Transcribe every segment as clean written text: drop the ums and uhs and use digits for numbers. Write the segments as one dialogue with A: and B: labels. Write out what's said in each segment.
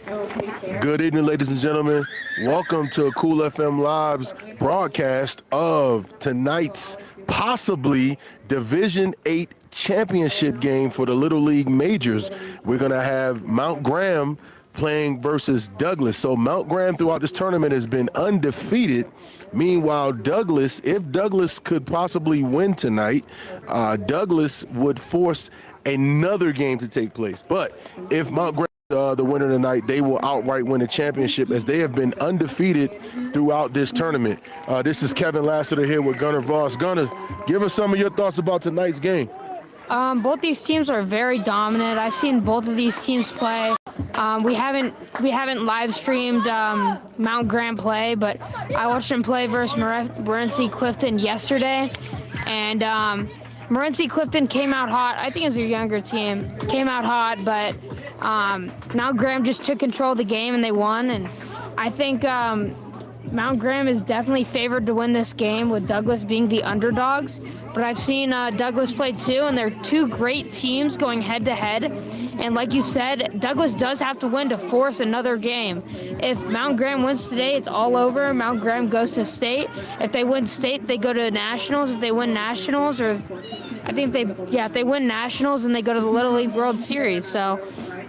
A: Good evening, ladies and gentlemen. Welcome to Cool FM Live's broadcast of tonight's possibly Division 8 championship game for the Little League Majors. We're going to have Mount Graham playing versus Douglas. So Mount Graham throughout this tournament has been undefeated. Meanwhile, Douglas, if Douglas could possibly win tonight, Douglas would force another game to take place. But if Mount Graham the winner tonight, they will outright win the championship as they have been undefeated throughout this tournament. This is Kevin Lassiter here with Gunnar Voss. Gunnar, give us some of your thoughts about tonight's game.
B: Both these teams are very dominant. I've seen both of these teams play. We haven't live streamed Mount Graham play, but I watched them play versus Morenci Clifton yesterday, and Morenci Clifton came out hot. I think it was a younger team. Came out hot, but Mount Graham just took control of the game and they won. And I think Mount Graham is definitely favored to win this game with Douglas being the underdogs. But I've seen Douglas play too, and they're two great teams going head to head. And like you said, Douglas does have to win to force another game. If Mount Graham wins today, it's all over. Mount Graham goes to state. If they win state, they go to nationals. If they win nationals, or I think if they win nationals, and they go to the Little League World Series. So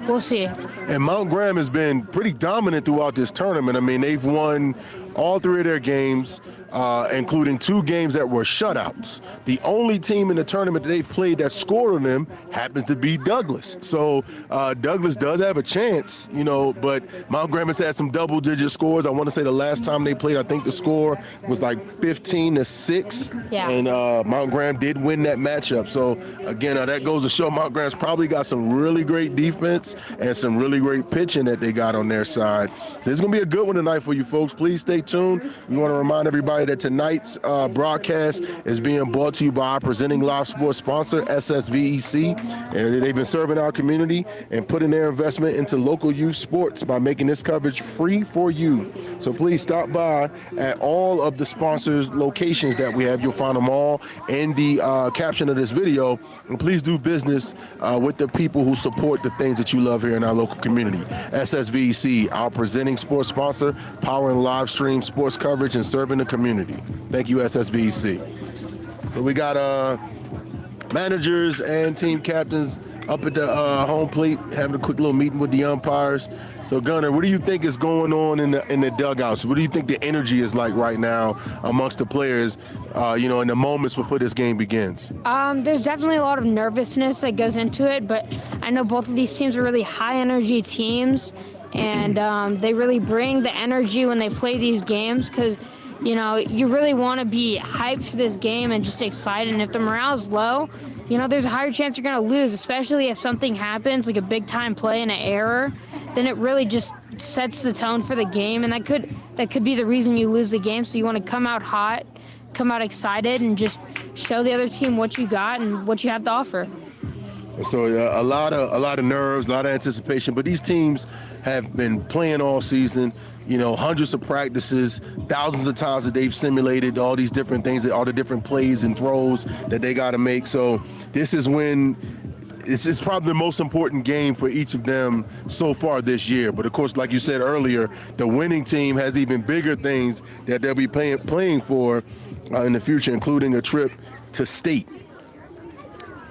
B: we'll see.
A: And Mount Graham has been pretty dominant throughout this tournament. I mean, they've won all three of their games, including two games that were shutouts. The only team in the tournament that they've played that scored on them happens to be Douglas. So Douglas does have a chance, but Mount Graham has had some double-digit scores. I want to say the last time they played, I think the score was like 15-6.
B: Yeah.
A: And Mount Graham did win that matchup. So, again, that goes to show Mount Graham's probably got some really great defense and some really great pitching that they got on their side. So it's going to be a good one tonight for you folks. Please stay tuned. We want to remind everybody that tonight's broadcast is being brought to you by our presenting live sports sponsor, SSVEC. And they've been serving our community and putting their investment into local youth sports by making this coverage free for you. So please stop by at all of the sponsors' locations that we have. You'll find them all in the caption of this video. And please do business with the people who support the things that you love here in our local community. SSVEC, our presenting sports sponsor, powering live stream sports coverage and serving the community. Thank you, SSVEC. So we got managers and team captains up at the home plate having a quick little meeting with the umpires. So Gunnar, what do you think is going on in the dugouts? What do you think the energy is like right now amongst the players, in the moments before this game begins?
B: There's definitely a lot of nervousness that goes into it, but I know both of these teams are really high energy teams, and they really bring the energy when they play these games, because you really want to be hyped for this game and just excited. And if the morale's low, there's a higher chance you're going to lose, especially if something happens, like a big-time play and an error. Then it really just sets the tone for the game, and that could be the reason you lose the game. So you want to come out hot, come out excited, and just show the other team what you got and what you have to offer.
A: So a lot of nerves, a lot of anticipation, but these teams have been playing all season. Hundreds of practices, thousands of times that they've simulated all these different things, all the different plays and throws that they got to make. So this is probably the most important game for each of them so far this year. But of course, like you said earlier, the winning team has even bigger things that they'll be playing for in the future, including a trip to state.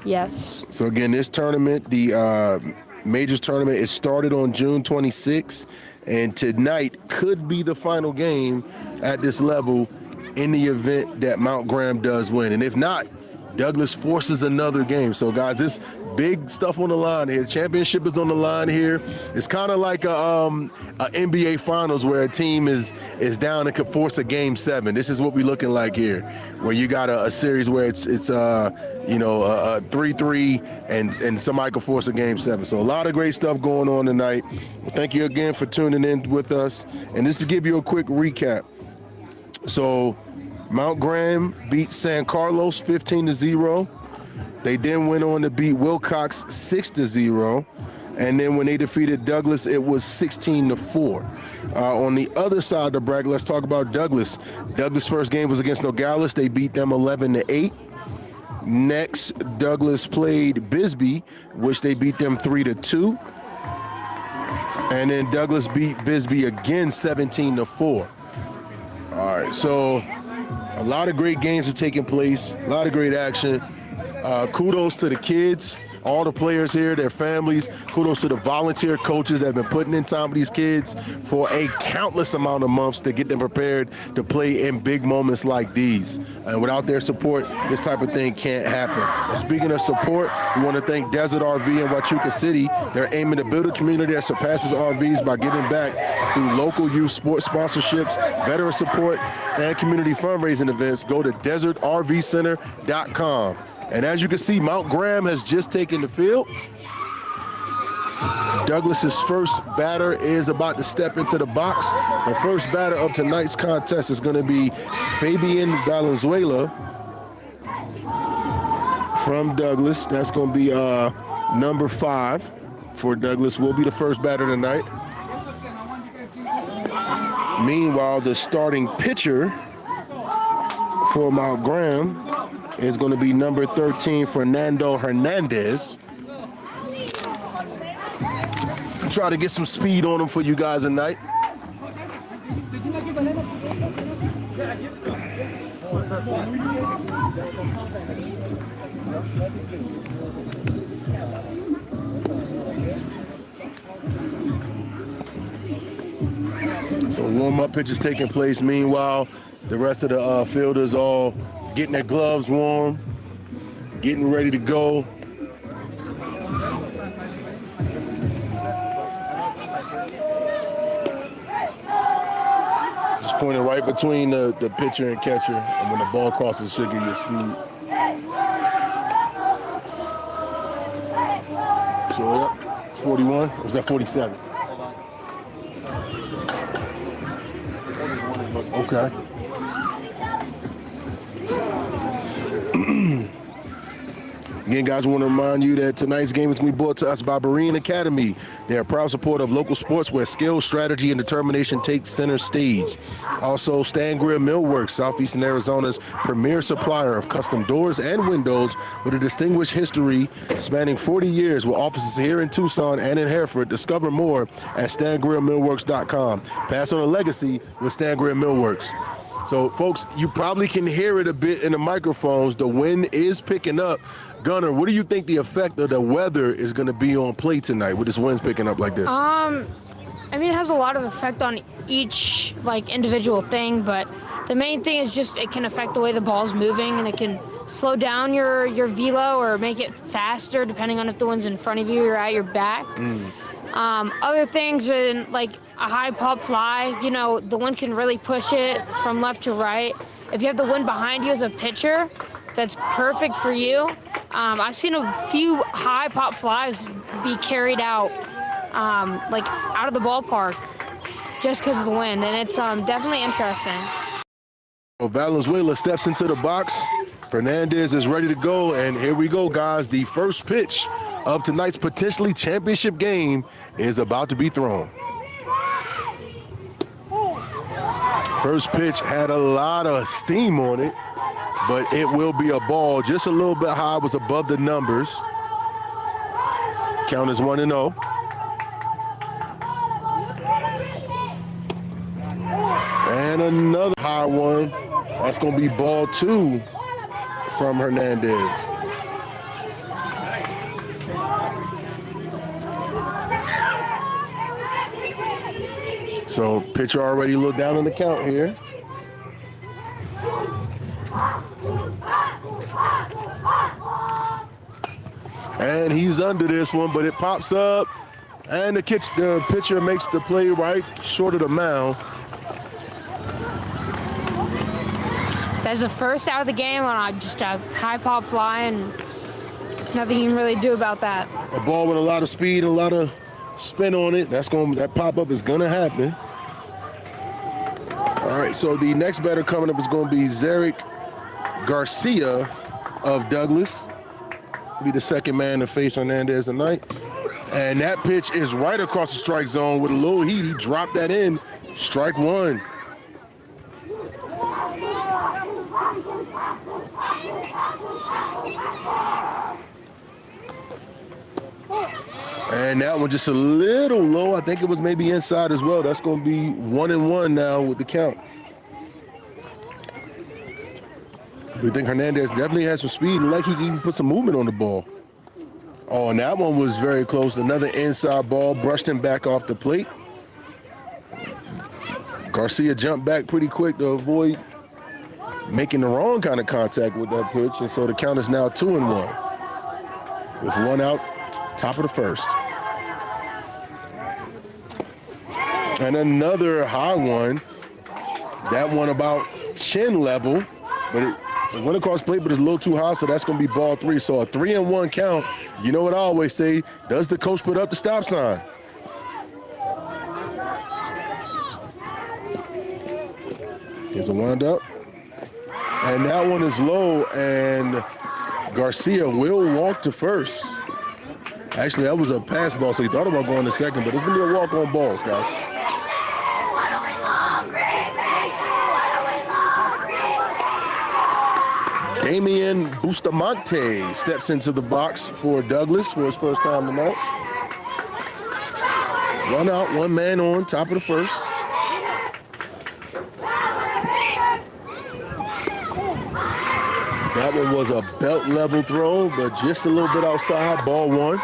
B: Yes.
A: So again, this tournament, the Majors tournament, is started on June 26th. And tonight could be the final game at this level in the event that Mount Graham does win. And if not, Douglas forces another game. So, guys, this big stuff on the line here. Championship is on the line here. It's kind of like a NBA Finals where a team is down and could force a Game 7. This is what we're looking like here, where you got a series where it's 3-3 and somebody could force a Game 7. So a lot of great stuff going on tonight. Thank you again for tuning in with us. And just to give you a quick recap. So Mount Graham beat San Carlos 15-0. They then went on to beat Wilcox 6-0. And then when they defeated Douglas, it was 16-4. On the other side of the bracket, let's talk about Douglas. Douglas' first game was against Nogales. They beat them 11-8. Next, Douglas played Bisbee, which they beat them 3-2. And then Douglas beat Bisbee again 17-4. All right, so a lot of great games are taking place, a lot of great action. Kudos to the kids, all the players here, their families. Kudos to the volunteer coaches that have been putting in time with these kids for a countless amount of months to get them prepared to play in big moments like these. And without their support, this type of thing can't happen. And speaking of support, we want to thank Desert RV in Huachuca City. They're aiming to build a community that surpasses RVs by giving back through local youth sports sponsorships, veteran support, and community fundraising events. Go to desertrvcenter.com. And as you can see, Mount Graham has just taken the field. Douglas's first batter is about to step into the box. The first batter of tonight's contest is going to be Fabian Valenzuela from Douglas. That's going to be number 5 for Douglas. Will be the first batter tonight. Meanwhile, the starting pitcher for Mount Graham is going to be number 13, Fernando Hernandez. Try to get some speed on him for you guys tonight. So warm-up pitch is taking place. Meanwhile, the rest of the fielders all getting their gloves warm, getting ready to go. Just pointing right between the pitcher and catcher, and when the ball crosses, it should give you speed. So, yep, 41, or was that 47? Okay. Again, guys, I want to remind you that tonight's game is going to be brought to us by BEREAN Academy. They are a proud supporter of local sports where skill, strategy, and determination take center stage. Also, Stan Greer Millworks, Southeastern Arizona's premier supplier of custom doors and windows with a distinguished history spanning 40 years with offices here in Tucson and in Hereford. Discover more at stangreermillworks.com. Pass on a legacy with Stan Greer Millworks. So, folks, you probably can hear it a bit in the microphones. The wind is picking up. Gunner, what do you think the effect of the weather is going to be on play tonight with this wind's picking up like this?
B: I mean, it has a lot of effect on each individual thing, but the main thing is just it can affect the way the ball's moving, and it can slow down your velo or make it faster depending on if the wind's in front of you or at your back. Other things in a high pop fly, you know, the wind can really push it from left to right. If you have the wind behind you as a pitcher, that's perfect for you. I've seen a few high pop flies be carried out, out of the ballpark just because of the wind, and it's definitely interesting.
A: Well, Valenzuela steps into the box. Fernandez is ready to go, and here we go, guys. The first pitch of tonight's potentially championship game is about to be thrown. First pitch had a lot of steam on it, but it will be a ball just a little bit high, was above the numbers. Count is 1-0. And another high one. That's going to be ball 2 from Hernandez. So pitcher already a little down on the count here. And he's under this one, but it pops up, and the pitcher makes the play right short of the mound.
B: That's the first out of the game on just a high pop fly, and there's nothing you can really do about that.
A: A ball with a lot of speed and a lot of spin on it. That pop-up is gonna happen. All right, so the next batter coming up is gonna be Zarek Garcia of Douglas. Be the second man to face Hernandez tonight. And that pitch is right across the strike zone with a little heat. He dropped that in, strike 1. And that one just a little low. I think it was maybe inside as well. That's going to be 1-1 now with the count. We think Hernandez definitely has some speed and like he can even put some movement on the ball. Oh, and that one was very close. Another inside ball, brushed him back off the plate. Garcia jumped back pretty quick to avoid making the wrong kind of contact with that pitch, and so the count is now 2-1. With one out, top of the first. And another high one. That one about chin level, but it went across plate, but it's a little too high, so that's going to be ball 3. So a 3-1 count. You know what I always say, does the coach put up the stop sign? Here's a wind up. And that one is low, and Garcia will walk to first. Actually, that was a pass ball, so he thought about going to second, but it's going to be a walk on balls, guys. Damian Bustamante steps into the box for Douglas for his first time tonight. One out, one man on, top of the first. That one was a belt level throw, but just a little bit outside, ball 1.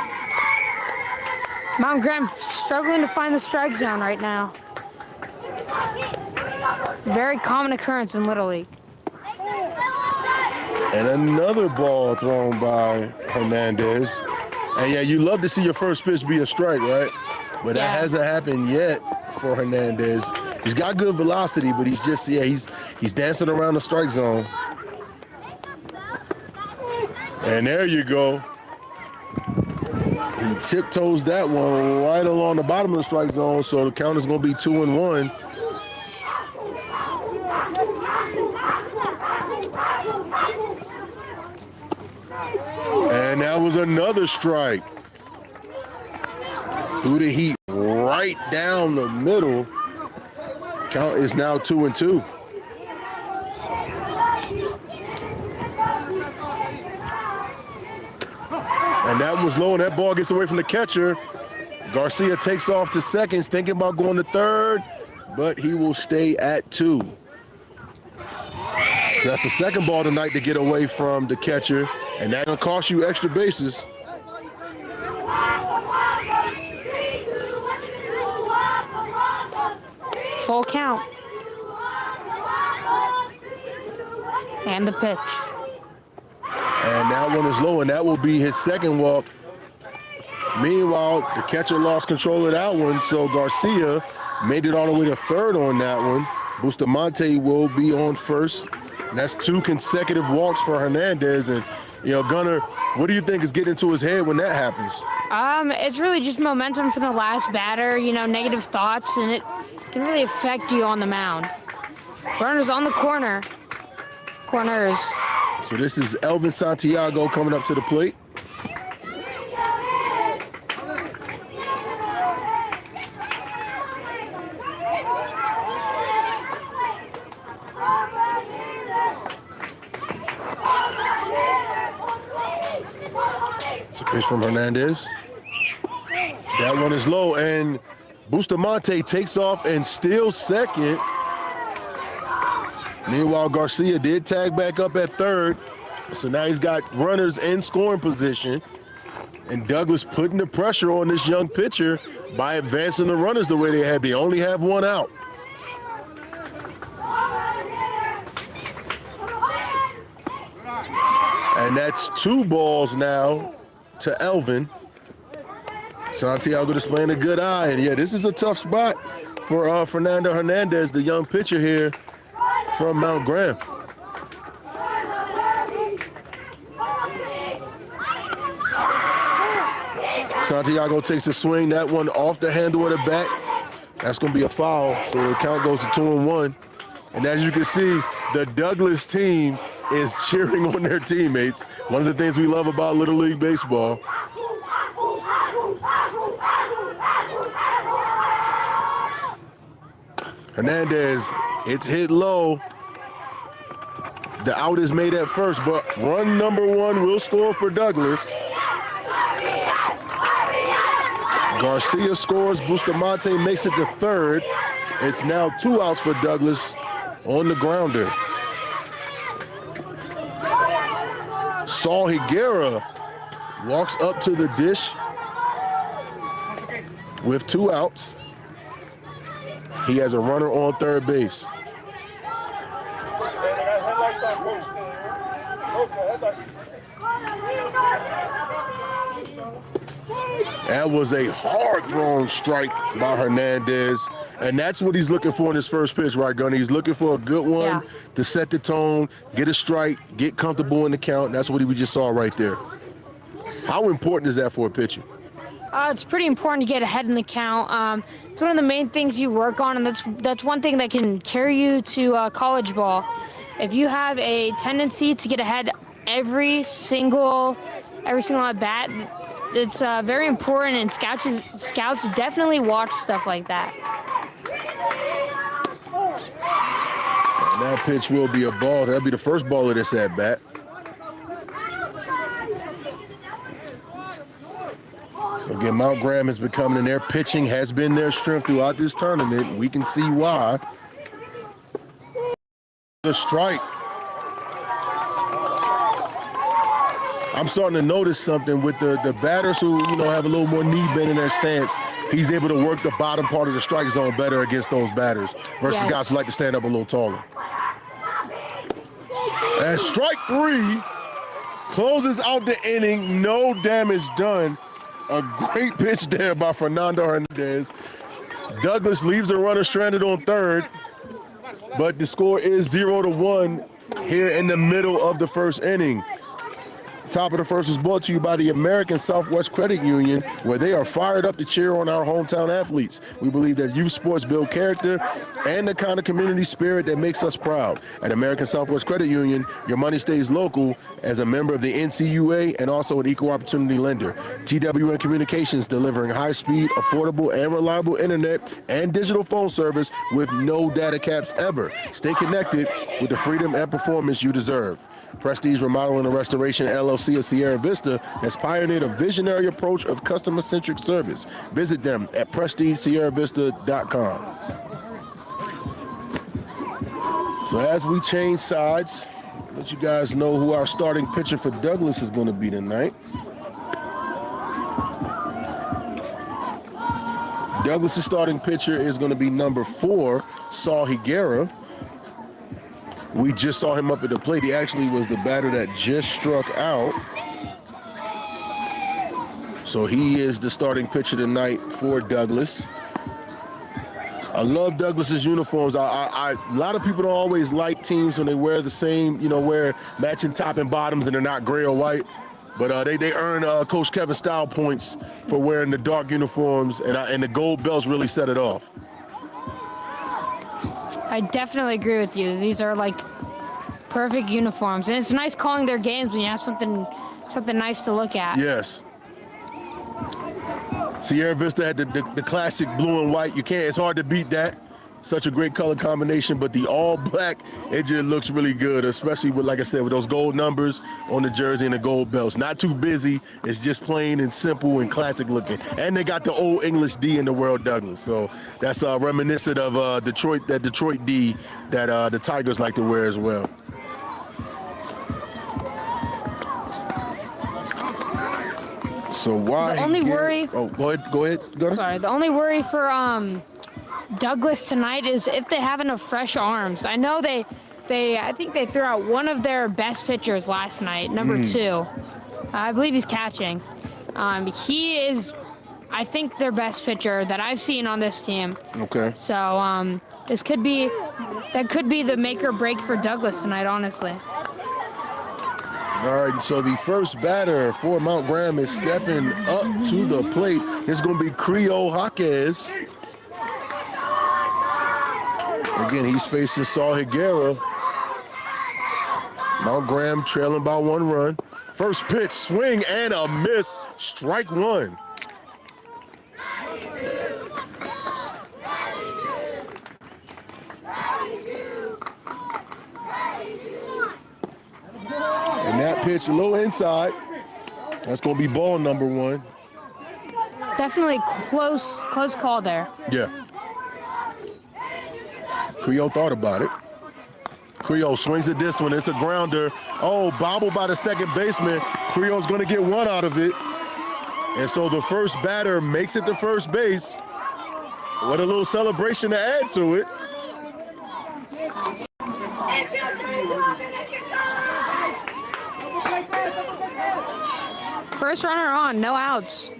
B: Mount Graham struggling to find the strike zone right now. Very common occurrence in Little League.
A: And another ball thrown by Hernandez. And yeah, you love to see your first pitch be a strike, right? But that hasn't happened yet for Hernandez. He's got good velocity, but he's just, he's dancing around the strike zone. And there you go. He tiptoes that one right along the bottom of the strike zone, so the count is going to be 2-1. And that was another strike. Through the heat, right down the middle. Count is now 2-2. And that was low, and that ball gets away from the catcher. Garcia takes off to seconds, thinking about going to third, but he will stay at 2. That's the second ball tonight to get away from the catcher, and that'll cost you extra bases.
B: Full count. And the pitch.
A: And that one is low, and that will be his second walk. Meanwhile, the catcher lost control of that one, so Garcia made it all the way to third on that one. Bustamante will be on first. And that's 2 consecutive walks for Hernandez. And, Gunnar, what do you think is getting into his head when that happens?
B: It's really just momentum from the last batter, negative thoughts, and it can really affect you on the mound. Runner's on the corners.
A: So this is Elvin Santiago coming up to the plate. It's a pitch from Hernandez. That one is low, and Bustamante takes off and steals second. Meanwhile, Garcia did tag back up at third. So now he's got runners in scoring position. And Douglas putting the pressure on this young pitcher by advancing the runners the way they had. They only have one out. And that's 2 balls now to Elvin. Santiago displaying a good eye. And yeah, this is a tough spot for Fernando Hernandez, the young pitcher here from Mount Graham. Santiago takes a swing, that one off the handle of the bat. That's going to be a foul, so the count goes to 2-1. And as you can see, the Douglas team is cheering on their teammates. One of the things we love about Little League Baseball. Hernandez, it's hit low. The out is made at first, but run number 1 will score for Douglas. Garcia scores. Bustamante makes it to third. It's now 2 outs for Douglas on the grounder. Saul Higuera walks up to the dish with 2 outs. He has a runner on third base. That was a hard thrown strike by Hernandez. And that's what he's looking for in his first pitch, right, Gunny? He's looking for a good one to set the tone, get a strike, get comfortable in the count. That's what we just saw right there. How important is that for a pitcher?
B: It's pretty important to get ahead in the count. It's one of the main things you work on, and that's one thing that can carry you to college ball. If you have a tendency to get ahead every single at bat, it's very important, and scouts definitely watch stuff like that.
A: And that pitch will be a ball. That'll be the first ball of this at bat. So again, Mount Graham has been coming in there. Pitching has been their strength throughout this tournament. We can see why. The strike. I'm starting to notice something with the batters who, have a little more knee bend in their stance. He's able to work the bottom part of the strike zone better against those batters versus guys who like to stand up a little taller. And strike 3 closes out the inning. No damage done. A great pitch there by Fernando Hernandez. Douglas leaves a runner stranded on third, but the score is 0-1 here in the middle of the first inning. Top of the first is brought to you by the American Southwest Credit Union, where they are fired up to cheer on our hometown athletes. We believe that youth sports build character and the kind of community spirit that makes us proud. At American Southwest Credit Union, your money stays local as a member of the NCUA and also an equal opportunity lender. TWN Communications, delivering high-speed, affordable, and reliable internet and digital phone service with no data caps ever. Stay connected with the freedom and performance you deserve. Prestige Remodeling and Restoration LLC of Sierra Vista has pioneered a visionary approach of customer-centric service. Visit them at prestigesierravista.com. So as we change sides, let you guys know who our starting pitcher for Douglas is going to be tonight. Douglas' starting pitcher is going to be number 4, Saul Higuera. We just saw him up at the plate. He actually was the batter that just struck out. So he is the starting pitcher tonight for Douglas. I love Douglas's uniforms. A lot of people don't always like teams when they wear the same, wear matching top and bottoms and they're not gray or white. But they earn Coach Kevin style points for wearing the dark uniforms, and the gold belts really set it off.
B: I definitely agree with you. These are like perfect uniforms, and it's nice calling their games when you have something nice to look at.
A: Yes. Sierra Vista had the classic blue and white. It's hard to beat that. Such a great color combination, but the all black, it just looks really good, especially with, like I said, with those gold numbers on the jersey and the gold belts. Not too busy. It's just plain and simple and classic looking. And they got the old English D in the World Douglas. So that's reminiscent of Detroit D that the Tigers like to wear as well. So why?
B: The only worry.
A: Oh, go ahead.
B: Sorry. The only worry for Douglas tonight is if they have enough fresh arms. I know I think they threw out one of their best pitchers last night, number 2. I believe he's catching. He is, I think, their best pitcher that I've seen on this team.
A: Okay.
B: So that could be the make or break for Douglas tonight, honestly.
A: All right, so the first batter for Mount Graham is stepping up to the plate. It's going to be Creole Jaquez. Again, he's facing Saul Higuera. Mount Graham trailing by 1 run. First pitch, swing and a miss, strike 1. And that pitch a little inside. That's going to be ball number 1.
B: definitely close call there.
A: Yeah. Creole thought about it. Creole swings at this one. It's a grounder. Oh, bobbled by the second baseman. Creole's going to get one out of it. And so the first batter makes it to first base. What a little celebration to add to it.
B: First runner on, no outs.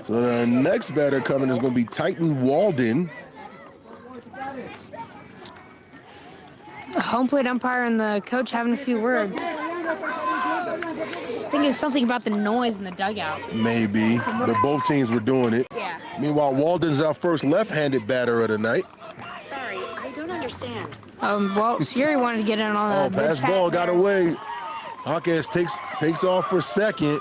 A: So the next batter coming is going to be Titan Walden.
B: Home plate umpire and the coach having a few words. I think it's something about the noise in the dugout.
A: Maybe, but both teams were doing it.
B: Yeah.
A: Meanwhile, Walden's our first left-handed batter of the night.
C: Sorry, I don't understand.
B: Well, Siri wanted to get in on
A: Oh,
B: the
A: pass
B: chat
A: ball got
B: there.
A: away. Hawkins takes off for second.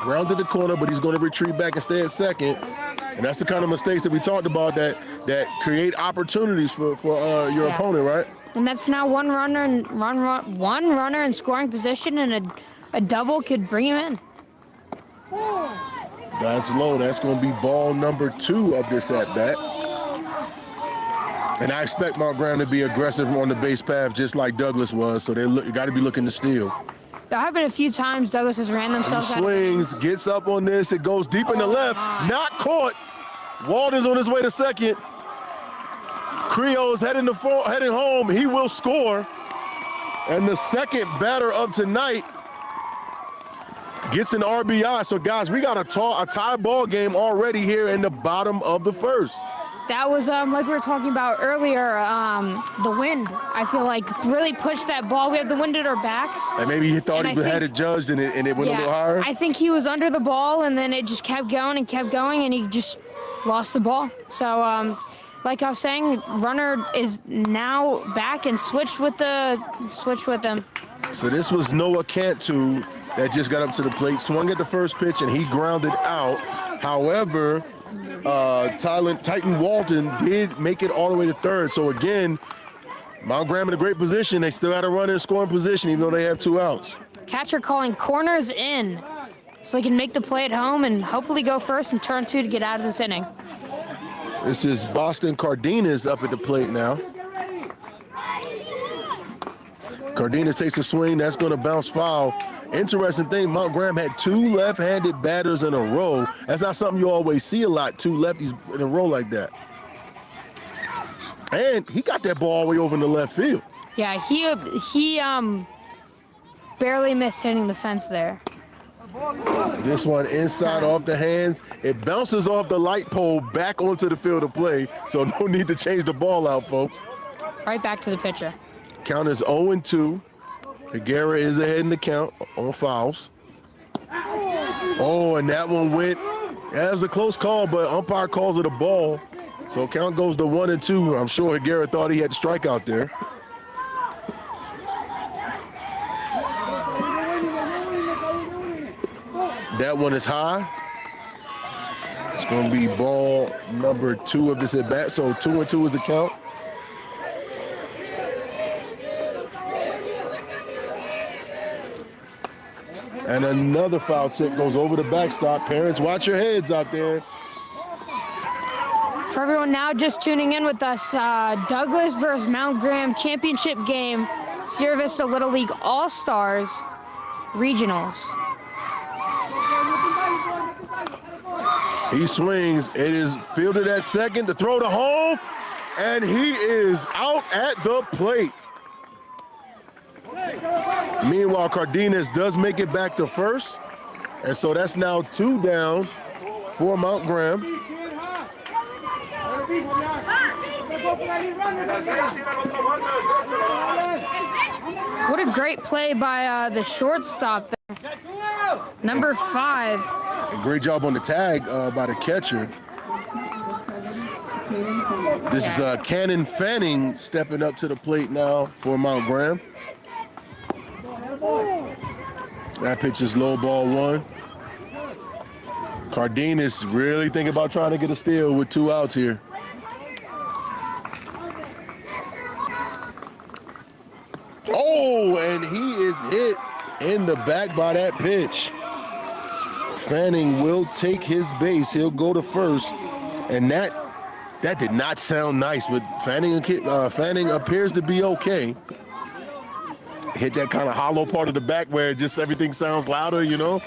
A: Grounded the corner, but he's going to retreat back and stay at second. And that's the kind of mistakes that we talked about that create opportunities for your opponent, right?
B: And that's now one runner in scoring position, and a double could bring him in.
A: That's low. That's going to be ball number 2 of this at bat. And I expect Mount Graham to be aggressive on the base path, just like Douglas was. So they got to be looking to steal.
B: There have been a few times Douglas has ran themselves out of
A: Swings,
B: bounds.
A: gets up on this. It goes deep in the left. Not caught. Walden's on his way to second. Creole's heading home. He will score. And the second batter of tonight gets an RBI. So, guys, we got a tie ball game already here in the bottom of the first.
B: That was, like we were talking about earlier, the wind, I feel like, really pushed that ball. We had the wind at our backs.
A: And maybe he thought he had it judged and it went a little higher?
B: I think he was under the ball, and then it just kept going, and he just lost the ball. So, like I was saying, runner is now back and switched with them.
A: So this was Noah Cantu that just got up to the plate, swung at the first pitch, and he grounded out. However, Titan Walden did make it all the way to third. So again, Mount Graham in a great position. They still had a runner in scoring position, even though they have 2 outs.
B: Catcher calling corners in, so he can make the play at home and hopefully go first and turn 2 to get out of this inning.
A: This is Boston Cardenas up at the plate now. Cardenas takes a swing. That's going to bounce foul. Interesting thing, Mount Graham had 2 left-handed batters in a row. That's not something you always see a lot, 2 lefties in a row like that. And he got that ball all the way over in the left field.
B: Yeah, he barely missed hitting the fence there.
A: This one inside off the hands. It bounces off the light pole back onto the field of play, so no need to change the ball out, folks.
B: Right back to the pitcher.
A: Count is 0-2. Higuera is ahead in the count on fouls. Oh, and that one went. That was a close call, but umpire calls it a ball. So count goes to 1-2. I'm sure Higuera thought he had to strike out there. That one is high. It's going to be ball number 2 of this at bat. So 2-2 is the count. And another foul tip goes over the backstop. Parents, watch your heads out there.
B: For everyone now just tuning in with us, Douglas versus Mount Graham championship game, Sierra Vista Little League All-Stars Regionals.
A: He swings. It is fielded at second to throw to home, and he is out at the plate. Meanwhile, Cardenas does make it back to first, and so that's now 2 down for Mount Graham.
B: What a great play by the shortstop there. Number 5.
A: A great job on the tag by the catcher. This is Cannon Fanning stepping up to the plate now for Mount Graham. That pitch is low, ball 1. Cardenas really thinking about trying to get a steal with 2 outs here. Oh, and he is hit in the back by that pitch. Fanning will take his base. He'll go to first, and that did not sound nice, but Fanning appears to be okay. Hit that kind of hollow part of the back where just everything sounds louder, you know?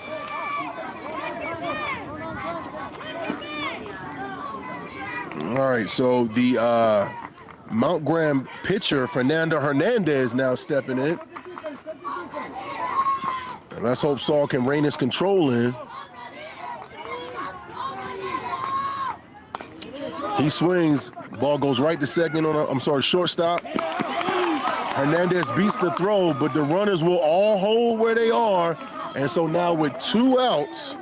A: All right, so the Mount Graham pitcher, Fernando Hernandez, now stepping in. And let's hope Saul can rein his control in. He swings, ball goes right to second on shortstop. Hernandez beats the throw, but the runners will all hold where they are. And so now with 2 outs,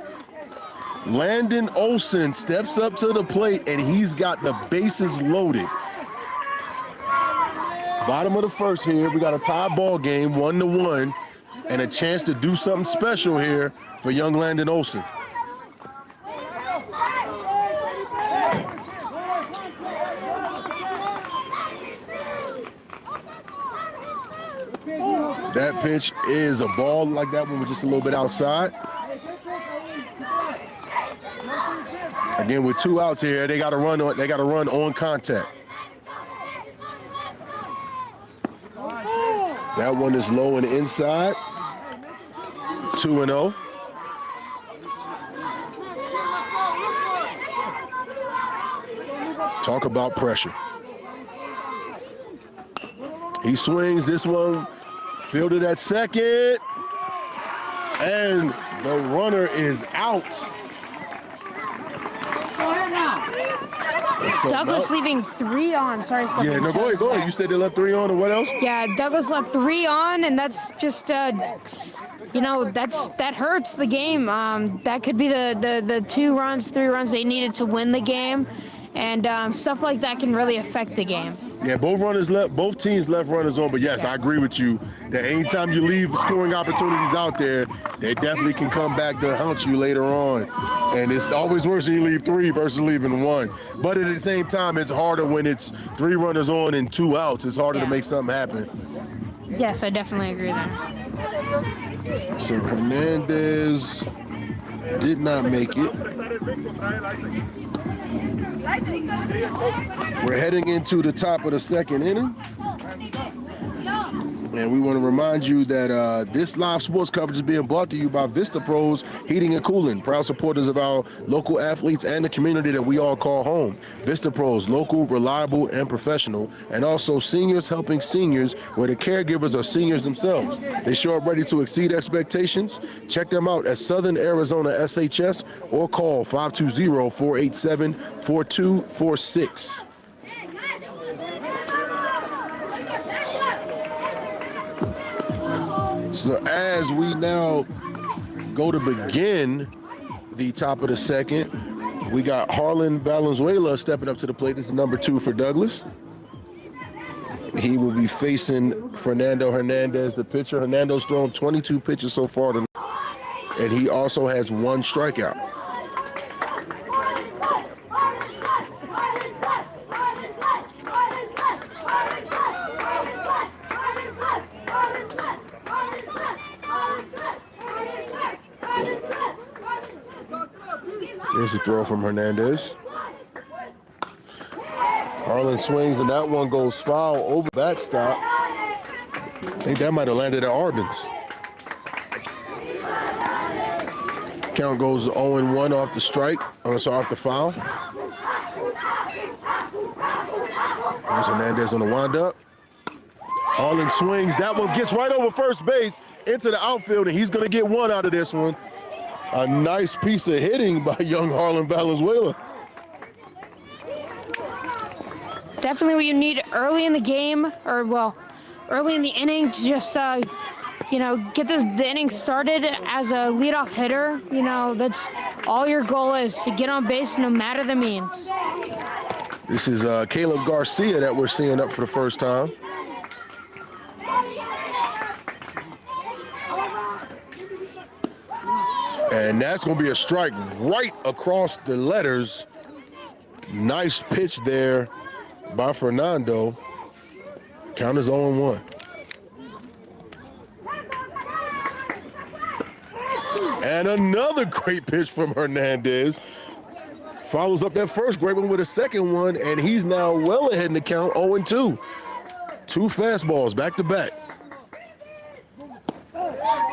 A: Landon Olsen steps up to the plate, and he's got the bases loaded. Bottom of the first here, we got a tie ball game, 1-1, and a chance to do something special here for young Landon Olsen. That pitch is a ball, like that one was just a little bit outside. Again, with 2 outs here, they got to run on contact. That one is low and inside. 2-0. Talk about pressure. He swings this one, fielded at second, and the runner is out.
B: Douglas leaving 3 on. Sorry,
A: yeah, no, go ahead. You said they left 3 on, or what else?
B: Yeah, Douglas left 3 on, and that's just, you know, that hurts the game. That could be the 2 runs, 3 runs they needed to win the game, and stuff like that can really affect the game.
A: Yeah, both teams left runners on, but yes, I agree with you that anytime you leave scoring opportunities out there, they definitely can come back to haunt you later on. And it's always worse when you leave 3 versus leaving 1. But at the same time, it's harder when it's 3 runners on and 2 outs. It's harder to make something happen.
B: Yes, I definitely agree there.
A: So Hernandez did not make it. We're heading into the top of the second inning. And we want to remind you that this live sports coverage is being brought to you by Vista Pros Heating and Cooling, proud supporters of our local athletes and the community that we all call home. Vista Pros, local, reliable, and professional, and also seniors helping seniors where the caregivers are seniors themselves. They show up ready to exceed expectations. Check them out at Southern Arizona SHS or call 520-487-4246. So as we now go to begin the top of the second, we got Harlan Valenzuela stepping up to the plate. This is number 2 for Douglas. He will be facing Fernando Hernandez, the pitcher. Hernando's thrown 22 pitches so far tonight, and he also has 1 strikeout. There's a throw from Hernandez. Harlan swings, and that one goes foul over backstop. I think that might have landed at Arden's. Count goes 0-1 off the strike. Off the foul. There's Hernandez on the windup. Harlan swings. That one gets right over first base into the outfield, and he's going to get 1 out of this one. A nice piece of hitting by young Harlan Valenzuela.
B: Definitely what you need early in the game, or well, early in the inning to just, you know, get the inning started as a leadoff hitter. You know, that's all your goal is, to get on base no matter the means.
A: This is Caleb Garcia that we're seeing up for the first time. And that's going to be a strike right across the letters. Nice pitch there by Fernando. Count is 0-1. And another great pitch from Hernandez. Follows up that first great one with a second one, and he's now well ahead in the count, 0-2. 2 fastballs back to back.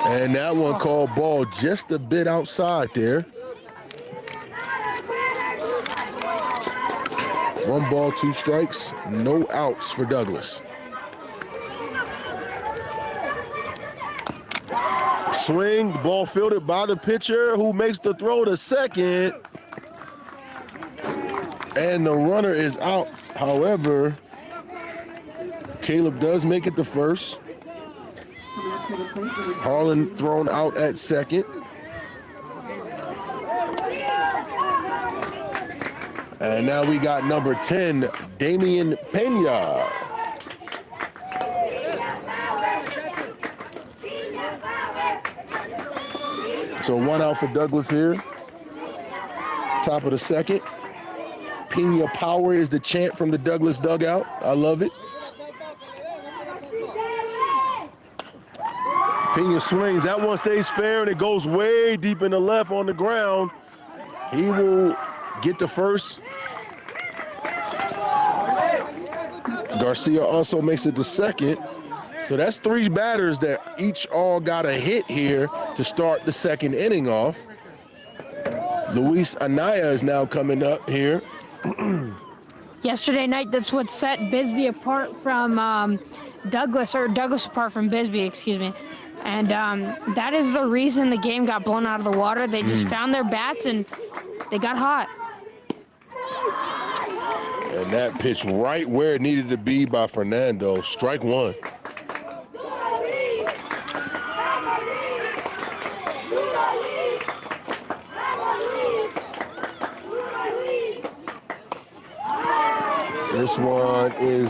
A: And that one called ball just a bit outside there. 1 ball, 2 strikes, no outs for Douglas. Swing, the ball fielded by the pitcher who makes the throw to second. And the runner is out. However, Caleb does make it to first. Harlan thrown out at second. And now we got number 10, Damian Pena. So 1 out for Douglas here. Top of the second. Pena power is the chant from the Douglas dugout. I love it. Pena swings. That one stays fair, and it goes way deep in the left on the ground. He will get the first. Garcia also makes it to second. So that's 3 batters that each all got a hit here to start the second inning off. Luis Anaya is now coming up here.
B: Yesterday night, that's what set Bisbee apart from Douglas apart from Bisbee, excuse me. And that is the reason the game got blown out of the water. They just found their bats and they got hot.
A: And that pitch right where it needed to be by Fernando. Strike 1. This one is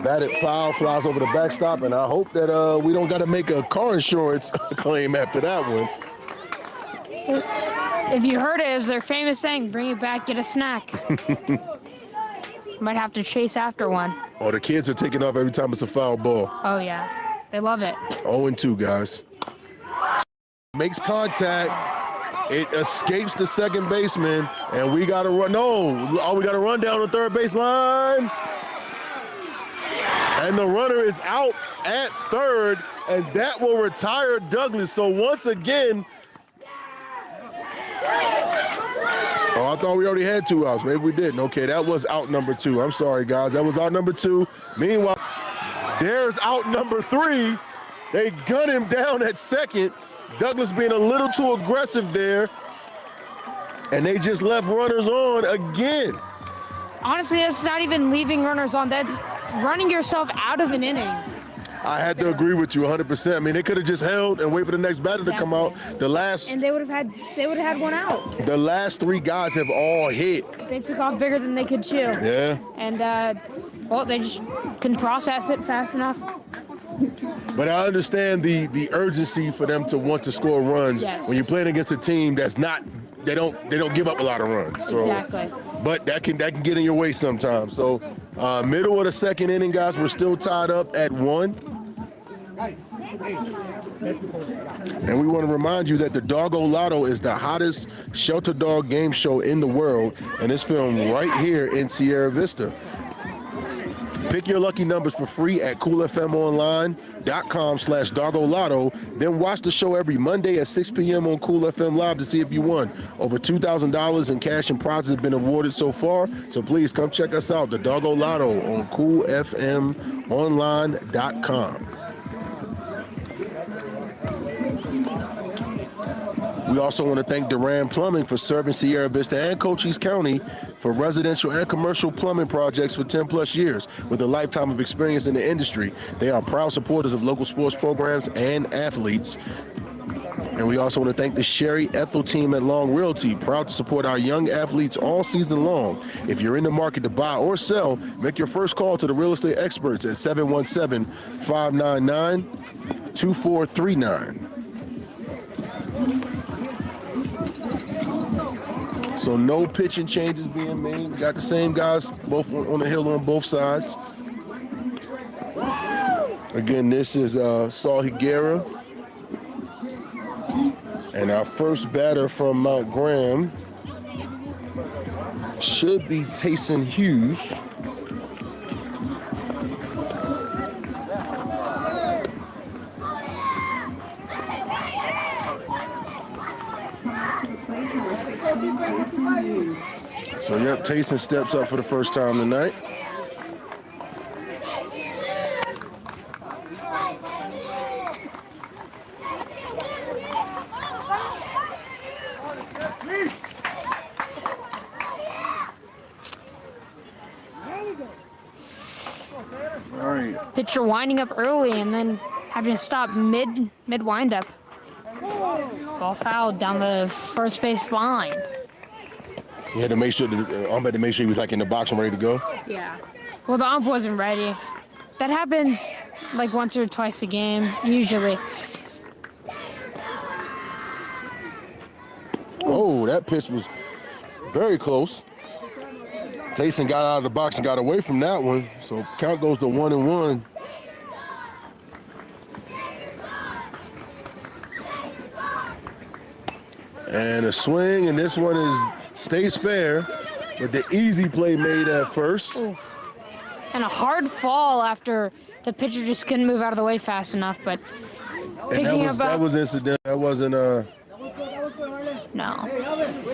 A: batted foul, flies over the backstop, and I hope that we don't got to make a car insurance claim after that one.
B: If you heard it, it's their famous saying, bring it back, get a snack. Might have to chase after one.
A: Oh, the kids are taking off every time it's a foul ball.
B: Oh, yeah. They love it.
A: 0-2, guys. Makes contact. It escapes the second baseman, and we got to run. No, we got to run down the third base line. And the runner is out at third, and that will retire Douglas. So once again, oh, I thought we already had 2 outs. Maybe we didn't. Okay, that was out number 2. I'm sorry, guys. That was out number 2. Meanwhile, there's out number 3. They gun him down at second. Douglas being a little too aggressive there, and they just left runners on again.
B: Honestly, that's not even leaving runners on. That's running yourself out of an inning.
A: I had to agree with you 100%. I mean, they could have just held and wait for the next batter to come out.
B: And they would have had 1 out.
A: The last 3 guys have all hit.
B: They took off bigger than they could chew.
A: Yeah.
B: And well, they just couldn't process it fast enough.
A: But I understand the urgency for them to want to score runs when you're playing against a team that's not, they don't give up a lot of runs. So,
B: exactly.
A: But that can get in your way sometimes. So middle of the second inning, guys, we're still tied up at 1. And we want to remind you that the Doggo Lotto is the hottest shelter dog game show in the world, and it's filmed right here in Sierra Vista. Pick your lucky numbers for free at coolfmonline.com/doggolotto. Then watch the show every Monday at 6 p.m. on Cool FM Live to see if you won. Over $2,000 in cash and prizes have been awarded so far, so please come check us out, the Doggo Lotto on coolfmonline.com. We also want to thank Duran Plumbing for serving Sierra Vista and Cochise County for residential and commercial plumbing projects for 10 plus years. With a lifetime of experience in the industry, they are proud supporters of local sports programs and athletes. And we also want to thank the Sherry Ethel team at Long Realty, proud to support our young athletes all season long. If you're in the market to buy or sell, make your first call to the real estate experts at 717-599-2439. So no pitching changes being made. We got the same guys both on the hill on both sides. Again, this is Saul Higuera. And our first batter from Mount Graham should be Tayson Hughes. So, yep, Tayson steps up for the first time tonight. All right.
B: Pitcher winding up early and then having to stop mid windup. Ball fouled down the first base line.
A: You had to make sure the ump had to make sure he was like in the box and ready to go.
B: Yeah. Well, the ump wasn't ready. That happens like once or twice a game, usually.
A: Oh, that pitch was very close. Tayson got out of the box and got away from that one. So count goes to 1-1. And a swing, and this one stays fair, but the easy play made at first.
B: Ooh. And a hard fall after the pitcher just couldn't move out of the way fast enough. But
A: And that was incident. That wasn't
B: no.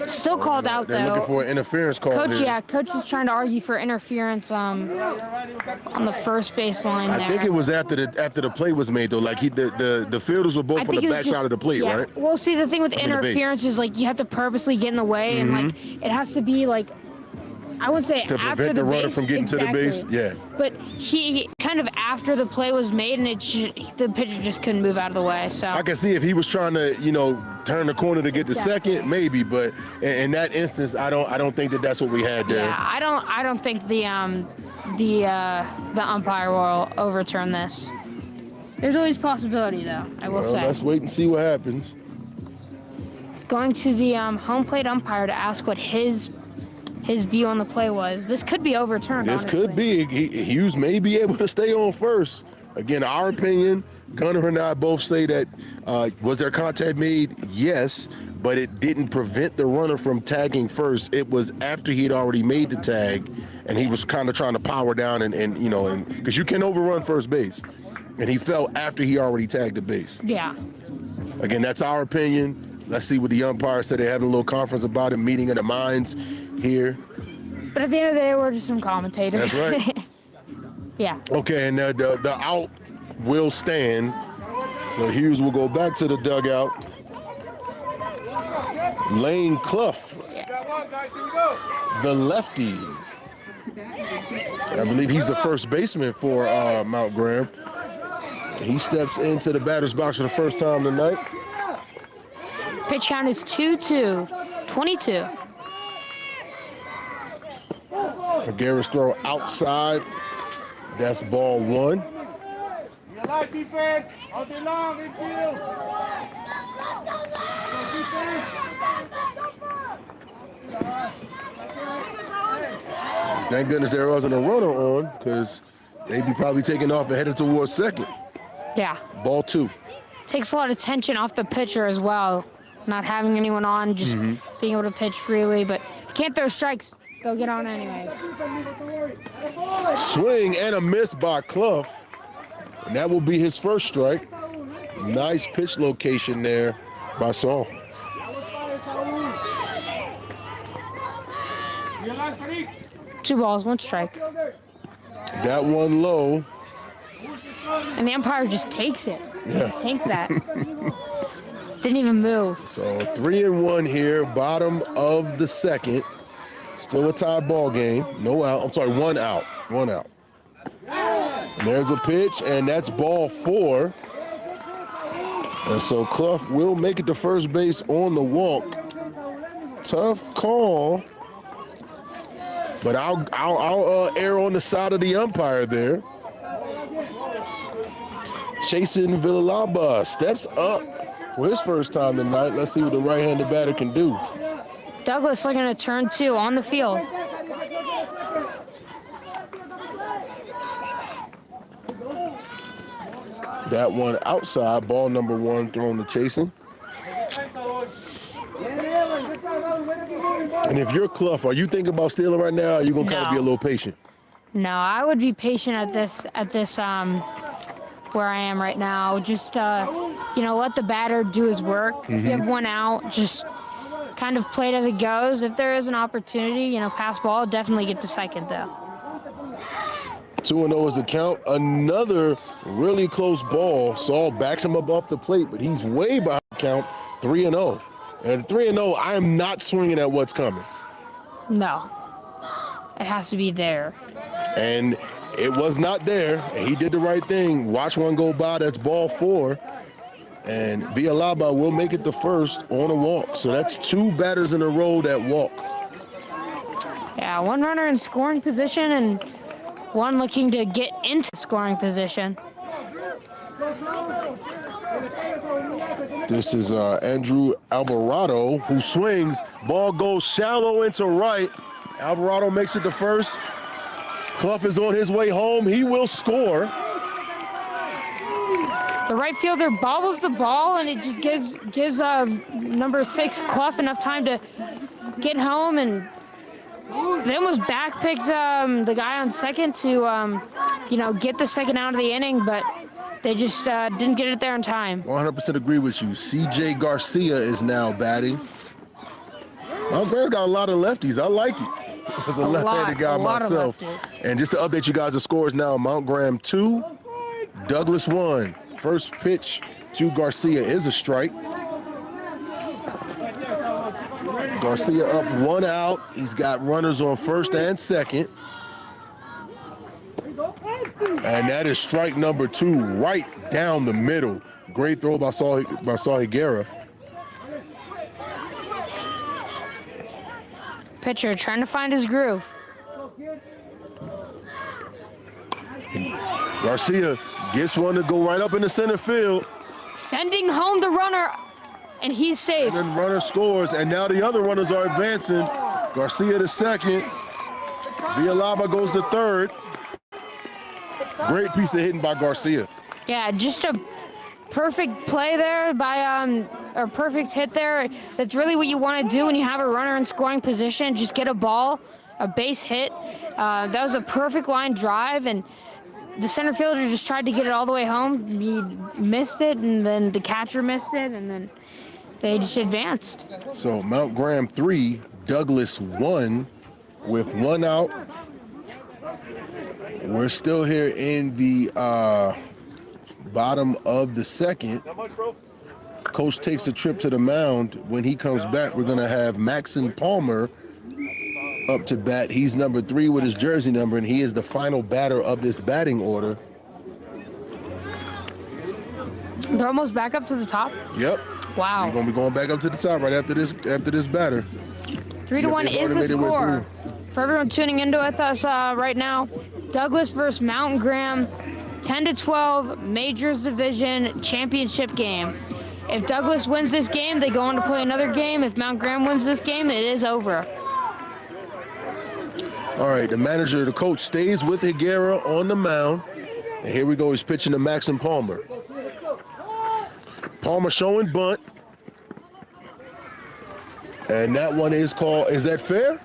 B: Still called out though.
A: They're looking for an interference call.
B: Coach,
A: here.
B: yeah, coach is trying to argue for interference on the first base line there.
A: I think it was after the play was made though. Like the fielders were both on the back side of the plate,
B: yeah.
A: right?
B: Well, see, the thing with interference is like you have to purposely get in the way, and like it has to be like, I would say
A: to
B: after
A: prevent the runner from getting to the base. Yeah.
B: But he kind of after the play was made, and the pitcher just couldn't move out of the way. So
A: I can see if he was trying to, turn the corner to get the second, maybe. But in that instance, I don't think that's what we had there.
B: Yeah, I don't think the umpire will overturn this. There's always possibility, though. I will say.
A: Let's wait and see what happens.
B: Going to the home plate umpire to ask what his view on the play was. This could be overturned.
A: This
B: honestly.
A: could be. Hughes may be able to stay on first. Again, our opinion. Gunnar and I both say that was there contact made? Yes, but it didn't prevent the runner from tagging first. It was after he'd already made the tag, and he was kind of trying to power down and because you can overrun first base, and he fell after he already tagged the base.
B: Yeah.
A: Again, that's our opinion. Let's see what the umpires said. They're having a little conference about it, meeting of the minds here.
B: But at the end of the day, we're just some commentators.
A: That's right.
B: Yeah.
A: Okay, and the out will stand. So Hughes will go back to the dugout. Lane Clough, the lefty. I believe he's the first baseman for Mount Graham. He steps into the batter's box for the first time tonight.
B: Pitch count is 2-2, 22.
A: Garrett's throw outside. That's ball one.
D: Defense, all day long, infield.
A: Thank goodness there wasn't a runner on, because they'd be probably taking off and headed towards second.
B: Yeah.
A: Ball two.
B: Takes a lot of tension off the pitcher as well. Not having anyone on, just being able to pitch freely, but can't throw strikes. Go get on anyways.
A: Swing and a miss by Clough. And that will be his first strike. Nice pitch location there by Saul.
B: 2 balls, 1 strike.
A: That one low.
B: And the umpire just takes it.
A: Yeah.
B: Take that. Didn't even move.
A: So 3-1 here, bottom of the second. Still a tie ball game. No out. I'm sorry, 1 out. 1 out. And there's a pitch, and that's ball 4. And so Clough will make it to first base on the walk. Tough call. But I'll err on the side of the umpire there. Jason Villalaba steps up for his first time tonight. Let's see what the right-handed batter can do.
B: Douglas looking to turn 2 on the field.
A: That one outside, ball number 1 thrown to Chasen. And if you're Clough, are you thinking about stealing right now? Or are you gonna kind of
B: No.
A: be a little patient?
B: No, I would be patient at this where I am right now. Just let the batter do his work. You have one out, just kind of play it as it goes. If there is an opportunity, pass ball, definitely get to second though.
A: 2-0 is the count. Another really close ball. Saul backs him up off the plate, but he's way behind the count. 3-0. And 3-0, I am not swinging at what's coming.
B: No, it has to be there.
A: And it was not there. And he did the right thing. Watch one go by. That's ball 4. And Villalaba will make it the first on a walk. So that's 2 batters in a row that walk.
B: Yeah, one runner in scoring position and one looking to get into scoring position.
A: This is Andrew Alvarado who swings. Ball goes shallow into right. Alvarado makes it to first. Clough is on his way home. He will score.
B: The right fielder bobbles the ball, and it just gives number 6 Clough enough time to get home, and they almost backpicked the guy on second to get the second out of the inning, but they just didn't get it there in time.
A: 100% agree with you. CJ Garcia is now batting. Mount Graham's got a lot of lefties. I like it. As a left-handed guy myself. And just to update you guys, the scores now: Mount Graham 2, Douglas 1. First pitch to Garcia is a strike. Garcia up 1 out. He's got runners on first and second. And that is strike number 2 right down the middle. Great throw by Saul Higuera.
B: Pitcher trying to find his groove.
A: Garcia gets one to go right up in the center field.
B: Sending home the runner, and he's safe.
A: And then runner scores, and now the other runners are advancing. Garcia to second. Villalaba goes to third. Great piece of hitting by Garcia.
B: Yeah, just a perfect play there by or perfect hit there. That's really what you want to do when you have a runner in scoring position. Just get a ball, a base hit. That was a perfect line drive, and the center fielder just tried to get it all the way home. He missed it, and then the catcher missed it, and then they just advanced.
A: So Mount Graham 3, Douglas 1 with 1 out. We're still here in the bottom of the second. Coach takes a trip to the mound. When he comes back, we're going to have Maxon Palmer up to bat. He's number 3 with his jersey number, and he is the final batter of this batting order.
B: They're almost back up to the top.
A: Yep.
B: Wow.
A: We're going to be going back up to the top right after this batter.
B: 3-1 is the score. For everyone tuning into with us right now, Douglas versus Mountain Graham, 10-12 Majors Division Championship game. If Douglas wins this game, they go on to play another game. If Mount Graham wins this game, it is over.
A: All right, the coach stays with Higuera on the mound. And here we go, he's pitching to Maxon Palmer. Palmer showing bunt. And that one is called, is that fair?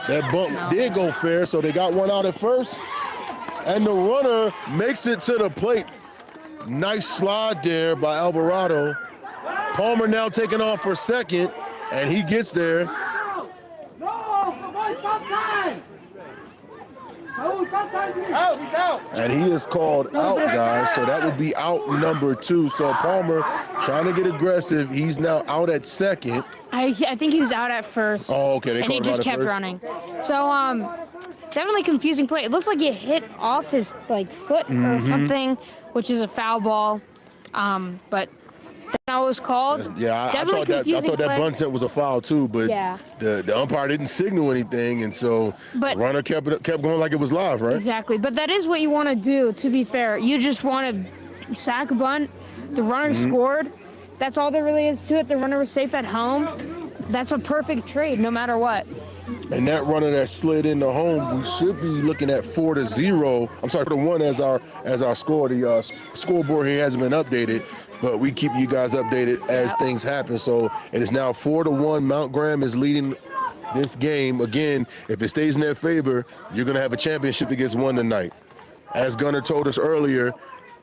A: That bunt did go fair, so they got 1 out at first. And the runner makes it to the plate. Nice slide there by Alvarado. Palmer now taking off for second, and he gets there. And he is called out, guys, so that would be out number 2. So Palmer trying to get aggressive. He's now out at second.
B: I think he was out at first.
A: Oh, okay.
B: And he just kept running. So, definitely confusing play. It looked like it hit off his foot or something, which is a foul ball. But that's not what it was called.
A: Yeah, I thought that bunt set was a foul too, but the umpire didn't signal anything, and so the runner kept going like it was live, right?
B: Exactly. But that is what you want to do, to be fair. You just want to sack a bunt. The runner scored. That's all there really is to it. The runner was safe at home. That's a perfect trade, no matter what.
A: And that runner that slid into home, we should be looking at 4-0. I'm sorry, 4-1 as our score. The scoreboard here hasn't been updated, but we keep you guys updated as things happen. So it is now 4-1. Mount Graham is leading this game. Again, if it stays in their favor, you're going to have a championship that gets won tonight. As Gunnar told us earlier,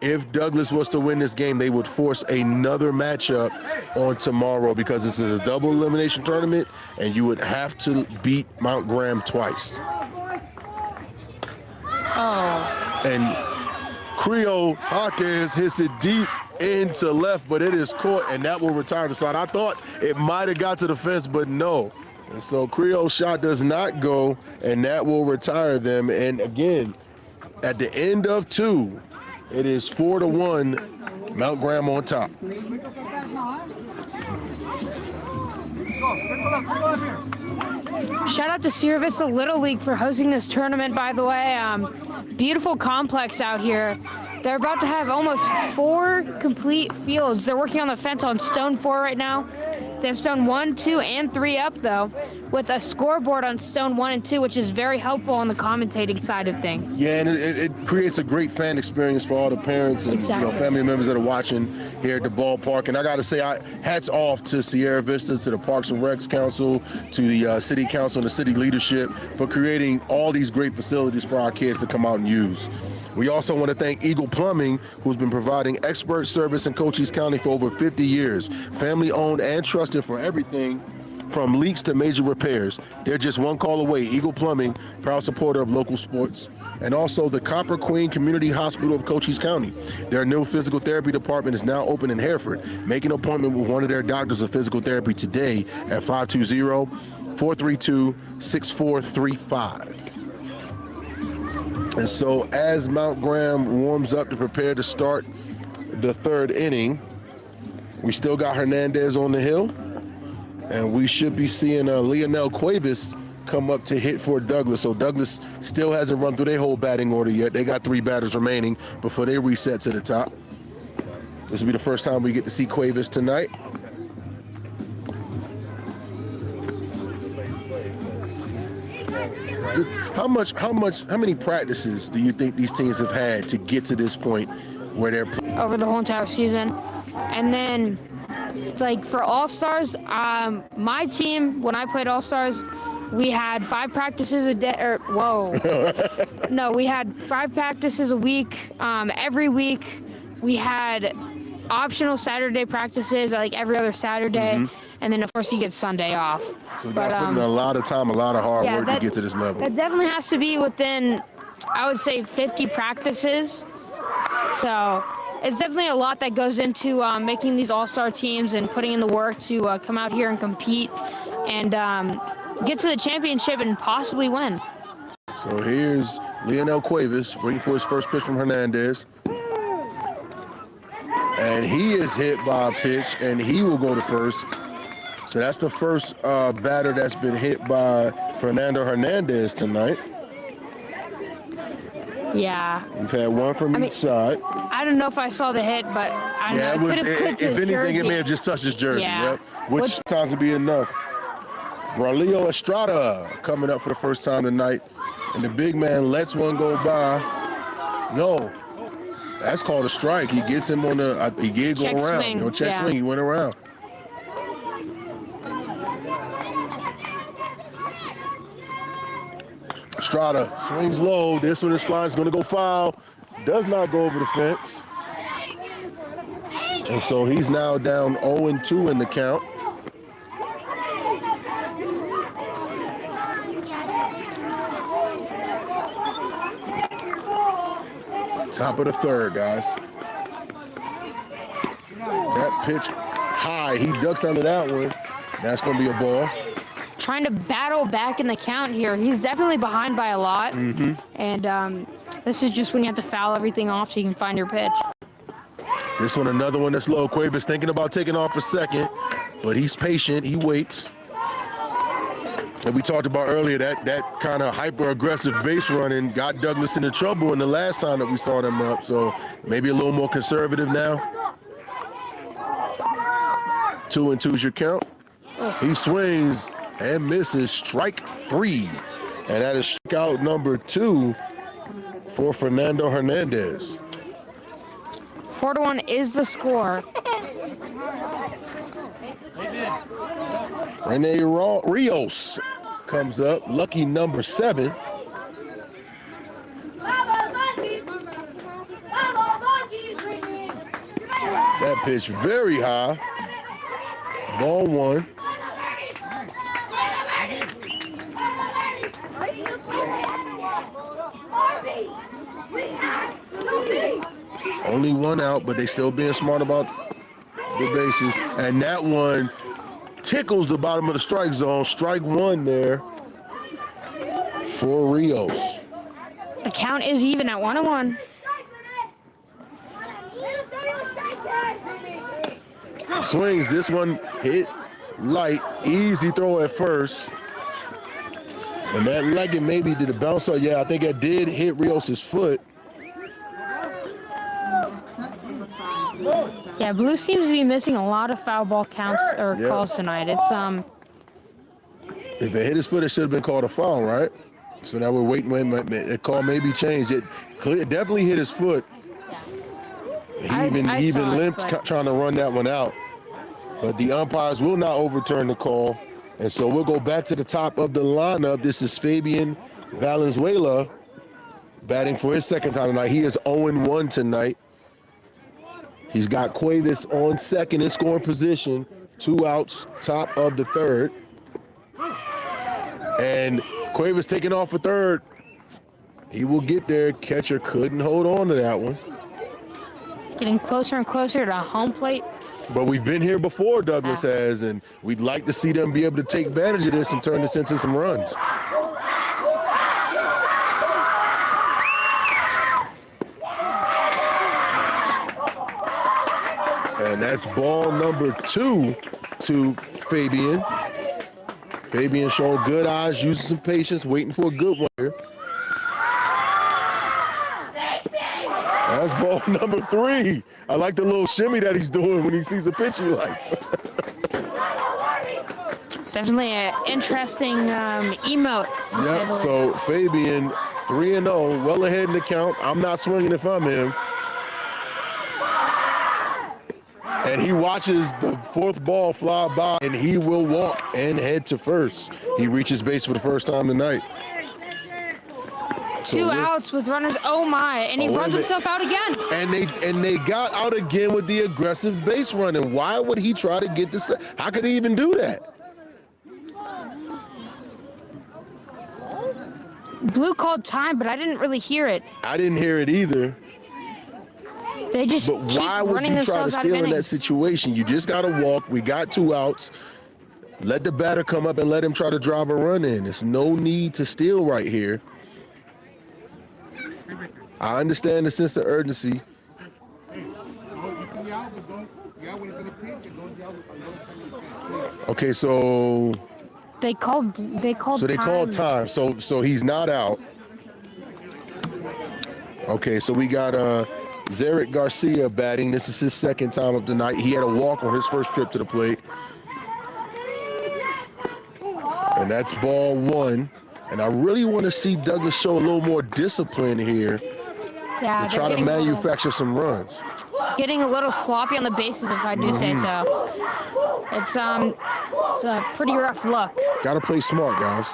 A: if Douglas was to win this game, they would force another matchup on tomorrow because this is a double elimination tournament, and you would have to beat Mount Graham twice.
B: Oh.
A: And Creole Hawkins hits it deep into left, but it is caught, and that will retire the side. I thought it might have got to the fence, but no. And so Creole's shot does not go, and that will retire them. And again, at the end of 2, it is 4-1, Mount Graham on top.
B: Shout out to Sierra Vista Little League for hosting this tournament, by the way. Beautiful complex out here. They're about to have almost 4 complete fields. They're working on the fence on stone 4 right now. They have stone 1, 2, and 3 up, though, with a scoreboard on stone 1 and 2, which is very helpful on the commentating side of things.
A: Yeah, and it creates a great fan experience for all the parents and family members that are watching here at the ballpark. And I got to say, hats off to Sierra Vista, to the Parks and Recs Council, to the City Council and the city leadership for creating all these great facilities for our kids to come out and use. We also want to thank Eagle Plumbing, who's been providing expert service in Cochise County for over 50 years. Family owned and trusted for everything from leaks to major repairs. They're just one call away. Eagle Plumbing, proud supporter of local sports. And also the Copper Queen Community Hospital of Cochise County. Their new physical therapy department is now open in Hereford. Make an appointment with one of their doctors of physical therapy today at 520-432-6435. And so as Mount Graham warms up to prepare to start the 3rd inning, we still got Hernandez on the hill, and we should be seeing Leonel Cuevas come up to hit for Douglas. So Douglas still hasn't run through their whole batting order yet. They got 3 batters remaining before they reset to the top. This will be the first time we get to see Cuevas tonight. How many practices do you think these teams have had to get to this point where they're
B: over the whole entire season? And then, like for All-Stars, my team, when I played All-Stars, we had 5 practices a day, No, we had 5 practices a week. Every week we had optional Saturday practices, like every other Saturday. And then, of course, you get Sunday off.
A: So that's putting a lot of time, a lot of hard work to get to this level.
B: That definitely has to be within, I would say, 50 practices. So it's definitely a lot that goes into making these all-star teams and putting in the work to come out here and compete and get to the championship and possibly win.
A: So here's Leonel Cuevas waiting for his first pitch from Hernandez. And he is hit by a pitch, and he will go to first. So that's the first batter that's been hit by Fernando Hernandez tonight.
B: Yeah.
A: We've had one from each side.
B: I don't know if I saw the hit, but I know it could have clipped his
A: anything,
B: jersey.
A: it may have just touched his jersey.
B: Yeah.
A: Yep. Which times would be enough. Braulio Estrada coming up for the first time tonight. And the big man lets one go by. No. That's called a strike. He gets him on the, he gave go around.
B: Swing.
A: Check swing, he went around. Estrada swings low. This one is flying. It's going to go foul. Does not go over the fence. And so he's now down 0-2 in the count. Top of the 3rd, guys. That pitch high. He ducks under that one. That's going to be a ball.
B: Trying to battle back in the count here. He's definitely behind by a lot. And this is just when you have to foul everything off so you can find your pitch.
A: This one, another one that's low. Cuevas thinking about taking off for second, but he's patient. He waits. And we talked about earlier that kind of hyper-aggressive base running got Douglas into trouble in the last time that we saw them up. So maybe a little more conservative now. 2-2 is your count. He swings and misses, strike 3. And that is strikeout number 2 for Fernando Hernandez.
B: 4-1 is the score.
A: Rene Rios comes up. Lucky number 7. That pitch very high. Ball 1. Only 1 out, but they still being smart about the bases. And that one tickles the bottom of the strike zone. Strike 1 there for Rios.
B: The count is even at 1-1.
A: Swings, this one hit light, easy throw at first. And that legged maybe did a bounce out. Yeah, I think it did hit Rios' foot.
B: Yeah, Blue seems to be missing a lot of foul ball counts or calls tonight. It's
A: If it hit his foot, it should have been called a foul, right? So now we're waiting. The call may be changed. It definitely hit his foot. He even limped trying to run that one out. But the umpires will not overturn the call. And so we'll go back to the top of the lineup. This is Fabian Valenzuela batting for his second time tonight. He is 0-1 tonight. He's got Cuevas on second in scoring position. 2 outs, top of the third. And Cuevas taking off for third. He will get there. Catcher couldn't hold on to that one.
B: getting closer and closer to home plate.
A: But we've been here before, Douglas has, and we'd like to see them be able to take advantage of this and turn this into some runs. And that's ball number 2 to Fabian. Fabian showing good eyes, using some patience, waiting for a good one here. That's ball number 3. I like the little shimmy that he's doing when he sees a pitch he likes.
B: Definitely an interesting emote.
A: Yep, so Fabian 3-0, well ahead in the count. I'm not swinging if I'm him. And he watches the 4th ball fly by, and he will walk and head to first. He reaches base for the first time tonight.
B: So 2 outs with runners. Oh my! And he runs himself out again.
A: And they got out again with the aggressive base running. Why would he try to get this? How could he even do that?
B: Blue called time, but I didn't really hear it.
A: I didn't hear it either.
B: They just
A: But why would you try to steal in that situation? You just got to walk. We got 2 outs. Let the batter come up and let him try to drive a run in. There's no need to steal right here. I understand the sense of urgency. Okay, so
B: they called
A: time. So he's not out. Okay, so we got Zarek Garcia batting. This is his 2nd time of the night. He had a walk on his first trip to the plate. And that's ball 1. And I really want to see Douglas show a little more discipline here.
B: Yeah,
A: to try to manufacture some runs.
B: Getting a little sloppy on the bases, if I do say so. It's a pretty rough look.
A: Gotta play smart, guys.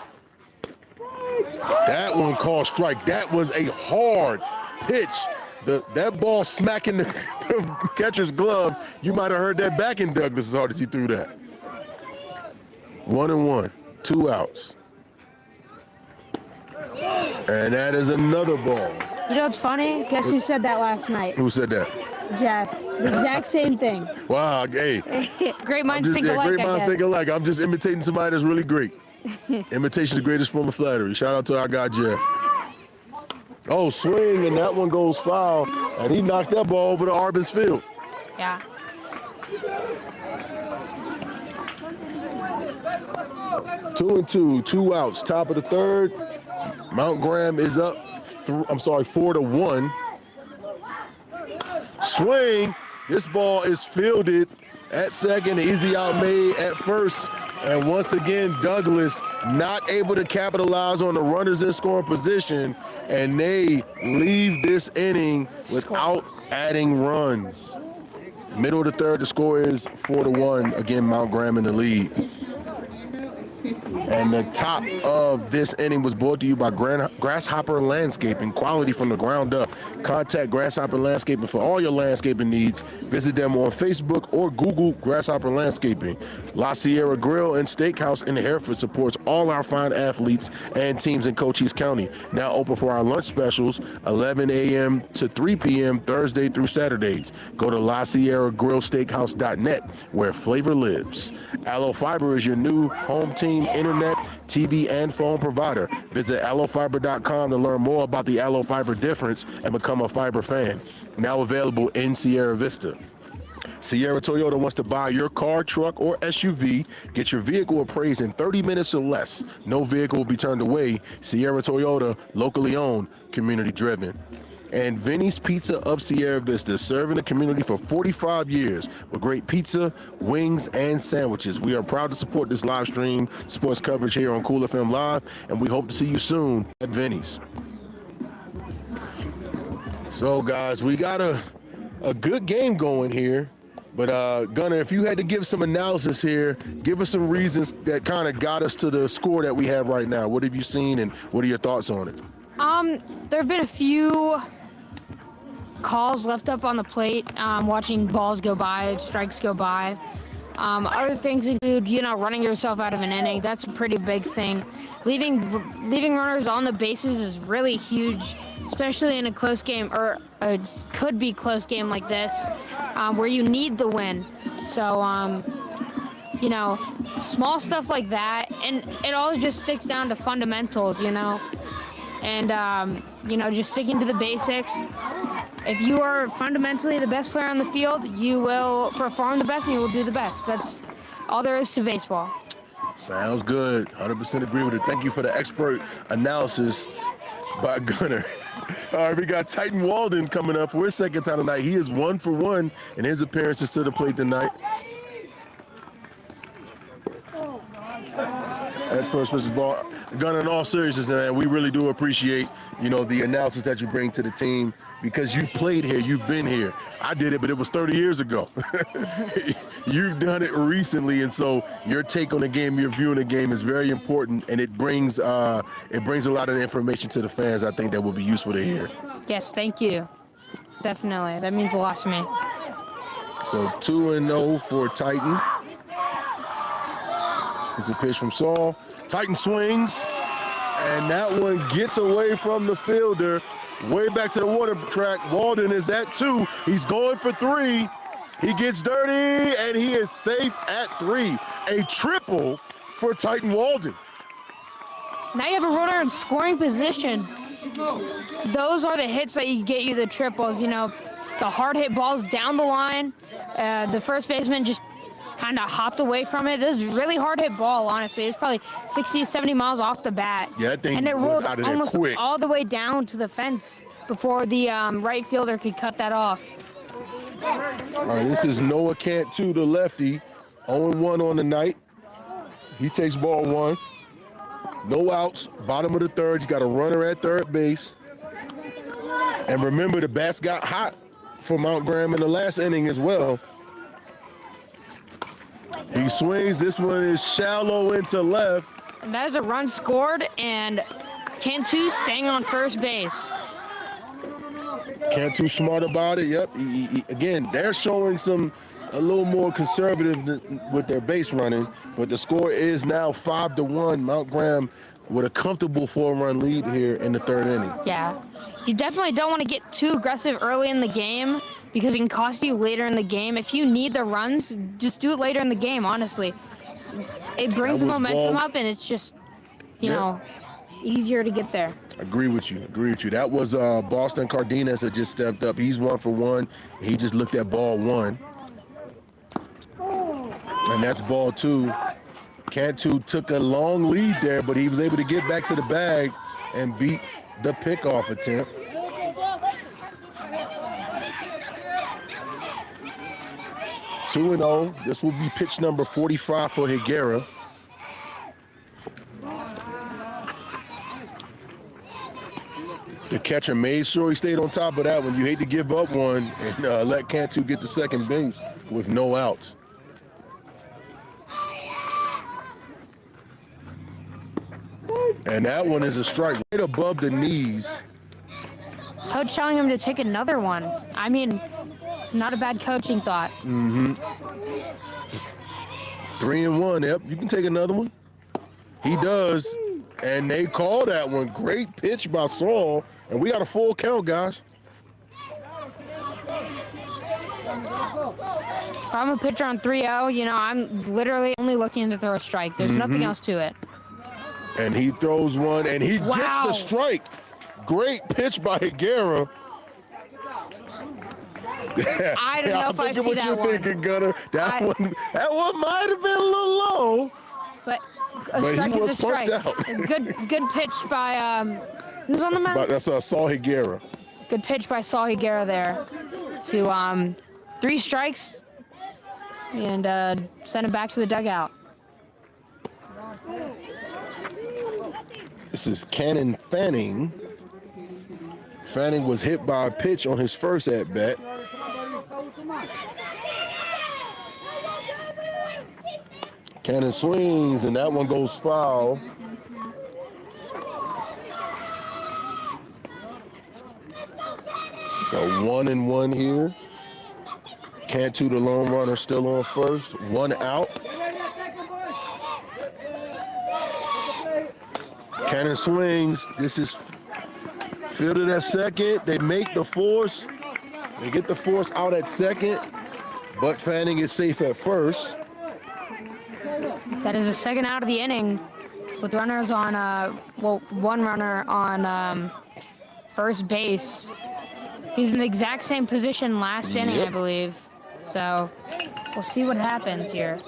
A: That one called strike. That was a hard pitch. That ball smacking the catcher's glove. You might have heard that back in Douglas as hard as he threw that. 1-1, 2 outs. And that is another ball.
B: You know what's funny? Guess who said that last night?
A: Who said that?
B: Jeff. The exact same thing.
A: Wow, hey.
B: Great minds think alike,
A: great minds think alike. I'm just imitating somebody that's really great. Imitation is the greatest form of flattery. Shout out to our guy, Jeff. Oh, swing, and that one goes foul. And he knocks that ball over to Arbin's field.
B: Yeah.
A: Two and two, 2 outs, top of the 3rd. Mount Graham is up, 4-1. Swing, this ball is fielded at second, easy out made at first. And once again, Douglas not able to capitalize on the runners in scoring position, and they leave this inning without adding runs. Middle of the 3rd, the score is 4-1. Again, Mount Graham in the lead. And the top of this inning was brought to you by Grasshopper Landscaping, quality from the ground up. Contact Grasshopper Landscaping for all your landscaping needs. Visit them on Facebook or Google Grasshopper Landscaping. La Sierra Grill and Steakhouse in Hereford supports all our fine athletes and teams in Cochise County. Now open for our lunch specials, 11 a.m. to 3 p.m. Thursday through Saturdays. Go to LaSierraGrillSteakhouse.net where flavor lives. Allo Fiber is your new home team internet, TV, and phone provider. Visit allofiber.com to learn more about the Allo Fiber difference and become a fiber fan. Now available in Sierra Vista. Sierra Toyota wants to buy your car, truck, or SUV. Get your vehicle appraised in 30 minutes or less. No vehicle will be turned away. Sierra Toyota, locally owned, community driven. And Vinny's Pizza of Sierra Vista, serving the community for 45 years with great pizza, wings, and sandwiches. We are proud to support this live stream sports coverage here on Cool FM Live, and we hope to see you soon at Vinny's. So, guys, we got a good game going here. But, Gunnar, if you had to give some analysis here, give us some reasons that kind of got us to the score that we have right now. What have you seen, and what are your thoughts on it?
B: There have been a few calls left up on the plate, watching balls go by, strikes go by. Other things include, running yourself out of an inning. That's a pretty big thing. Leaving runners on the bases is really huge, especially in a close game, or a could be close game like this, where you need the win. So, small stuff like that, and it all just sticks down to fundamentals, and just sticking to the basics. If you are fundamentally the best player on the field, you will perform the best and you will do the best. That's all there is to baseball.
A: Sounds good. 100% agree with it. Thank you for the expert analysis by Gunnar. All right, we got Titan Walden coming up for his second time tonight. He is 1 for 1 in his appearances to the plate tonight. At first, Mrs. Ball. Gunnar, in all seriousness, man, we really do appreciate, the analysis that you bring to the team, because you've played here, you've been here. I did it, but it was 30 years ago. You've done it recently, and so your take on the game, your view on the game is very important, and it brings a lot of information to the fans, I think, that will be useful to hear.
B: Yes, thank you. Definitely. That means a lot to me.
A: So 2-0 for Titan. It's a pitch from Saul. Titan swings, and that one gets away from the fielder. Way back to the water track. Walden is at 2. He's going for 3. He gets dirty, and he is safe at 3. A triple for Titan Walden.
B: Now you have a runner in scoring position. Those are the hits that get you the triples. The hard hit balls down the line. The first baseman just kind of hopped away from it. This is a really hard hit ball, honestly. It's probably 60, 70 miles off the bat.
A: Yeah, that thing
B: and it
A: was
B: rolled
A: out of there
B: almost
A: quick.
B: all the way down to the fence before the right fielder could cut that off.
A: All right, this is Noah Cantu, the lefty, 0-1 on the night. He takes ball 1. No outs, bottom of the third. He's got a runner at third base. And remember, the bats got hot for Mount Graham in the last inning as well. He swings. This one is shallow into left.
B: And that is a run scored, and Cantu staying on first base.
A: Cantu smart about it. Yep. Again, they're showing a little more conservative with their base running, but the score is now 5-1. Mount Graham with a comfortable 4-run lead here in the third inning.
B: Yeah, you definitely don't want to get too aggressive early in the game, because it can cost you later in the game. If you need the runs, just do it later in the game, honestly. It brings the momentum up, and it's just, easier to get there.
A: Agree with you. That was Boston Cardenas that just stepped up. He's 1 for 1. He just looked at ball 1. And that's ball 2. Cantu took a long lead there, but he was able to get back to the bag and beat the pickoff attempt. Two and 0. This will be pitch number 45 for Higuera. The catcher made sure he stayed on top of that one. You hate to give up one and let Cantu get to second base with no outs. And that one is a strike right above the knees.
B: Coach telling him to take another one. I mean, it's not a bad coaching thought.
A: 3-1. Yep, you can take another one. He does. And they call that one. Great pitch by Saul. And we got a full count, guys.
B: If I'm a pitcher on 3-0, you know, I'm literally only looking to throw a strike. There's nothing else to it.
A: And he throws one, and he gets the strike. Great pitch by Higuera.
B: I don't know if I see that one.
A: What you thinking, Gunner? That one might have been a little low.
B: But a strike
A: he was
B: is a strike.
A: punched out.
B: Good pitch by who's on the mound?
A: But that's Saul Higuera.
B: Good pitch by Saul Higuera there to 3 strikes and send it back to the dugout.
A: This is Cannon Fanning. Fanning was hit by a pitch on his first at-bat. Cannon swings, and that one goes foul. So 1-1 here. Cantu, the lone runner, still on first. 1 out. Cannon swings. This is fielded at second. They make the force. They get the force out at second, but Fanning is safe at first.
B: That is the second out of the inning with runners on, one runner on first base. He's in the exact same position last inning, I believe. So we'll see what happens here.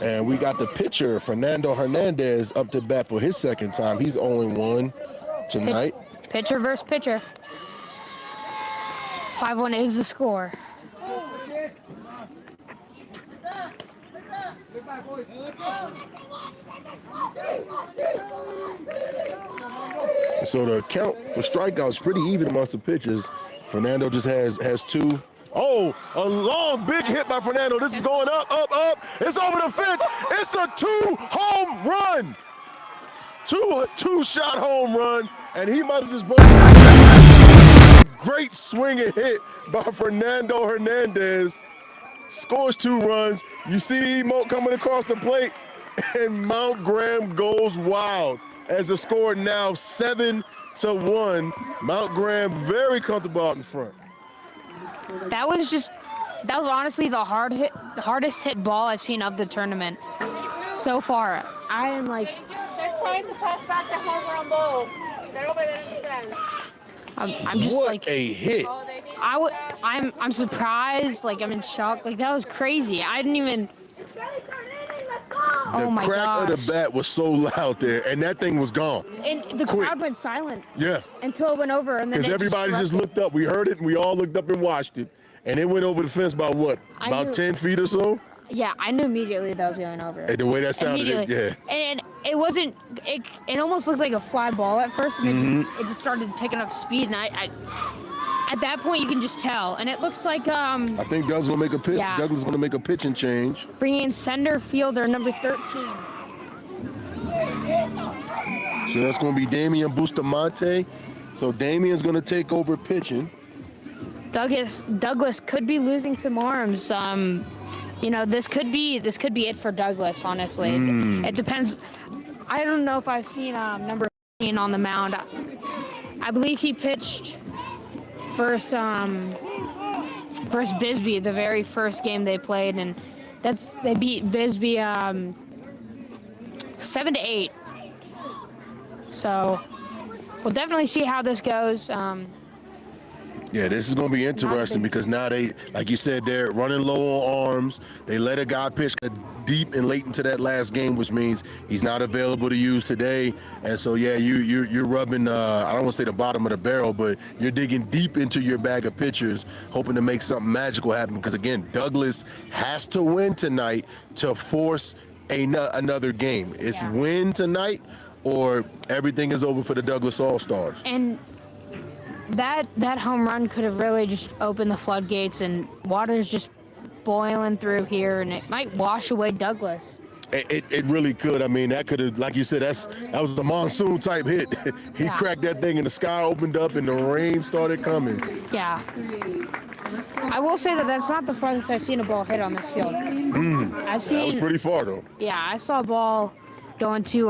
A: And we got the pitcher, Fernando Hernandez, up to bat for his second time. He's 0-1 tonight.
B: Pitcher versus pitcher. 5-1 is the score.
A: So the count for strikeouts is pretty even amongst the pitchers. Fernando just has 2. Oh, a long, big hit by Fernando. This is going up. It's over the fence. It's a 2-home run. Two-shot home run, and he might have just broken. Great swing and hit by Fernando Hernandez. Scores 2 runs. You see Emote coming across the plate, and Mount Graham goes wild as the score now 7-1. Mount Graham very comfortable out in front.
B: That was honestly the hardest hit ball I've seen of the tournament so far. I am like,
E: they're trying to pass back the home run ball. They're over there in the fence.
B: I'm just
A: what
B: like
A: a hit.
B: I'm surprised, like I'm in shock. Like that was crazy. I didn't even. Oh my
A: The crack
B: gosh.
A: of the bat was so loud there, and that thing was gone.
B: And the crowd went silent.
A: Yeah.
B: Until it went over, and then
A: Because everybody just looked up. We heard it, and we all looked up and watched it. And it went over the fence by what? About 10 feet or so?
B: Yeah, I knew immediately that was going over.
A: And the way that sounded, yeah.
B: And it wasn't. It almost looked like a fly ball at first, and it just started picking up speed. And I at that point you can just tell. And it looks like
A: I think Douglas gonna make a pitch.
B: Yeah.
A: Douglas gonna make a pitching change.
B: Bringing in center fielder number 13.
A: So that's gonna be Damian Bustamante. So Damian's gonna take over pitching.
B: Douglas could be losing some arms. You know, this could be it for Douglas. Honestly, it depends. I don't know if I've seen number 15 on the mound. I believe he pitched versus Bisbee the very first game they played, and they beat Bisbee 7-8. So we'll definitely see how this goes.
A: Yeah, this is going to be interesting because now they, like you said, they're running low on arms. They let a guy pitch deep and late into that last game, which means he's not available to use today. And so, yeah, you're rubbing, I don't want to say the bottom of the barrel, but you're digging deep into your bag of pitchers, hoping to make something magical happen. Because, again, Douglas has to win tonight to force another game. It's win tonight or everything is over for the Douglas All-Stars.
B: And that home run could have really just opened the floodgates, and water's just boiling through here, and it might wash away Douglas.
A: It really could. I mean, that could have, like you said, that was a monsoon type hit. He
B: Yeah.
A: cracked that thing and the sky opened up and the rain started coming.
B: Yeah. I will say that that's not the farthest I've seen a ball hit on this field. I've
A: That was
B: seen,
A: pretty far though.
B: yeah, I saw a ball going to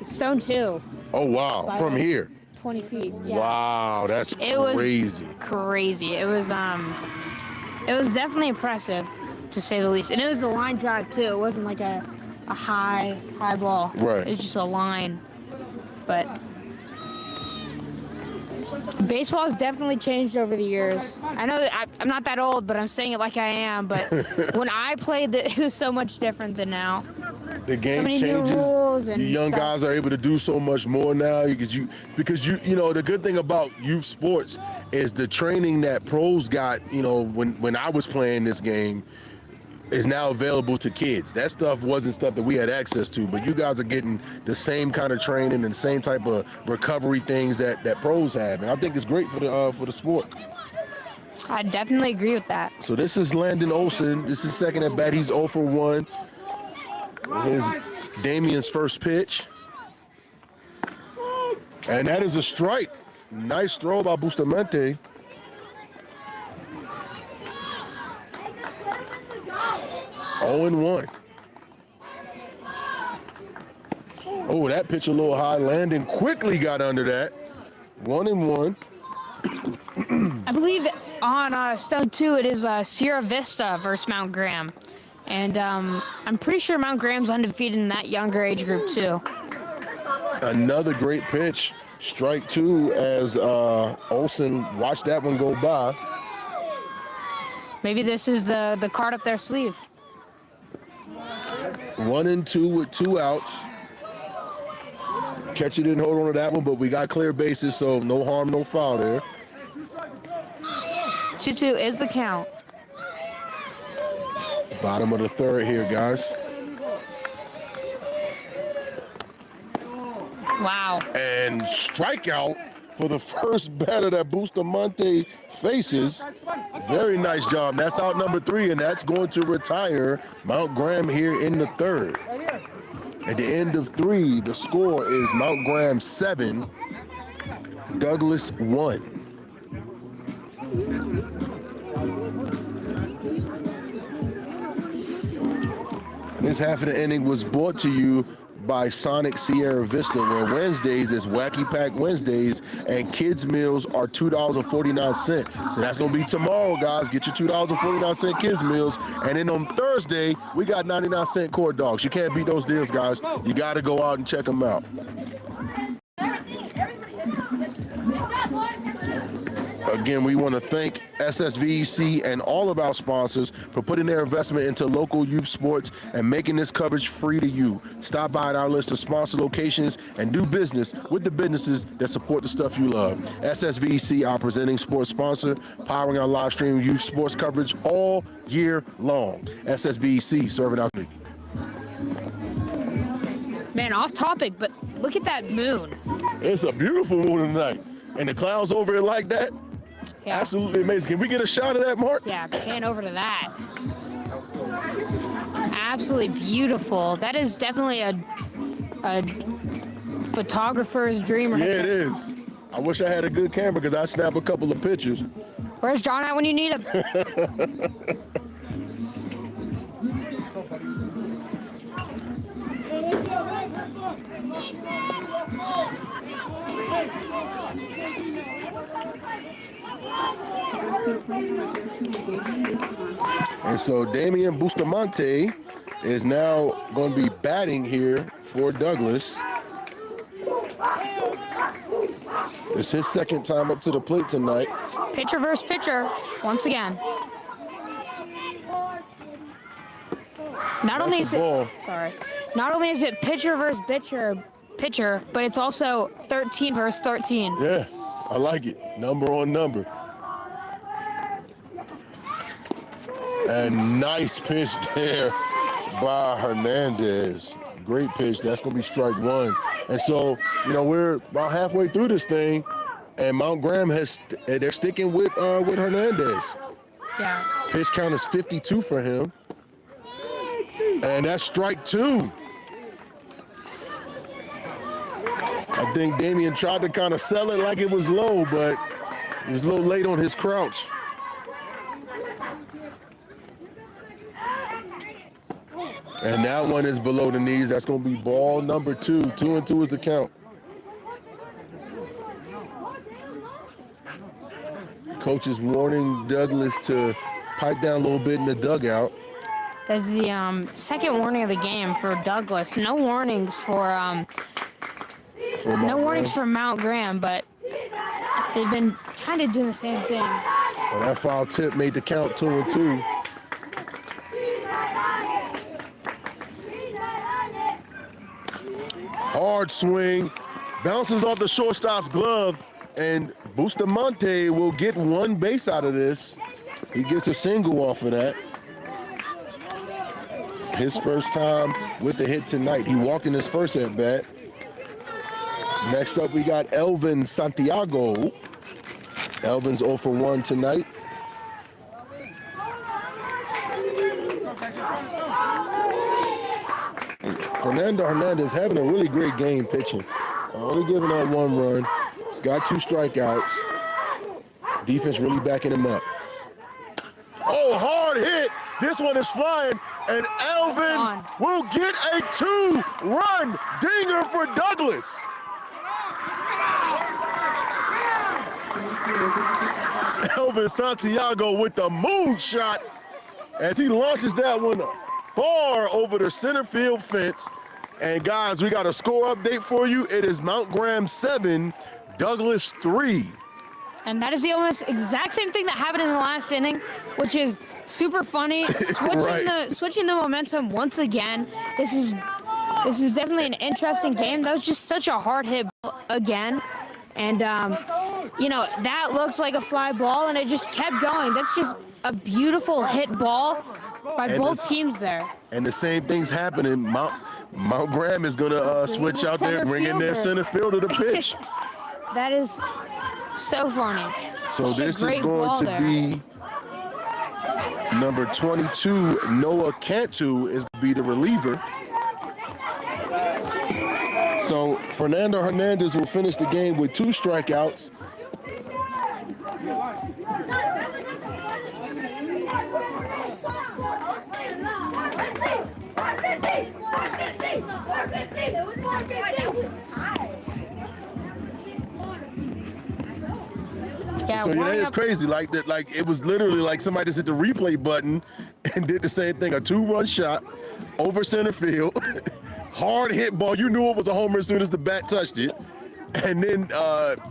B: Stone 2,
A: Oh wow, from here.
B: 20 feet. Yeah.
A: Wow, that's
B: It was
A: crazy.
B: crazy. It was definitely impressive, to say the least. And it was a line drive too. It wasn't like a high ball.
A: Right.
B: It was just a line. But baseball has definitely changed over the years. I know that I'm not that old, but I'm saying it like I am. But when I played, it was so much different than now.
A: The game
B: many new
A: changes.
B: rules
A: The
B: and
A: young
B: stuff.
A: guys are able to do so much more now because you know the good thing about youth sports is the training that pros got. You know, when I was playing this game, is now available to kids. That stuff wasn't stuff that we had access to, but you guys are getting the same kind of training and the same type of recovery things that pros have, and I think it's great for the sport.
B: I definitely agree with that.
A: So this is Landon Olson. This is second at bat. He's 0 for 1. Here's Damien's first pitch. And that is a strike. Nice throw by Bustamante. Oh and 1. Oh, that pitch a little high. Landon quickly got under that. 1 and 1.
B: I believe on Stone 2 it is Sierra Vista versus Mount Graham. And I'm pretty sure Mount Graham's undefeated in that younger age group too.
A: Another great pitch. Strike 2 as Olson watched that one go by.
B: Maybe this is the card up their sleeve.
A: 1 and 2 with 2 outs. Catcher didn't hold on to that one, but we got clear bases, so no harm, no foul there.
B: 2-2 is the count.
A: Bottom of the third here, guys.
B: Wow.
A: And strikeout for the first batter that Bustamante faces. Very nice job. That's out number 3, and that's going to retire Mount Graham here in the third. At the end of 3, the score is Mount Graham 7, Douglas 1. This half of the inning was brought to you by Sonic Sierra Vista, where Wednesdays is Wacky Pack Wednesdays and kids meals are $2.49. So that's gonna be tomorrow, guys. Get your $2.49 kids meals. And then on Thursday, we got 99-cent corn dogs. You can't beat those deals, guys. You gotta go out and check them out. Again, we want to thank SSVEC and all of our sponsors for putting their investment into local youth sports and making this coverage free to you. Stop by at our list of sponsor locations and do business with the businesses that support the stuff you love. SSVEC, our presenting sports sponsor, powering our live stream youth sports coverage all year long. SSVEC, serving our community.
B: Man, off topic, but look at that moon.
A: It's a beautiful moon tonight. And the clouds over it like that,
B: Yeah.
A: absolutely amazing. Can we get a shot of that, Mark?
B: Yeah, pan over to that. Absolutely beautiful. That is definitely a photographer's dream right
A: Yeah, it
B: there.
A: is. I wish I had a good camera because I snap a couple of pictures.
B: Where's John at when you need him?
A: And so Damian Bustamante is now going to be batting here for Douglas. It's his second time up to the plate tonight.
B: Pitcher versus pitcher, once again. Not only
A: That's
B: is
A: a ball.
B: not only is it pitcher versus pitcher, but it's also 13 versus 13.
A: Yeah, I like it. Number on number. And nice pitch there by Hernandez. Great pitch. That's going to be strike 1. And so, you know, we're about halfway through this thing, and Mount Graham they're sticking with Hernandez.
B: Yeah.
A: Pitch count is 52 for him. And that's strike 2. I think Damian tried to kind of sell it like it was low, but he was a little late on his crouch. And that one is below the knees. That's going to be ball number 2. 2-2 is the count. Coach is warning Douglas to pipe down a little bit in the dugout.
B: That's the second warning of the game for Douglas. No warnings for Mount Graham, but they've been kind of doing the same thing.
A: Well, that foul tip made the count 2-2. Hard swing, bounces off the shortstop's glove, and Bustamante will get one base out of this. He gets a single off of that. His first time with the hit tonight. He walked in his first at bat. Next up, we got Elvin Santiago. Elvin's 0 for 1 tonight. Fernando Hernandez having a really great game pitching. Only giving up 1 run. He's got 2 strikeouts. Defense really backing him up. Oh, hard hit. This one is flying, and Elvin will get a 2-run dinger for Douglas. Elvin Santiago with the moonshot as he launches that one far over the center field fence. And guys, we got a score update for you. It is Mount Graham 7, Douglas 3.
B: And that is the almost exact same thing that happened in the last inning, which is super funny. Switching the momentum once again. This is definitely an interesting game. That was just such a hard hit again. And, you know, that looks like a fly ball, and it just kept going. That's just a beautiful hit ball by both teams there.
A: And the same thing's happening. Mount Graham is going to switch out there, bring in their center fielder to pitch.
B: That is so funny.
A: So this is going to be number 22, Noah Cantu is going to be the reliever. So Fernando Hernandez will finish the game with 2 strikeouts.
B: Yeah,
A: so that is crazy. Like that, like it was literally like somebody just hit the replay button and did the same thing. A 2-run shot over center field. Hard hit ball. You knew it was a homer as soon as the bat touched it. And then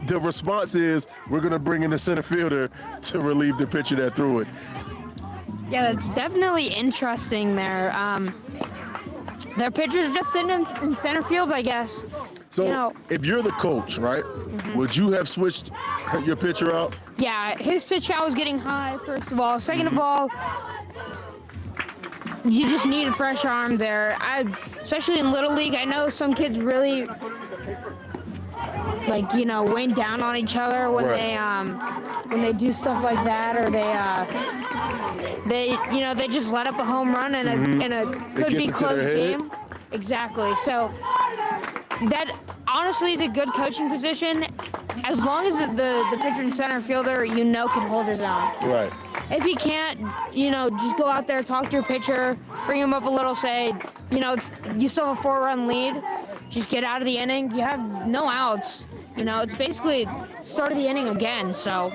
A: the response is, we're going to bring in the center fielder to relieve the pitcher that threw it.
B: Yeah, that's definitely interesting there. Their pitcher's just sitting in center field, I guess.
A: So if you're the coach, right, would you have switched your pitcher out?
B: Yeah, his pitch count was getting high, first of all. Second of all, you just need a fresh arm there. Especially in Little League, I know some kids really, like, you know, weigh down on each other when they do stuff like that, or they just let up a home run in a could be close game. Exactly. So that honestly is a good coaching position, as long as the pitcher and center fielder can hold his own.
A: Right.
B: If he can't, just go out there, talk to your pitcher, bring him up a little, say, you still have a 4-run lead, just get out of the inning. You have no outs. It's basically start of the inning again. So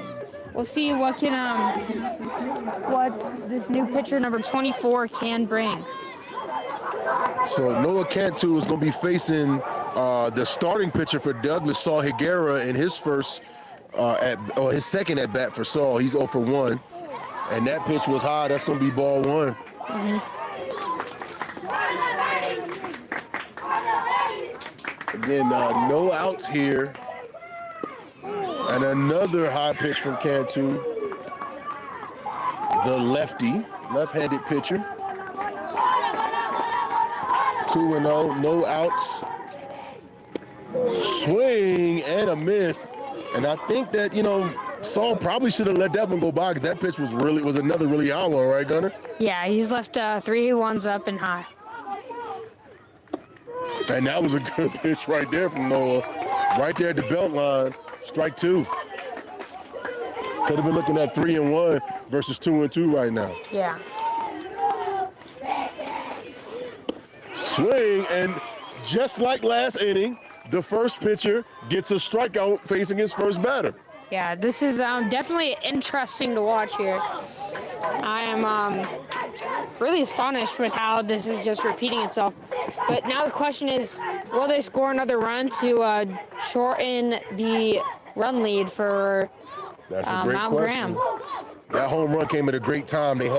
B: we'll see what this new pitcher number 24 can bring.
A: So Noah Cantu is going to be facing the starting pitcher for Douglas, Saul Higuera, in his his second at bat for Saul. He's 0 for 1. And that pitch was high. That's going to be ball 1. Again, no outs here. And another high pitch from Cantu. The left-handed pitcher. 2-0, no outs. Swing and a miss. And I think that, Saul probably should have let that one go by, because that pitch was another really high one, right, Gunner?
B: Yeah, he's left 3 ones up and high.
A: And that was a good pitch right there from Noah. Right there at the belt line, strike two. Could have been looking at 3-1 versus 2-2 right now.
B: Yeah.
A: Swing, and just like last inning, the first pitcher gets a strikeout facing his first batter.
B: Yeah, this is definitely interesting to watch here. I am really astonished with how this is just repeating itself. But now the question is, will they score another run to shorten the run lead for
A: That's a great
B: Mount
A: question.
B: Graham?
A: That home run came at a great time. They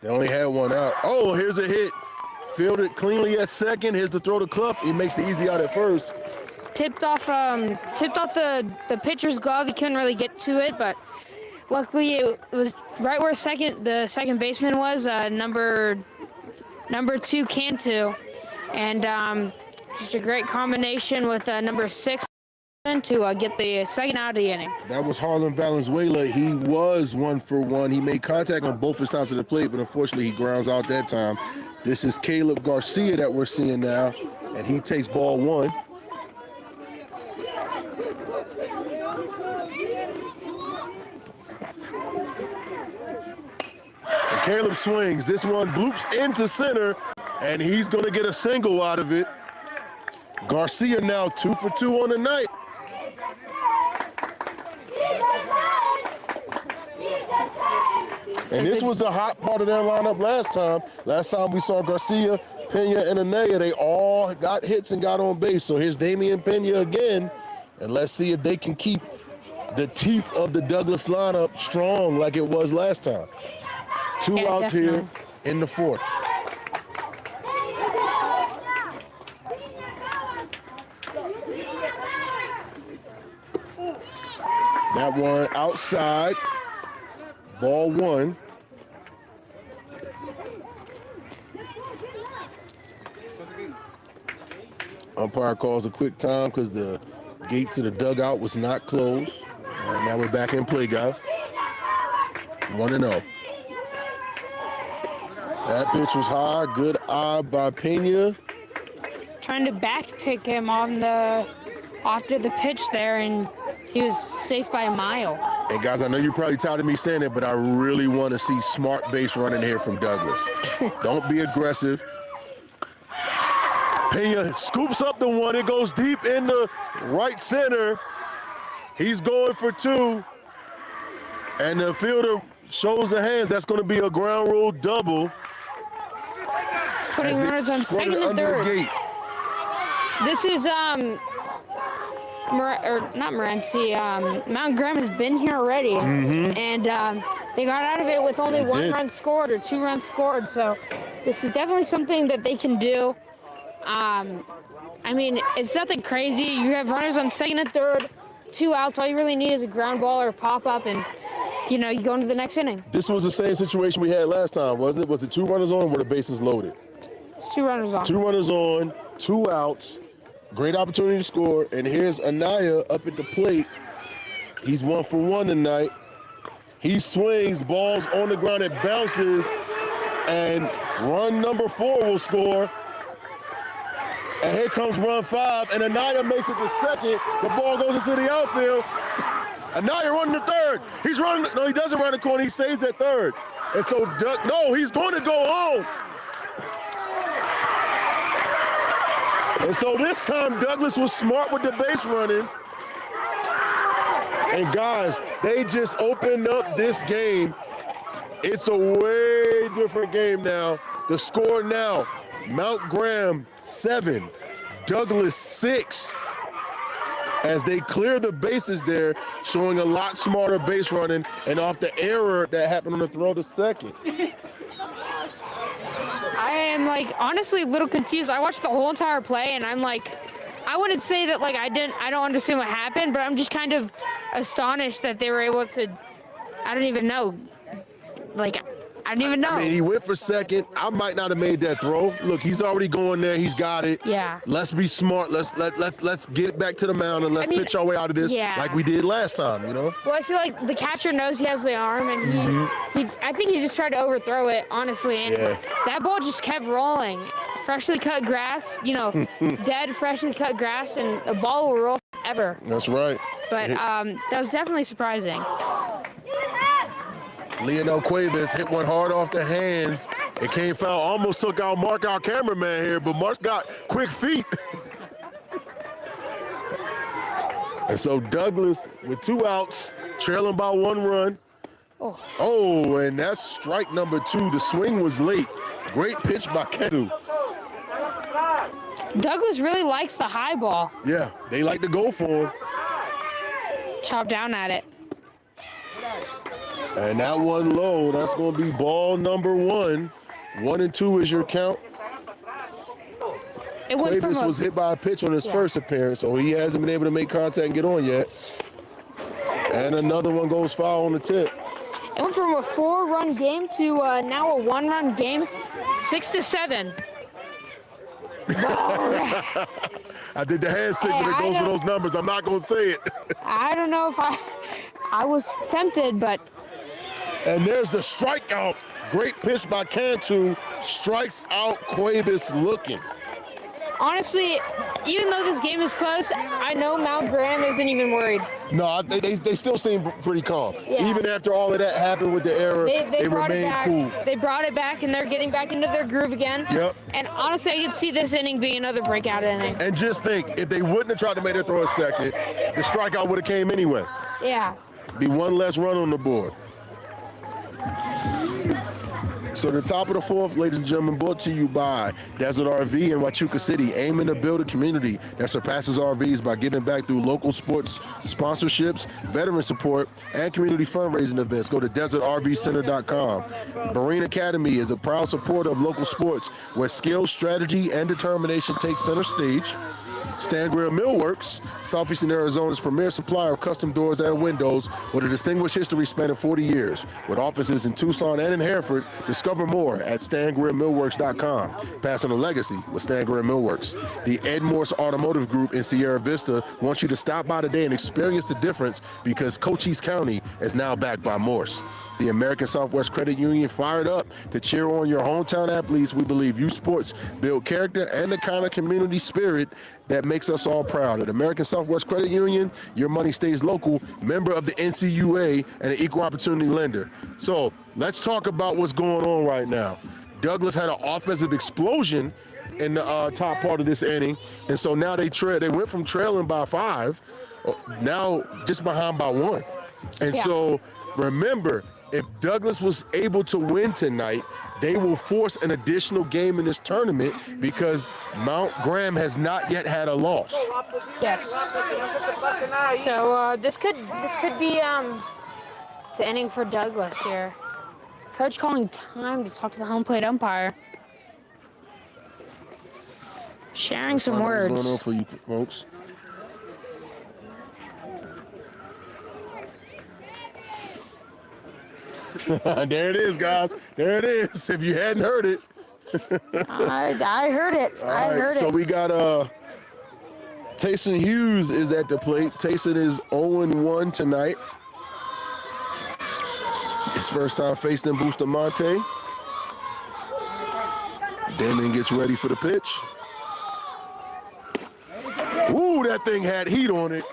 A: only had one out. Oh, here's a hit. Fielded cleanly at second. Here's the throw to Clough. He makes the easy out at first.
B: Tipped off the pitcher's glove. He couldn't really get to it, but luckily it was right where the second baseman was, number 2 Cantu, and just a great combination with number 6 to get the second out of the inning.
A: That was Harlan Valenzuela. He was 1 for 1. He made contact on both his sides of the plate, but unfortunately he grounds out that time. This is Caleb Garcia that we're seeing now, and he takes ball 1. And Caleb swings. This one bloops into center, and he's going to get a single out of it. Garcia now 2 for 2 on the night. And this was a hot part of their lineup last time. Last time we saw Garcia, Pena, and Anaya, they all got hits and got on base. So here's Damian Pena again. And let's see if they can keep the teeth of the Douglas lineup strong like it was last time. 2
B: Yeah,
A: outs
B: definitely.
A: here in the 4th. That one outside. Ball 1. Umpire calls a quick time because the gate to the dugout was not closed. All right, now we're back in play, guys. 1-0. That pitch was high. Good eye by Pena.
B: Trying to back pick him after the pitch there, and he was safe by a mile.
A: And guys, I know you're probably tired of me saying it, but I really want to see smart base running here from Douglas. Don't be aggressive. Pena scoops up the one. It goes deep in the right center. He's going for 2. And the fielder shows the hands. That's going to be a ground rule double.
B: Putting runners on second and
A: Under the
B: third.
A: gate.
B: This is not Morency. Mount Graham has been here already, and they got out of it with only 1 run scored or 2 runs scored. So this is definitely something that they can do. I mean, it's nothing crazy. You have runners on second and third, 2 outs. All you really need is a ground ball or a pop up, and you go into the next inning.
A: This was the same situation we had last time, wasn't it? Was it 2 runners on or were the bases loaded?
B: It's 2 runners on.
A: 2 runners on, 2 outs. Great opportunity to score. And here's Anaya up at the plate. He's 1 for 1 tonight. He swings, balls on the ground, it bounces, and run number 4 will score. And here comes run 5, and Anaya makes it to second. The ball goes into the outfield. Anaya running to third. He's running, no, he doesn't run the corner, he stays at third. And so, no, he's going to go home. And so this time, Douglas was smart with the base running. And guys, they just opened up this game. It's a way different game now. The score now, Mount Graham 7, Douglas 6. As they clear the bases there, showing a lot smarter base running and off the error that happened on the throw to second.
B: I am honestly a little confused. I watched the whole entire play, and I'm I wouldn't say that I don't understand what happened, but I'm just kind of astonished that they were able to. I don't even know. I didn't even know.
A: I mean, he went for second. I might not have made that throw. Look, he's already going there. He's got it.
B: Yeah.
A: Let's be smart. Let's get back to the mound and let's pitch our way out of this like we did last time,
B: Well, I feel like the catcher knows he has the arm, and I think he just tried to overthrow it, honestly. And that ball just kept rolling. Freshly cut grass, dead, freshly cut grass, and the ball will roll ever.
A: That's right.
B: But that was definitely surprising.
A: Leonel Cuevas hit one hard off the hands. It came foul, almost took out Mark, our cameraman here, but Mark's got quick feet. And so Douglas with 2 outs, trailing by 1 run. Oh, and that's strike number 2. The swing was late. Great pitch by Kedu.
B: Douglas really likes the high ball.
A: Yeah, they like to go for him.
B: Chop down at it.
A: And that one low, that's going to be ball number 1. 1 and 2 is your count. Cuevas was hit by a pitch on his first appearance, so he hasn't been able to make contact and get on yet. And another one goes foul on the tip.
B: It went from a 4-run game to now a 1-run game, 6-7.
A: I did the hand signal that goes for those numbers. I'm not going to say it.
B: I don't know if I was tempted, but.
A: And there's the strikeout. Great pitch by Cantu. Strikes out Cuevas looking.
B: Honestly, even though this game is close, I know Mount Graham isn't even worried.
A: No, they still seem pretty calm.
B: Yeah.
A: Even after all of that happened with the error, they remain cool.
B: They brought it back, and they're getting back into their groove again.
A: Yep.
B: And honestly, I could see this inning being another breakout inning.
A: And just think, if they wouldn't have tried to make that throw a second, the strikeout would have came anyway.
B: Yeah.
A: Be 1 less run on the board. So the top of the 4th, ladies and gentlemen, brought to you by Desert RV in Huachuca City, aiming to build a community that surpasses RVs by giving back through local sports sponsorships, veteran support, and community fundraising events. Go to desertrvcenter.com. BEREAN Academy is a proud supporter of local sports where skill, strategy, and determination take center stage. Stan Greer Millworks, Southeastern Arizona's premier supplier of custom doors and windows with a distinguished history spanning 40 years. With offices in Tucson and in Hereford, discover more at stangreermillworks.com. Pass on a legacy with Stan Greer Millworks. The MORSE Automotive Group in Sierra Vista wants you to stop by today and experience the difference because Cochise County is now backed by MORSE. The American Southwest Credit Union fired up to cheer on your hometown athletes. We believe youth sports build character and the kind of community spirit that makes us all proud. At American Southwest Credit Union, your money stays local, member of the NCUA, and an equal opportunity lender. So let's talk about what's going on right now. Douglas had an offensive explosion in the top part of this inning, and so now they went from trailing by 5, now just behind by 1. And so remember, if Douglas was able to win tonight, they will force an additional game in this tournament because Mount Graham has not yet had a loss.
B: Yes. So this could be the inning for Douglas here. Coach calling time to talk to the home plate umpire. Sharing some words.
A: What's going on for you folks? There it is, guys. There it is. If you hadn't heard it.
B: I heard it. I heard it.
A: So we got Taysom Hughes is at the plate. Taysom is 0-1 tonight. His first time facing Bustamante. Damon gets ready for the pitch. Ooh, that thing had heat on it.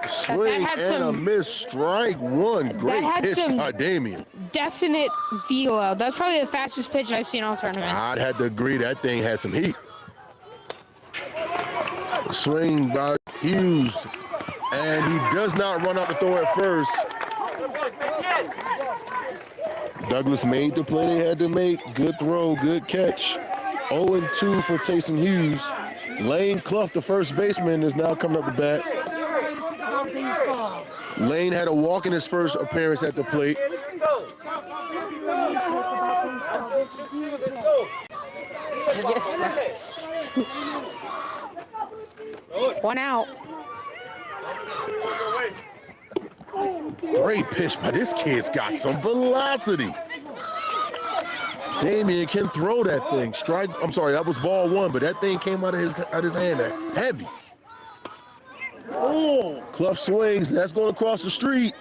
A: Swing and a miss, strike 1. Great pitch by Damien.
B: Definite velo. That's probably the fastest pitch I've seen all tournament.
A: I'd have to agree that thing had some heat. Swing by Hughes, and he does not run out to throw at first. Douglas made the play they had to make. Good throw, good catch. 0-2 for Taysom Hughes. Lane Clough, the first baseman, is now coming up the bat. Lane had a walk in his first appearance at the plate.
B: One out.
A: Great pitch, but this kid's got some velocity. Damien can throw that thing. Strike. I'm sorry, that was ball 1, but that thing came out of his hand there. Heavy. Oh, Clough swings. That's going across the street.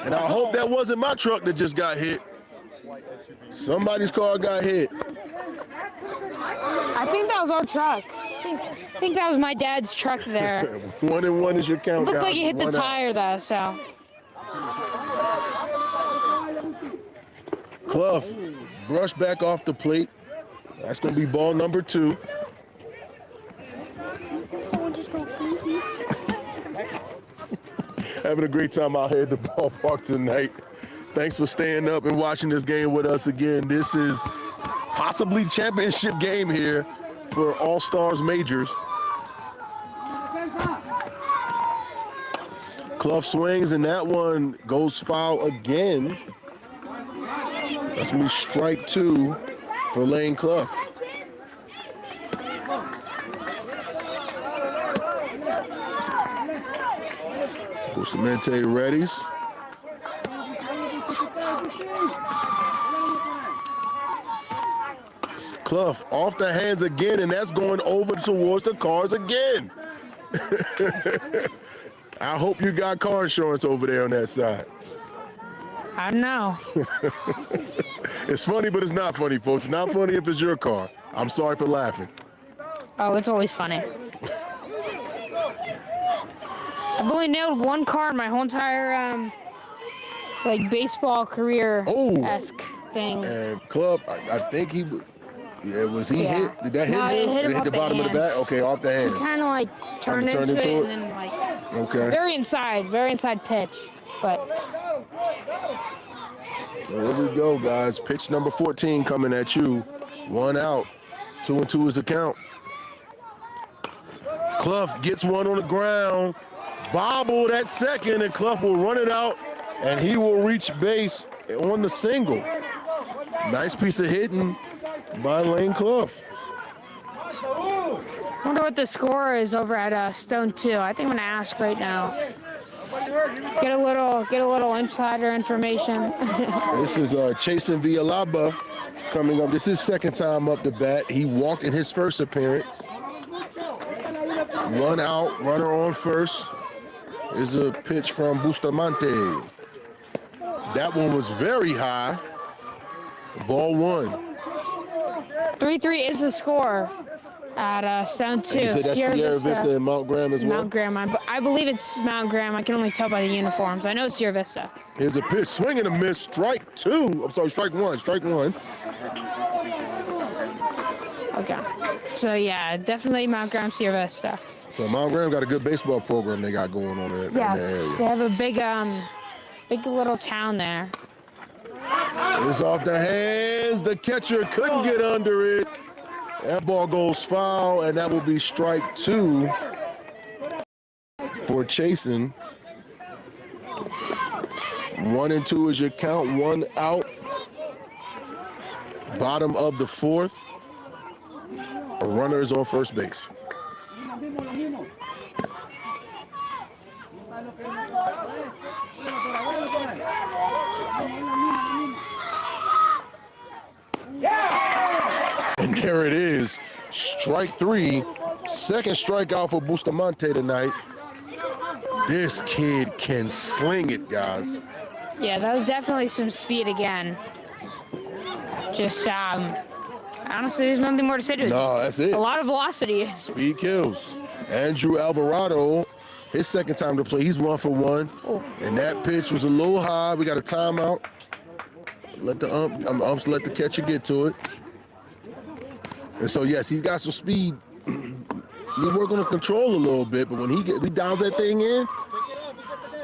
A: And I hope that wasn't my truck that just got hit. Somebody's car got hit.
B: I think that was our truck. think that was my dad's truck there.
A: 1-1 is your count,
B: Looked
A: guys.
B: like he hit the
A: 1 out.
B: tire though, so.
A: Clough, brush back off the plate. That's going to be ball number 2. Having a great time out here at the ballpark tonight. Thanks for staying up and watching this game with us again. This is possibly championship game here for All-Stars Majors. Clough swings, and that one goes foul again. That's going to be strike 2 for Lane Clough. Bustamante readies. Clough off the hands again, and that's going over towards the cars again. I hope you got car insurance over there on that side.
B: I don't know.
A: It's funny, but it's not funny, folks. It's not funny if it's your car. I'm sorry for laughing.
B: Oh, it's always funny. I've only nailed one car in my whole entire like baseball career-esque thing.
A: And Clough, I think he, was he hit? Did that hit
B: No,
A: him?
B: it hit him
A: Did it hit
B: off
A: the
B: the
A: bottom of the bat?
B: hands.
A: Okay, off the hands.
B: Kind of like turned into it and then like
A: Okay.
B: very inside pitch, but
A: Here we go, guys. Pitch number 14 coming at you. 1 out. 2-2 is the count. Clough gets one on the ground. Bobbled at second, and Clough will run it out, and he will reach base on the single. Nice piece of hitting by Lane Clough.
B: wonder what the score is over at Stone 2. I think I'm gonna ask right now. Get a little insider information.
A: This is Chasen Villalaba coming up. This is his second time up the bat. He walked in his first appearance. 1 out, runner on first. Is a pitch from Bustamante. That one was very high. Ball 1.
B: 3-3 is the score at Stone 2.
A: You said that's Sierra Vista and Mount Graham as well?
B: Mount Graham. I believe it's Mount Graham. I can only tell by the uniforms. I know it's Sierra Vista.
A: Here's a pitch, swing and a miss, strike 2. I'm sorry, strike 1, strike 1.
B: Okay. So yeah, definitely Mount Graham, Sierra Vista.
A: So Mount Graham got a good baseball program they got going on in that area.
B: They have a big little town there.
A: It's off the hands. The catcher couldn't get under it. That ball goes foul, and that will be strike 2 for Chasen. 1-2 is your count. 1 out. Bottom of the 4th. A runner is on first base. And there it is, strike 3, second strikeout for Bustamante tonight. This kid can sling it, guys.
B: Yeah, that was definitely some speed again. Just honestly, there's nothing more to say to it.
A: No, that's it.
B: A lot of velocity.
A: Speed kills. Andrew Alvarado, his second time to play, he's 1 for 1.
B: Oh.
A: And that pitch was a little high. We got a timeout. Let the umps let the catcher get to it. And so yes, he's got some speed. We work on the control a little bit, but when he dials that thing in,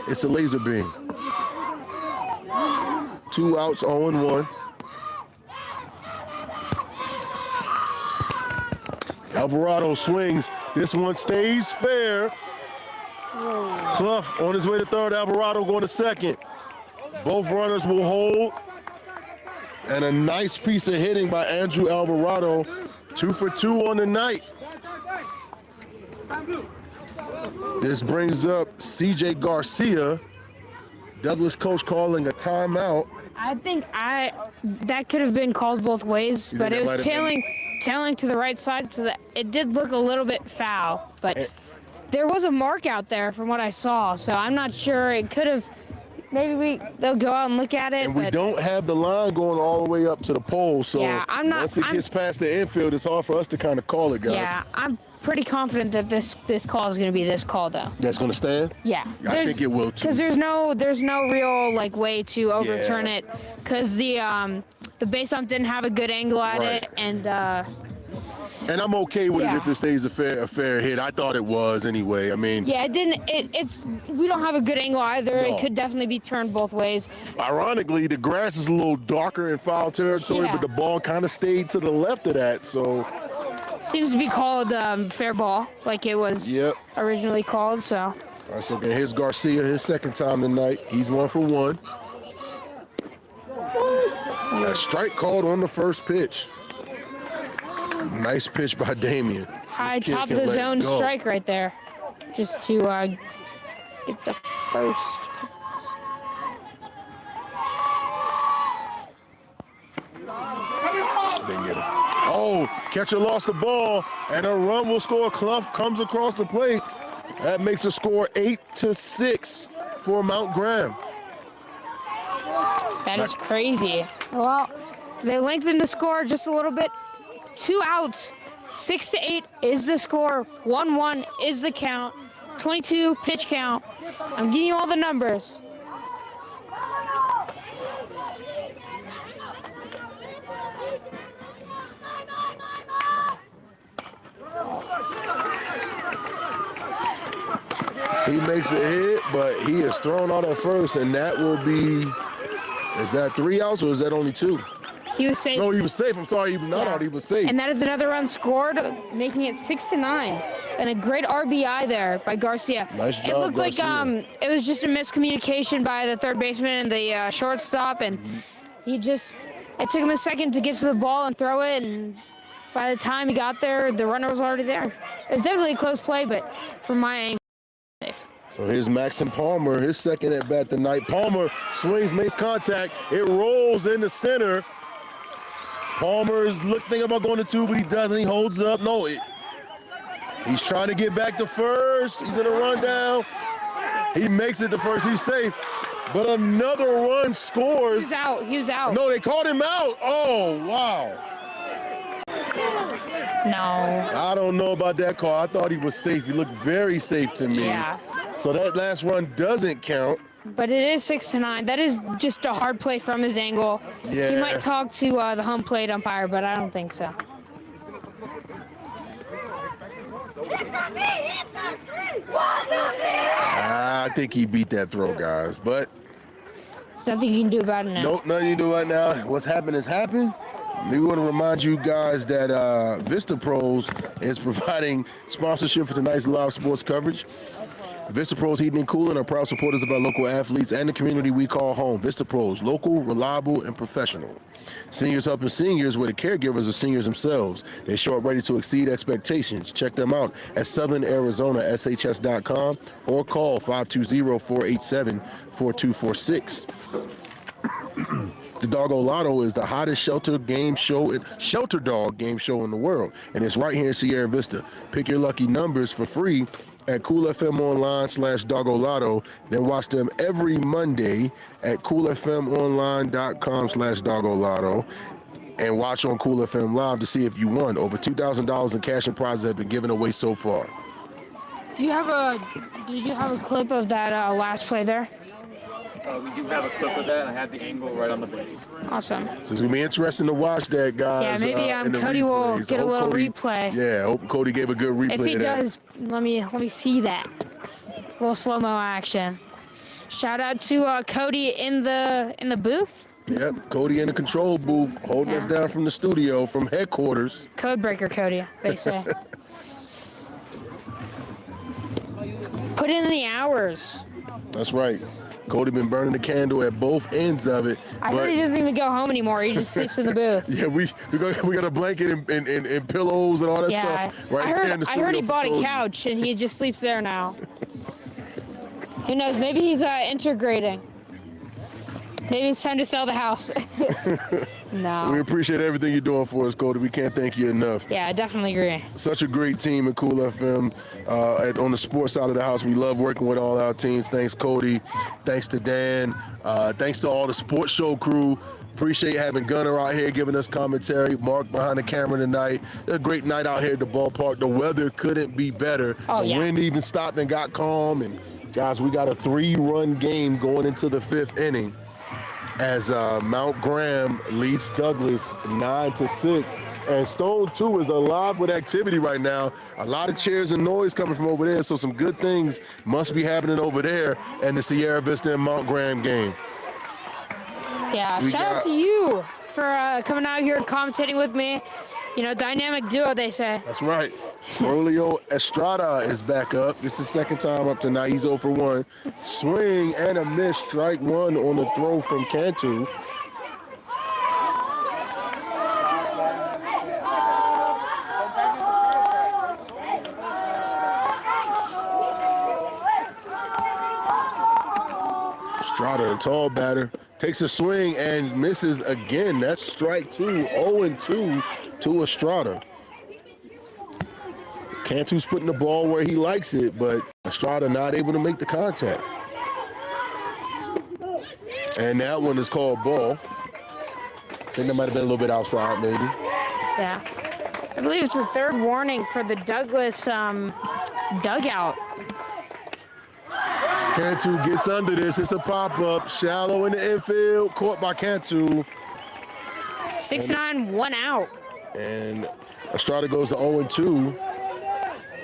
A: it's a laser beam. 2 outs, 0-1. Alvarado swings. This one stays fair. Clough on his way to third. Alvarado going to second. Both runners will hold. And a nice piece of hitting by Andrew Alvarado. 2 for 2 on the night. This brings up CJ Garcia. Douglas coach calling a timeout.
B: I think that could have been called both ways, but it was tailing to the right side, so that it did look a little bit foul. But there was a mark out there from what I saw, so I'm not sure. It could have. Maybe they'll go out and look at it.
A: And we don't have the line going all the way up to the pole, so
B: yeah,
A: once it gets past the infield, it's hard for us to kind of call it, guys.
B: Yeah, I'm pretty confident that this call is going to be this call, though.
A: That's going to stand?
B: Yeah.
A: I think it will, too.
B: Because there's no real, like, way to overturn
A: Yeah.
B: it. Because the base ump didn't have a good angle at
A: Right.
B: it. And
A: I'm okay with it
B: Yeah.
A: if it stays a fair hit. I thought it was anyway. I mean,
B: yeah, it didn't. It's we don't have a good angle either.
A: No.
B: It could definitely be turned both ways.
A: ironically, the grass is a little darker in foul territory,
B: Yeah.
A: but the ball kind of stayed to the left of that. So,
B: Seems to be called fair ball, like it was
A: Yep.
B: originally called. So
A: that's okay. Here's Garcia, his second time tonight. He's 1 for 1. A strike called on the first pitch. Nice pitch by Damien.
B: high
A: This kid
B: top
A: can
B: of the
A: let it
B: zone
A: go.
B: strike right there, just to get the first.
A: Didn't get him. Oh, catcher lost the ball, and a run will score. Clough comes across the plate. That makes a score 8-6 for Mount Graham.
B: That is crazy. Well, they lengthened the score just a little bit. 2 outs. 6-8 is the score. 1-1 is the count. 22 pitch count. I'm giving you all the numbers.
A: He makes a hit, but he is thrown out at first, and that will be, is that 3 outs or is that only 2?
B: He was safe.
A: No, he was safe. I'm sorry, he was not out. He was safe.
B: And that is another run scored, making it 6-9. And a great RBI there by Garcia.
A: Nice job,
B: It looked
A: Garcia.
B: like it was just a miscommunication by the third baseman and the shortstop, and it took him a second to get to the ball and throw it, and by the time he got there, the runner was already there. It was definitely a close play, but from my angle, safe.
A: So here's Maxon Palmer, his second at bat tonight. Palmer swings, makes contact. It rolls in the center. Palmer's thinking about going to 2, but he doesn't. He holds up. No, he's trying to get back to first. He's in a rundown. He makes it to first. He's safe. But another run scores.
B: He was out. He was out.
A: No, they called him out. Oh, wow.
B: No.
A: I don't know about that call. I thought he was safe. He looked very safe to me.
B: Yeah.
A: So that last run doesn't count.
B: But it is 6-9. That is just a hard play from his angle.
A: Yeah.
B: He might talk to the home plate umpire, but I don't think so.
A: I think he beat that throw, guys. But
B: There's nothing you can do about it now.
A: nope, nothing you do right now. What's happened has happened. We want to remind you guys that Vista Pros is providing sponsorship for tonight's live sports coverage. Vista Pros Heating and Cooling are proud supporters of our local athletes and the community we call home. Vista Pros, local, reliable, and professional. Seniors helping seniors where the caregivers are seniors themselves. They show up ready to exceed expectations. Check them out at southernarizonaSHS.com or call 520-487-4246. The Doggo Lotto is the hottest shelter dog game show in the world, and it's right here in Sierra Vista. Pick your lucky numbers for free at coolfmonline/Doggo Lotto. Then watch them every Monday at coolfmonline.com/Doggo Lotto, and watch on Cool FM Live to see if you won. Over $2,000 in cash and prizes have been given away so far.
B: Did you have a clip of that last play there?
F: We do have a clip of that. I had the angle right on the base.
B: Awesome.
A: So it's gonna be interesting to watch that, guys.
B: Yeah, maybe
A: in the
B: Cody will
A: replays.
B: get a
A: Hope
B: little
A: Cody-
B: replay.
A: Yeah, hope Cody gave a good replay
B: If he
A: of that.
B: does, let me see that. Little slow-mo action. Shout out to Cody in the booth.
A: Yep, Cody in the control booth, holding us down from the studio, from headquarters.
B: Code breaker Cody, they say. Put in the hours.
A: That's right. Cody been burning the candle at both ends of it.
B: I heard he doesn't even go home anymore. He just sleeps in the booth.
A: Yeah, we got a blanket and pillows and all that
B: Yeah,
A: stuff right
B: I
A: there in the
B: heard
A: studio.
B: he
A: for
B: bought a
A: Cody.
B: couch and he just sleeps there now. Who knows? Maybe he's integrating. Maybe it's time to sell the house.
A: We
B: No.
A: appreciate everything you're doing for us, Cody. We can't thank you enough.
B: Yeah, I definitely agree.
A: Such a great team at Cool FM. On the sports side of the house, we love working with all our teams. Thanks, Cody. Thanks to Dan. Thanks to all the sports show crew. Appreciate having Gunner out here giving us commentary. Mark behind the camera tonight. A great night out here at the ballpark. The weather couldn't be better.
B: Oh,
A: the
B: yeah.
A: wind even stopped and got calm. And guys, we got a 3-run game going into the 5th inning as Mount Graham leads Douglas 9-6. And Stone 2 is alive with activity right now. A lot of cheers and noise coming from over there. So some good things must be happening over there in the Sierra Vista and Mount Graham game.
B: Yeah, shout out to you for coming out here and commentating with me. You know, dynamic duo, they say.
A: That's right. Rolio Estrada is back up. This is second time up tonight. He's 0 for 1. Swing and a miss. Strike 1 on the throw from Cantu. Estrada, a tall batter, takes a swing and misses again. That's strike 2, 0-2 to Estrada. Cantu's putting the ball where he likes it, but Estrada not able to make the contact. And that one is called ball. I think that might have been a little bit outside, maybe.
B: Yeah. I believe it's the third warning for the Douglas dugout.
A: Cantu gets under this. It's a pop-up. Shallow in the infield. Caught by Cantu.
B: 6-9, 1 out.
A: And Estrada goes to 0-2.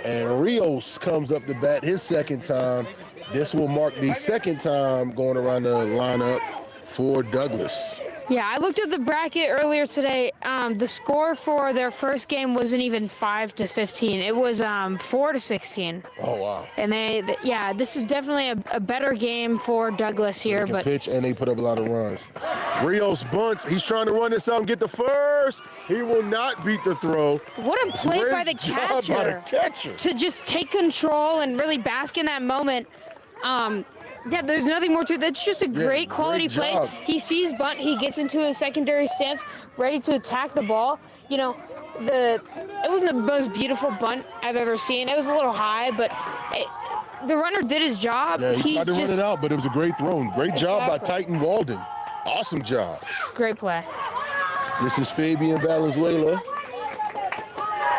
A: And Rios comes up to bat his second time. This will mark the second time going around the lineup for Douglas.
B: Yeah, I looked at the bracket earlier today. The score for their first game wasn't even 5-15. It was 4-16.
A: Oh, wow.
B: And yeah, this is definitely a better game for Douglas here.
A: They can
B: but
A: pitch and they put up a lot of runs. Rios bunts. He's trying to run this out and get the first. He will not beat the throw.
B: What a play by the
A: Job by the catcher.
B: to just take control and really bask in that moment. Yeah, there's nothing more to it. That's just a great quality play.
A: job.
B: He sees bunt, he gets into his secondary stance, ready to attack the ball. You know, it wasn't the most beautiful bunt I've ever seen. It was a little high, but the runner did his job.
A: Yeah, he tried to run it out, but it was a great throw. Great job by Titan Walden. Awesome job.
B: Great play.
A: This is Fabian Valenzuela.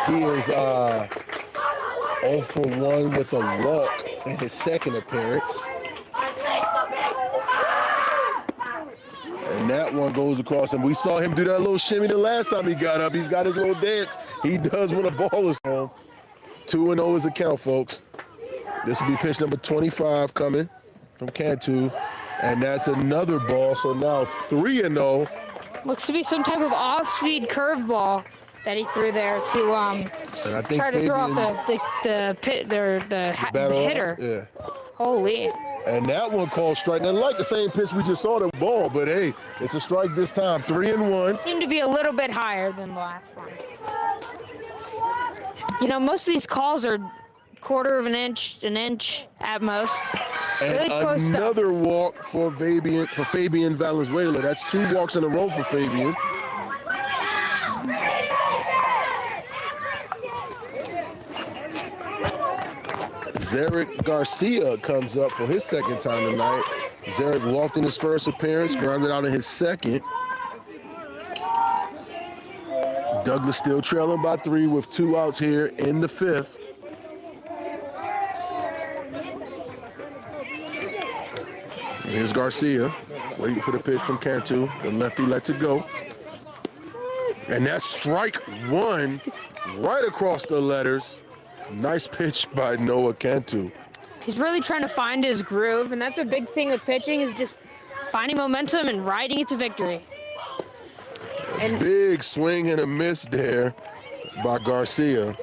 A: He is 0 for 1 with a walk in his second appearance. And that one goes across, and we saw him do that little shimmy the last time he got up. He's got his little dance. He does when a ball is home. 2-0 is the count, folks. This will be pitch number 25 coming from Cantu, and that's another ball. So now 3-0.
B: Looks to be some type of off-speed curveball that he threw there to
A: And I think
B: try to throw off
A: Fabian-
B: the hitter.
A: Yeah.
B: Holy.
A: And that one called strike. And like the same pitch we just saw the ball, but hey, it's a strike this time. 3-1.
B: Seemed to be a little bit higher than the last one. You know, most of these calls are quarter of an inch at most.
A: And
B: really close stuff.
A: another walk for Fabian Valenzuela. That's 2 walks in a row for Fabian. Zarek Garcia comes up for his second time tonight. Zarek walked in his first appearance, grounded out in his second. Douglas still trailing by 3 with 2 outs here in the 5th. Here's Garcia, waiting for the pitch from Cantu. The lefty lets it go. And that's strike 1 right across the letters. Nice pitch by Noah Cantu.
B: He's really trying to find his groove, and that's a big thing with pitching is just finding momentum and riding it to victory. And
A: Big swing and a miss there by Garcia.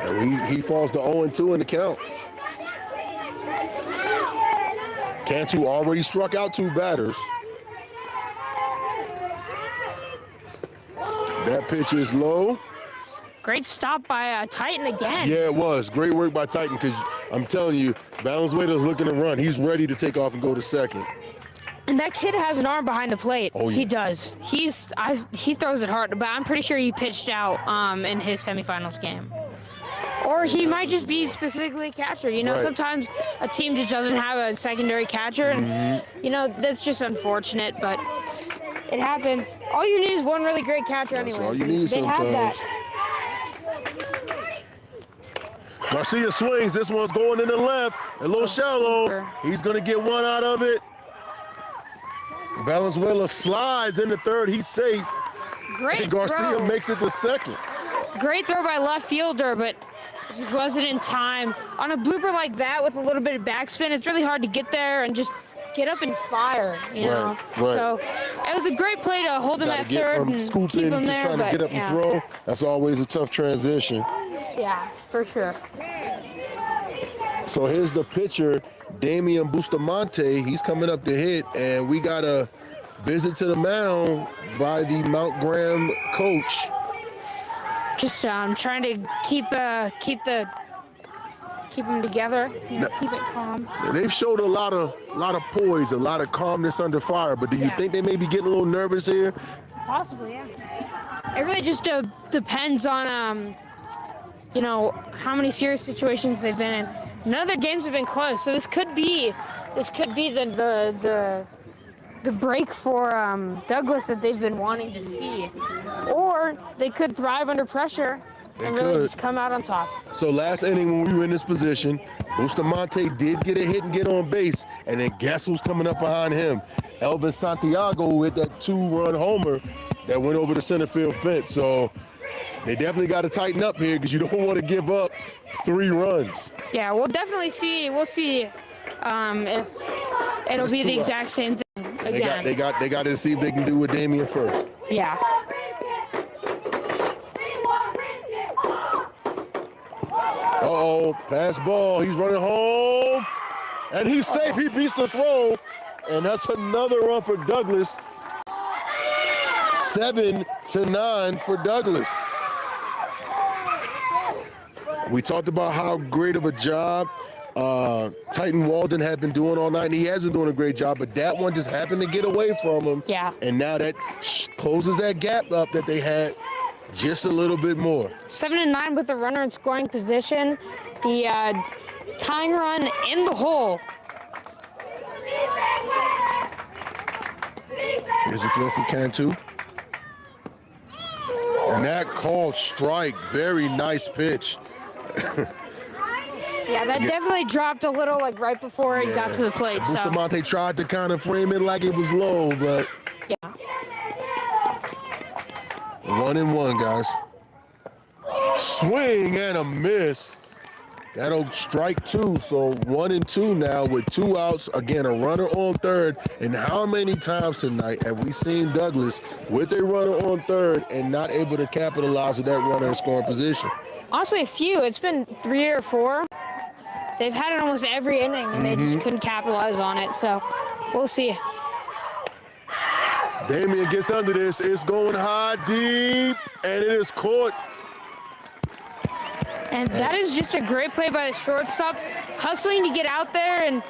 A: And he falls to 0-2 in the count. Cantu already struck out 2 batters. That pitch is low.
B: great stop by Titan again.
A: Yeah, it was. Great work by Titan because I'm telling you, Valenzuela's looking to run. He's ready to take off and go to second.
B: And that kid has an arm behind the plate.
A: Oh, yeah.
B: He does. He throws it hard, but I'm pretty sure he pitched out in his semifinals game. Or he might just be specifically a catcher. You know,
A: Right.
B: sometimes a team just doesn't have a secondary catcher, and you know that's just unfortunate. But It happens. All you need is one really great catcher anyway.
A: That's all you need
B: They have
A: sometimes.
B: that.
A: Garcia swings. This one's going in the left. A little shallow. He's going to get one out of it. Valenzuela slides in the third. He's safe.
B: Great
A: And Garcia
B: throw.
A: makes it to second.
B: Great throw by left fielder, but it just wasn't in time. On a blooper like that with a little bit of backspin, it's really hard to get there and just get up and fire, you know?
A: Right.
B: So it was a great play to hold him
A: Got to
B: at
A: get
B: third
A: from
B: and
A: scooping
B: keep him
A: to
B: there.
A: trying to
B: But,
A: get up
B: yeah.
A: and throw. That's always a tough transition.
B: Yeah, for sure.
A: So here's the pitcher, Damian Bustamante. He's coming up to hit, and we got a visit to the mound by the Mount Graham coach.
B: Just trying to keep them together, you know, keep it calm.
A: They've showed a lot of poise, a lot of calmness under fire, but do you think they may be getting a little nervous here?
B: Possibly, yeah. It really just depends on you know, how many serious situations they've been in. None of their games have been close, so this could be the break for Douglas that they've been wanting to see, or they could thrive under pressure and really just come out on top.
A: So last inning when we were in this position, Bustamante did get a hit and get on base, and then guess who's coming up behind him? Elvis Santiago, who hit that 2-run homer that went over the center field fence. So they definitely got to tighten up here because you don't want to give up 3 runs.
B: Yeah, we'll definitely see. We'll see if it'll be the exact same thing again.
A: They got to see if they can do with Damian first.
B: Yeah.
A: Uh-oh, pass ball. He's running home, and he's safe. He beats the throw, and that's another run for Douglas. 7-9 for Douglas. We talked about how great of a job Titan Walden had been doing all night, and he has been doing a great job, but that one just happened to get away from him.
B: Yeah.
A: And now that closes that gap up that they had just a little bit more.
B: 7-9 with a runner in scoring position. The tying run in the hole.
A: Here's a throw from Cantu. And that called strike. Very nice pitch.
B: Yeah, that definitely dropped a little like right before he got to the plate. So
A: Bustamante tried to kind of frame it like it was low, but
B: yeah.
A: 1-1, guys. Swing and a miss. That'll strike 2, so 1-2 now with 2 outs. Again, a runner on third. And how many times tonight have we seen Douglas with a runner on third and not able to capitalize with that runner in scoring position?
B: Honestly, a few. It's been 3 or 4. They've had it almost every inning, and they just couldn't capitalize on it. So we'll see.
A: Damian gets under this. It's going high, deep, and it is caught.
B: And that is just a great play by the shortstop, hustling to get out there, and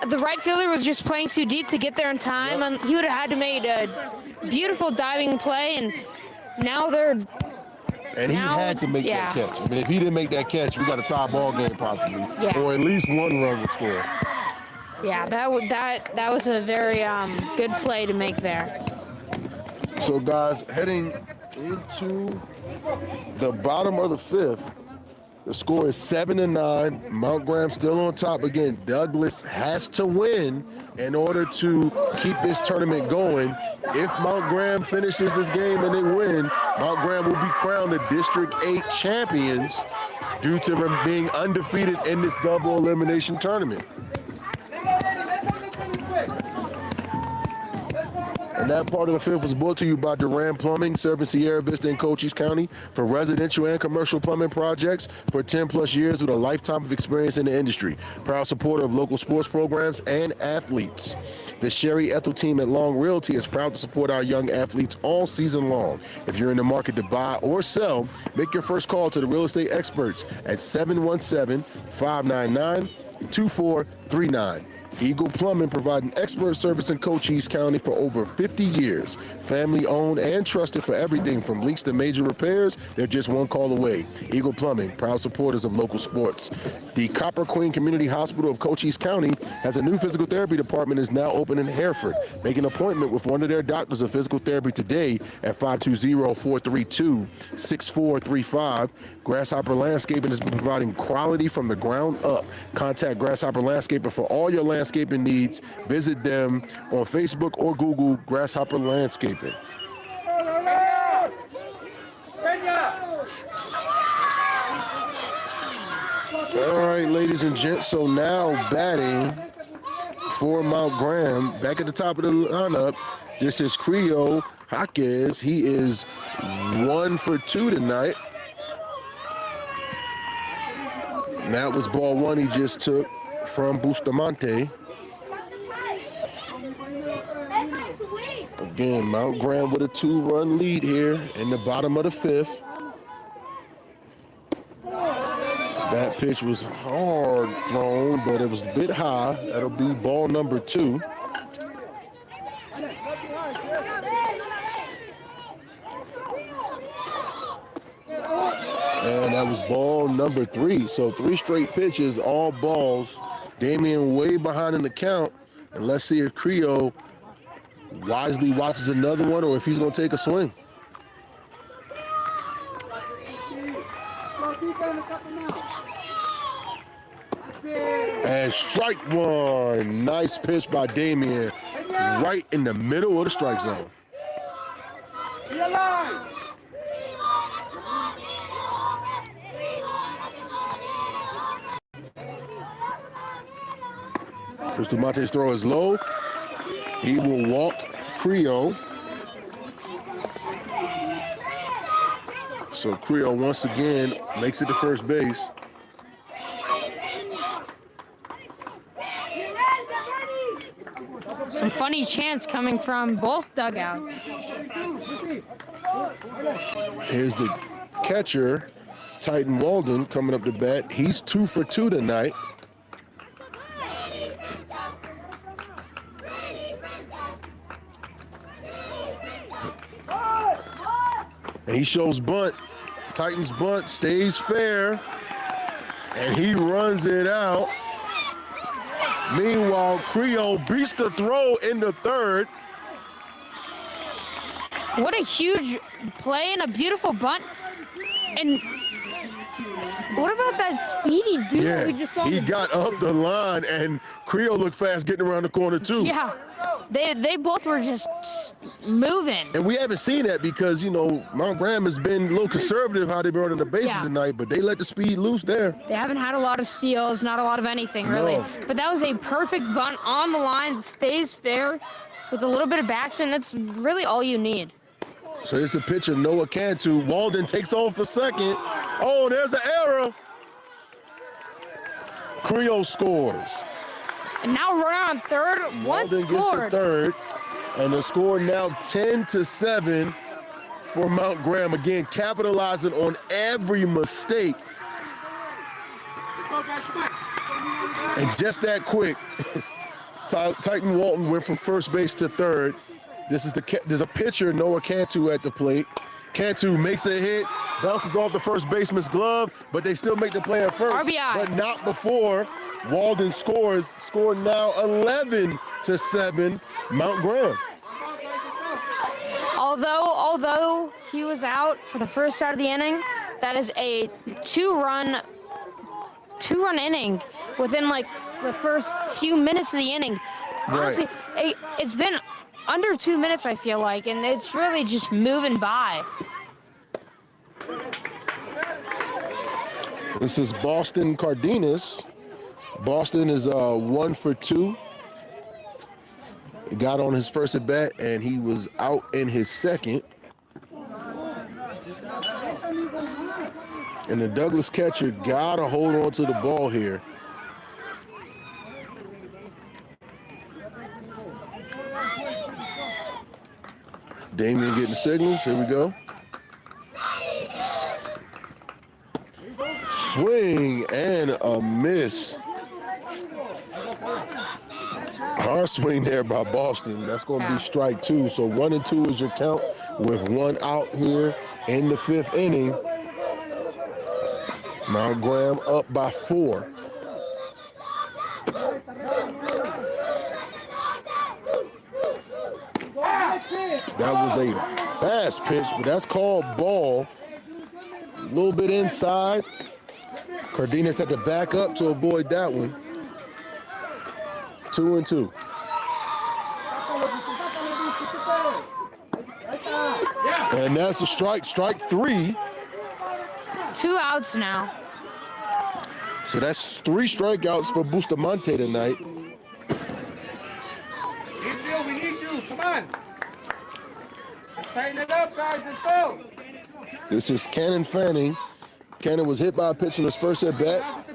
B: the right fielder was just playing too deep to get there in time, and he would have had to make a beautiful diving play, and now they're...
A: And he had to make that catch. I mean, if he didn't make that catch, we got a tie ball game possibly, or at least 1 run would score.
B: Yeah, that was a very good play to make there.
A: So, guys, heading into the bottom of the 5th, the score is 7-9. Mount Graham still on top. Again, Douglas has to win in order to keep this tournament going. If Mount Graham finishes this game and they win, Mount Graham will be crowned the District 8 champions due to them being undefeated in this double elimination tournament. And that part of the 5th was brought to you by Duran Plumbing, serving Sierra Vista and Cochise County for residential and commercial plumbing projects for 10+ years with a lifetime of experience in the industry. Proud supporter of local sports programs and athletes. The Sherry Ethel team at Long Realty is proud to support our young athletes all season long. If you're in the market to buy or sell, make your first call to the real estate experts at 717-599-2439. Eagle Plumbing, providing expert service in Cochise County for over 50 years. Family owned and trusted for everything from leaks to major repairs. They're just one call away. Eagle Plumbing, proud supporters of local sports. The Copper Queen Community Hospital of Cochise County has a new physical therapy department is now open in Hereford. Make an appointment with one of their doctors of physical therapy today at 520-432-6435. Grasshopper Landscaping is providing quality from the ground up. Contact Grasshopper Landscaping for all your landscaping needs. Visit them on Facebook or Google Grasshopper Landscaping. All right, ladies and gents, so now batting for Mount Graham, back at the top of the lineup, this is Creo Jaquez. He is 1 for 2 tonight. And that was ball 1 he just took from Bustamante. Again, Mount Graham with a 2-run lead here in the bottom of the 5th. That pitch was hard thrown, but it was a bit high. That'll be ball number 2. And that was ball number 3. So 3 straight pitches, all balls. Damian way behind in the count. And let's see if Creo wisely watches another one or if he's going to take a swing. And strike 1. Nice pitch by Damian. Right in the middle of the strike zone. Bustamante's throw is low. He will walk Creo. So Creo once again makes it to first base.
B: Some funny chants coming from both dugouts.
A: Here's the catcher, Titan Walden, coming up to bat. He's 2 for 2 tonight. And he shows bunt. Titans bunt stays fair. And he runs it out. Meanwhile, Creo beats the throw in the 3rd.
B: What a huge play and a beautiful bunt. And what about that speedy dude
A: Yeah,
B: we just saw?
A: he got up the line, and Creo looked fast getting around the corner too.
B: Yeah, they both were just moving.
A: And we haven't seen that because, you know, Mount Graham has been a little conservative how they've been running the bases tonight, but they let the speed loose there.
B: They haven't had a lot of steals, not a lot of anything really.
A: No.
B: But that was a perfect bunt on the line, stays fair with a little bit of backspin. That's really all you need.
A: So here's the pitcher, Noah Cantu. Walden takes off for second. Oh, there's an error. Creo scores.
B: And now runner on third, one
A: Walden
B: scored.
A: gets the 3rd, and the score now 10-7 for Mount Graham. Again, capitalizing on every mistake. And just that quick, Titan Walton went from first base to 3rd. There's a pitcher, Noah Cantu, at the plate. Cantu makes a hit, bounces off the first baseman's glove, but they still make the play at first.
B: RBI.
A: But not before Walden scores. Score now 11-7, Mount Graham.
B: Although he was out for the first start of the inning, that is a two-run inning within like the first few minutes of the inning. Honestly, it's been under 2 minutes, I feel like, and it's really just moving by.
A: This is Boston Cardenas. Boston is 1 for 2. He got on his first at bat, and he was out in his second. And the Douglas catcher gotta hold on to the ball here. Damian getting signals. Here we go. Swing and a miss. Bizarre swing there by Boston. That's going to be strike 2. So 1 and 2 is your count with 1 out here in the 5th inning. Mount Graham up by 4. That was a fast pitch, but that's called ball. A little bit inside. Cardenas had to back up to avoid that one. 2 and 2. And that's a strike, strike 3.
B: 2 outs now.
A: So that's 3 strikeouts for Bustamante tonight.
D: Infield, we need you. Come on. Let's tighten it up, guys. Let's go.
A: This is Cannon Fanning. Cannon was hit by a pitch in his first at bat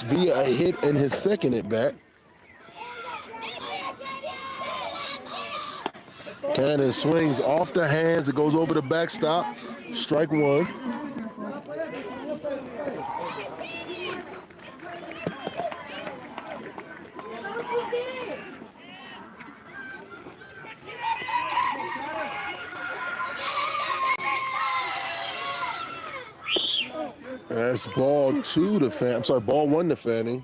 A: via a hit in his second at bat. Cannon swings off the hands. It goes over the backstop. Strike 1. That's ball 2 to Fanning. I'm sorry, ball 1 to Fanning.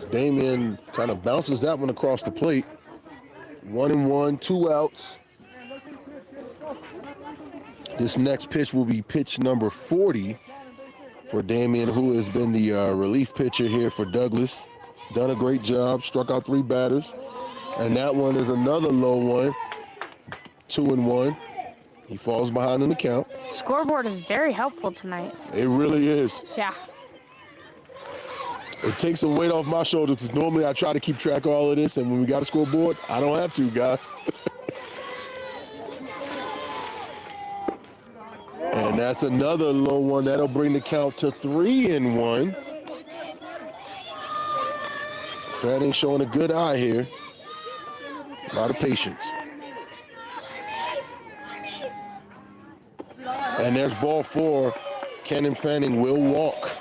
A: Damian kind of bounces that one across the plate. 1 and 1, 2 outs. This next pitch will be pitch number 40 for Damian, who has been the relief pitcher here for Douglas. Done a great job, struck out 3 batters. And that one is another low one, 2 and 1. He falls behind in the count.
B: Scoreboard is very helpful tonight.
A: It really is.
B: Yeah.
A: It takes some weight off my shoulders because normally I try to keep track of all of this, and when we got a scoreboard, I don't have to, guys. And that's another low one. That'll bring the count to 3 and 1. Fanning showing a good eye here. A lot of patience. And there's ball 4. Cannon Fanning will walk.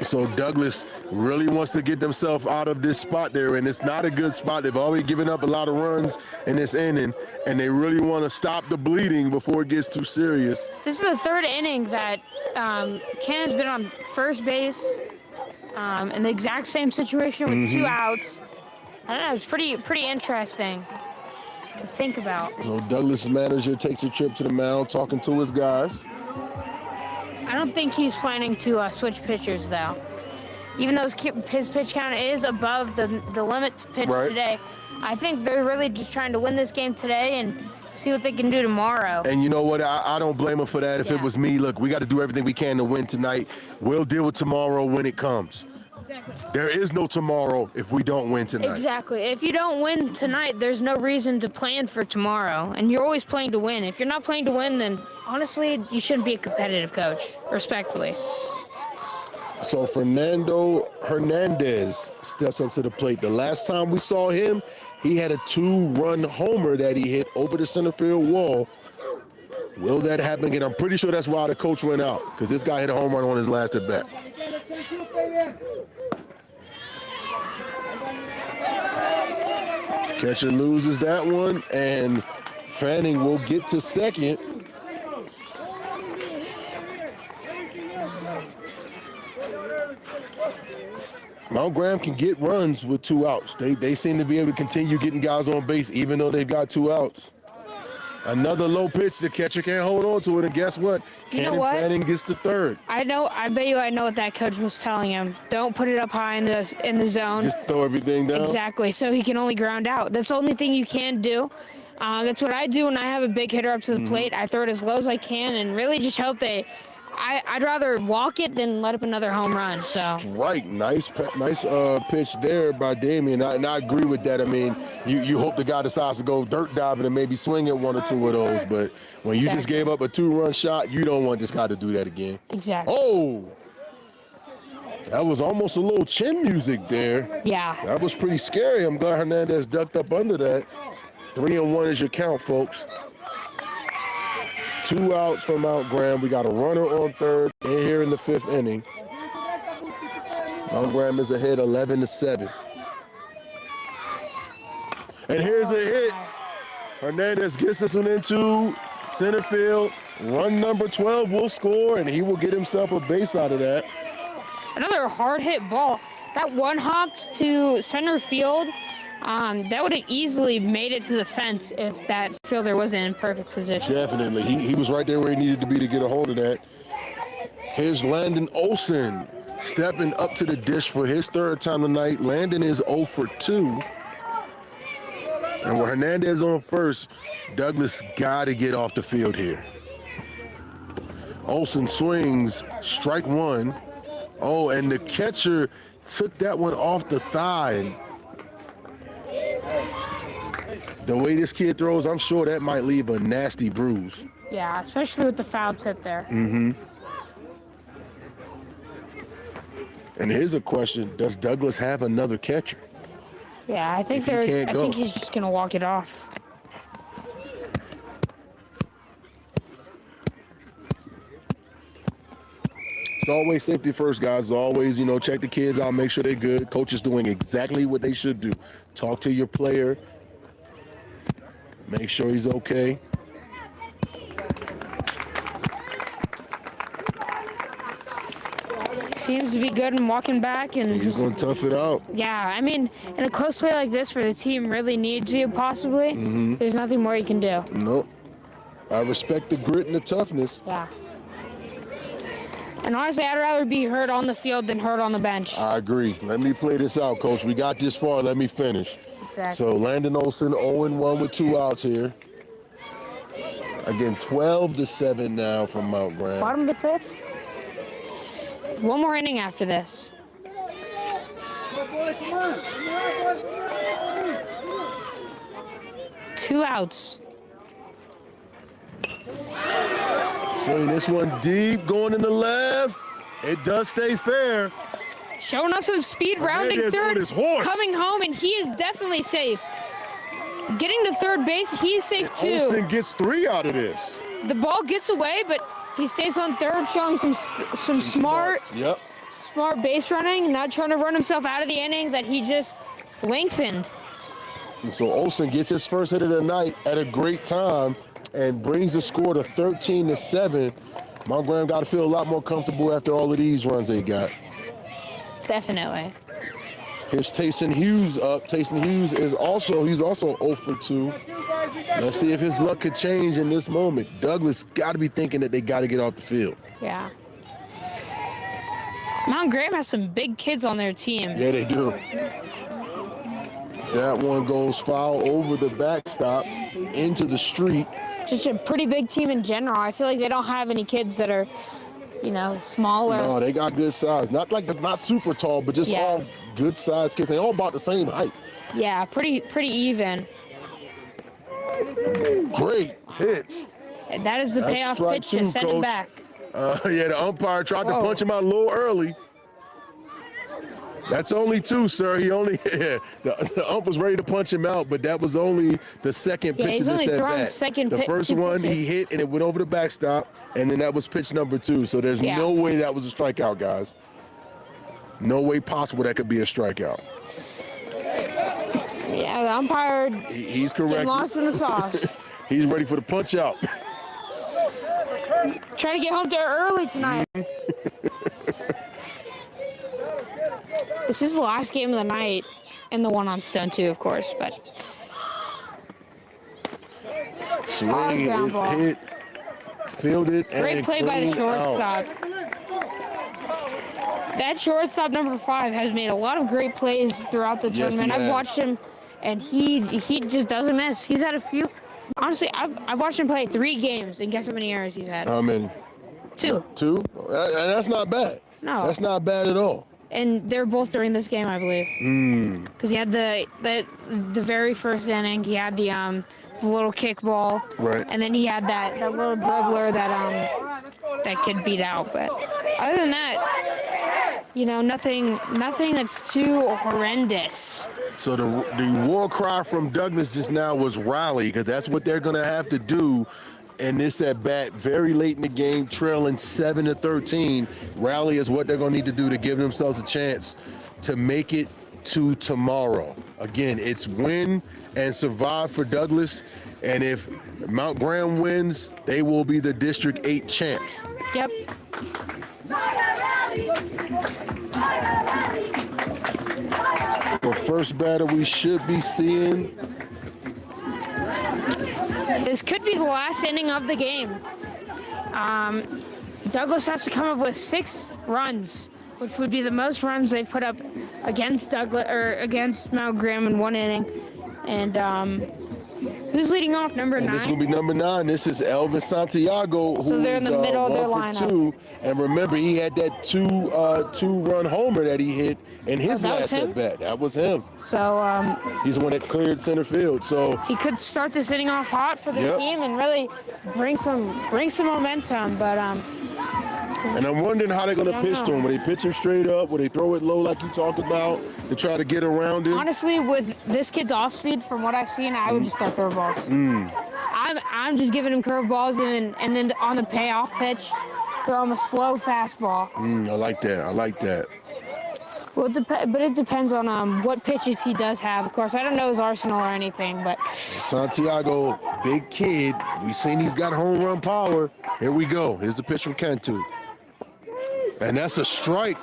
A: So Douglas really wants to get themselves out of this spot there, and it's not a good spot. They've already given up a lot of runs in this inning, and they really want to stop the bleeding before it gets too serious.
B: This is the 3rd inning that Cannon's been on first base in the exact same situation with 2 outs. I don't know, it's pretty interesting to think about.
A: So Douglas' manager takes a trip to the mound, talking to his guys.
B: I don't think he's planning to switch pitchers, though. Even though his pitch count is above the limit to pitch today, I think they're really just trying to win this game today and see what they can do tomorrow.
A: And you know what? I don't blame him for that. If it was me, look, we got to do everything we can to win tonight. We'll deal with tomorrow when it comes.
B: Exactly.
A: There is no tomorrow if we don't win tonight.
B: Exactly. If you don't win tonight, there's no reason to plan for tomorrow. And you're always playing to win. If you're not playing to win, then honestly, you shouldn't be a competitive coach, respectfully.
A: So Fernando Hernandez steps up to the plate. The last time we saw him, he had a 2-run homer that he hit over the center field wall. Will that happen again? I'm pretty sure that's why the coach went out, because this guy hit a home run on his last at bat. Catcher loses that one, and Fanning will get to second. Mount Graham can get runs with 2 outs. They seem to be able to continue getting guys on base even though they've got 2 outs. Another low pitch, the catcher can't hold on to it, and guess what? Cannon Fanning gets to 3rd.
B: I bet you I know what that coach was telling him. Don't put it up high in the zone.
A: Just throw everything down?
B: Exactly, so he can only ground out. That's the only thing you can do. That's what I do when I have a big hitter up to the plate. I throw it as low as I can and really just hope I'd rather walk it than let up another home run. So
A: Right, nice pitch there by Damian, and I agree with that. I mean, you hope the guy decides to go dirt diving and maybe swing at 1 or 2 of those, but when you just gave up a 2-run shot, you don't want this guy to do that again.
B: Exactly.
A: Oh, that was almost a little chin music there.
B: Yeah.
A: That was pretty scary. I'm glad Hernandez ducked up under that. 3 and 1 is your count, folks. 2 outs from Mount Graham. We got a runner on 3rd in here in the 5th inning. Mount Graham is ahead 11-7. And here's a hit. Hernandez gets this one into center field. Run number 12 will score, and he will get himself a base out of that.
B: Another hard hit ball. That one hopped to center field. That would have easily made it to the fence if that fielder wasn't in perfect position.
A: Definitely. He was right there where he needed to be to get a hold of that. Here's Landon Olson stepping up to the dish for his third time tonight. Landon is 0 for 2. And with Hernandez on first, Douglas got to get off the field here. Olson swings, strike one. Oh, and the catcher took that one off the thigh. The way this kid throws, I'm sure that might leave a nasty bruise.
B: Yeah, especially with the foul tip there.
A: Mm-hmm. And here's a question: does Douglas have another catcher?
B: Yeah, I think he's just gonna walk it off.
A: It's always safety first, guys. It's always, check the kids out, make sure they're good. Coach is doing exactly what they should do. Talk to your player. Make sure he's okay.
B: Seems to be good and walking back, and
A: He's going to tough it out.
B: Yeah, I mean, in a close play like this where the team really needs you, possibly, there's nothing more you can do.
A: Nope. I respect the grit and the toughness.
B: Yeah. And honestly, I'd rather be hurt on the field than hurt on the bench.
A: I agree. Let me play this out, Coach. We got this far. Let me finish.
B: Exactly.
A: So Landon Olson 0-1 with 2 outs here. Again, 12-7 now from Mount Graham.
B: Bottom of the 5th. One more inning after this. 2 outs.
A: Swing this one deep, going in the left. It does stay fair.
B: Showing us some speed, rounding third, coming home, and he is definitely safe. Getting to third base, he is safe too.
A: Olsen gets 3 out of this.
B: The ball gets away, but he stays on third, showing some smart base running, not trying to run himself out of the inning that he just lengthened.
A: And so Olsen gets his first hit of the night at a great time and brings the score to 13-7. Mount Graham got to feel a lot more comfortable after all of these runs they got.
B: Definitely.
A: Here's Tayson Hughes up. Tayson Hughes is also 0 for 2. Let's see if his luck could change in this moment. Douglas got to be thinking that they got to get off the field.
B: Yeah. Mount Graham has some big kids on their team.
A: Yeah, they do. That one goes foul over the backstop into the street.
B: Just a pretty big team in general. I feel like they don't have any kids that are, smaller.
A: No, they got good size. Not super tall, but just all good sized kids. They all about the same height.
B: Yeah, pretty even.
A: Great pitch.
B: And that is the payoff pitch to send him back.
A: Yeah, the umpire tried to punch him out a little early. That's only 2, sir. He only the ump was ready to punch him out, but that was only the second pitch of this at bat. The first one he hit and it went over the backstop, and then that was pitch number 2. So there's no way that was a strikeout, guys. No way possible that could be a strikeout.
B: Yeah, the umpire.
A: He's correct.
B: Lost in the sauce.
A: He's ready for the punch out.
B: Trying to get home there early tonight. This is the last game of the night, and the one on Stone too, of course. But
A: swing is hit, fielded, and
B: great play by the shortstop. That shortstop number 5 has made a lot of great plays throughout the tournament. I've watched him, and he just doesn't miss. He's had a few. Honestly, I've watched him play 3 games, and guess how many errors he's had?
A: How many?
B: 2.
A: 2? That's not bad.
B: No.
A: That's not bad at all.
B: And they're both during this game, I believe. Because he had the very first inning, he had the little kickball.
A: Right.
B: And then he had that little dribbler that could beat out. But other than that, nothing that's too horrendous.
A: So the war cry from Douglas just now was rally, because that's what they're going to have to do in this at bat very late in the game, trailing 7-13. Rally is what they're going to need to do to give themselves a chance to make it to tomorrow. Again, it's win and survive for Douglas, and if Mount Graham wins, they will be the District 8 champs.
B: Yep.
A: The first batter we should be seeing.
B: This could be the last inning of the game. Douglas has to come up with 6 runs, which would be the most runs they've put up against Douglas or against Mount Graham in one inning. And who's leading off? Number 9.
A: This is gonna be number 9. This is Elvin Santiago,
B: So they're in the middle of their
A: 1 for
B: lineup.
A: 2. And remember, he had that two-run homer that he hit in his
B: that was
A: last
B: him?
A: at bat. That was him.
B: So
A: He's the one that cleared center field. So
B: he could start this inning off hot for the
A: Yep.
B: team and really bring some momentum. But
A: and I'm wondering how they're gonna pitch to him. Will they pitch him straight up? Will they throw it low like you talked about to try to get around him?
B: honestly, with this kid's off speed, from what I've seen, I would just throw curveballs. I'm just giving him curveballs and then on the payoff pitch, throw him a slow fastball.
A: I like that. I like that.
B: Well, but it depends on what pitches he does have. Of course, I don't know his arsenal or anything, but
A: Santiago, big kid. We've seen he's got home run power. Here we go. Here's the pitch from Cantu. And that's a strike.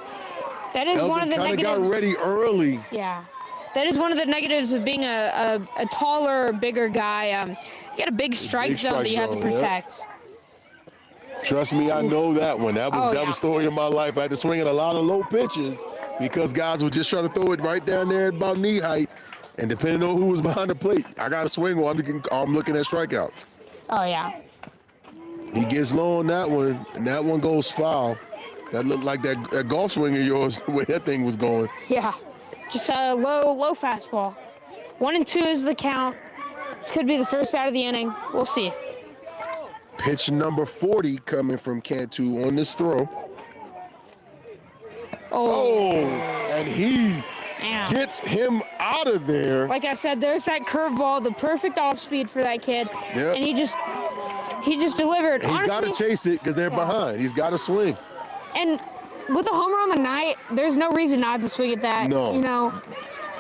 B: that is one of the
A: Kind of
B: negatives.
A: got ready early.
B: Yeah, that is one of the negatives of being a taller, bigger guy. You got a big strike zone that you have to
A: strike zone, yeah.
B: protect.
A: Trust me, I know that one. That was
B: Oh,
A: that
B: yeah.
A: was story of my life. I had to swing at a lot of low pitches because guys would just try to throw it right down there at about knee height. And depending on who was behind the plate, I got to swing or I'm looking at strikeouts.
B: Oh yeah.
A: He gets low on that one, and that one goes foul. That looked like that golf swing of yours, the way that thing was going.
B: Yeah, just a low fastball. 1-2 is the count. This could be the first out of the inning. We'll see.
A: Pitch number 40 coming from Cantu on this throw. Oh, and he
B: Man.
A: gets him out of there.
B: Like I said, there's that curveball, the perfect off speed for that kid,
A: Yep.
B: and he just delivered.
A: He's got to
B: Honestly,
A: chase it because they're behind. He's got to swing.
B: and with a homer on the night, there's no reason not to swing at that.
A: No.
B: You know,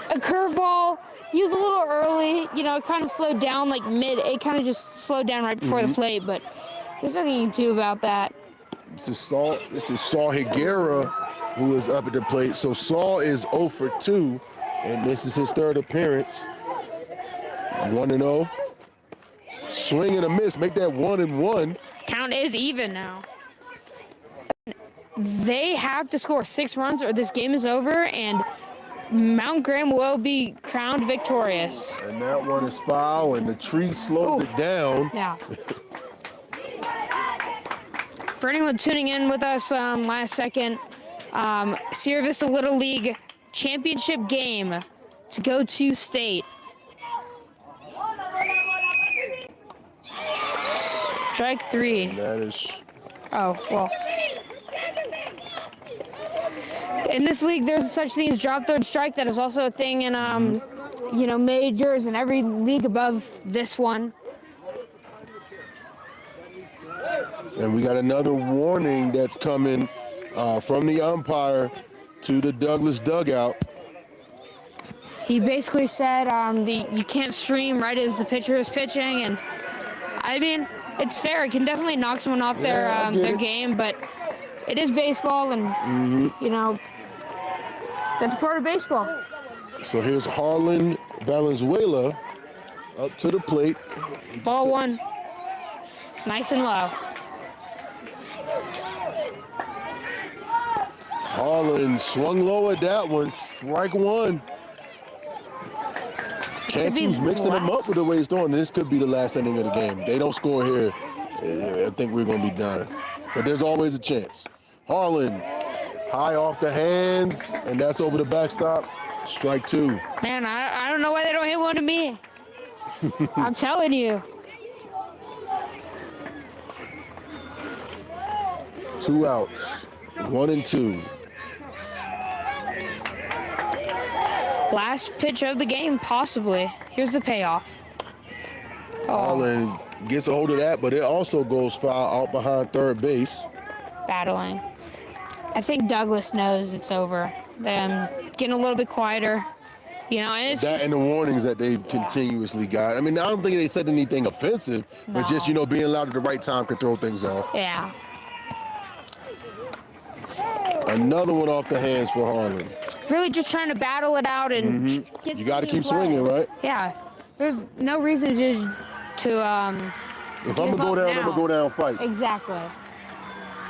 B: a curveball. He was a little early. You know, it kind of slowed down like mid. It kind of just slowed down right before the plate, but there's nothing you can do about that.
A: This is Saul Higuera who is up at the plate. So Saul is 0 for 2, and this is his 3rd appearance. 1-0. Swing and a miss. Make that 1-1.
B: Count is even now. They have to score 6 runs or this game is over, and Mount Graham will be crowned victorious.
A: And that one is foul, and the tree slowed it down.
B: Now, for anyone tuning in with us last second, Sierra Vista Little League championship game to go to state. Strike 3.
A: That is
B: Oh, well. In this league, there's such thing as drop third strike. That is also a thing in, you know, majors and every league above this one.
A: And we got another warning that's coming from the umpire to the Douglas dugout.
B: He basically said you can't stream right as the pitcher is pitching, and I mean, it's fair. It can definitely knock someone off
A: Yeah, I get
B: their
A: it.
B: game, but it is baseball, and you know, that's part of baseball.
A: So here's Harlan Valenzuela up to the plate.
B: Ball 1, nice and low.
A: Harlan swung low at that one. Strike 1.
B: could be
A: Cantu's mixing them up
B: last.
A: with the way he's throwing. This could be the last inning of the game. They don't score here, I think we're going to be done. But there's always a chance. Harlan, high off the hands, and that's over the backstop. Strike 2.
B: Man, I don't know why they don't hit one to me. I'm telling you.
A: 2 outs. 1-2.
B: Last pitch of the game, possibly. Here's the payoff.
A: Harlan gets a hold of that, but it also goes foul out behind third base.
B: Battling. I think Douglas knows it's over. Them getting a little bit quieter. You know, and it's
A: That
B: just,
A: and the warnings that they've continuously got. I mean, I don't think they said anything offensive, but just, you know, being loud at the right time can throw things off.
B: yeah.
A: Another one off the hands for Harlan.
B: Really just trying to battle it out and get
A: You got to
B: something
A: keep
B: in play.
A: swinging, right?
B: Yeah. There's no reason to
A: If I'm going to go down, I'm going to go down fight.
B: Exactly.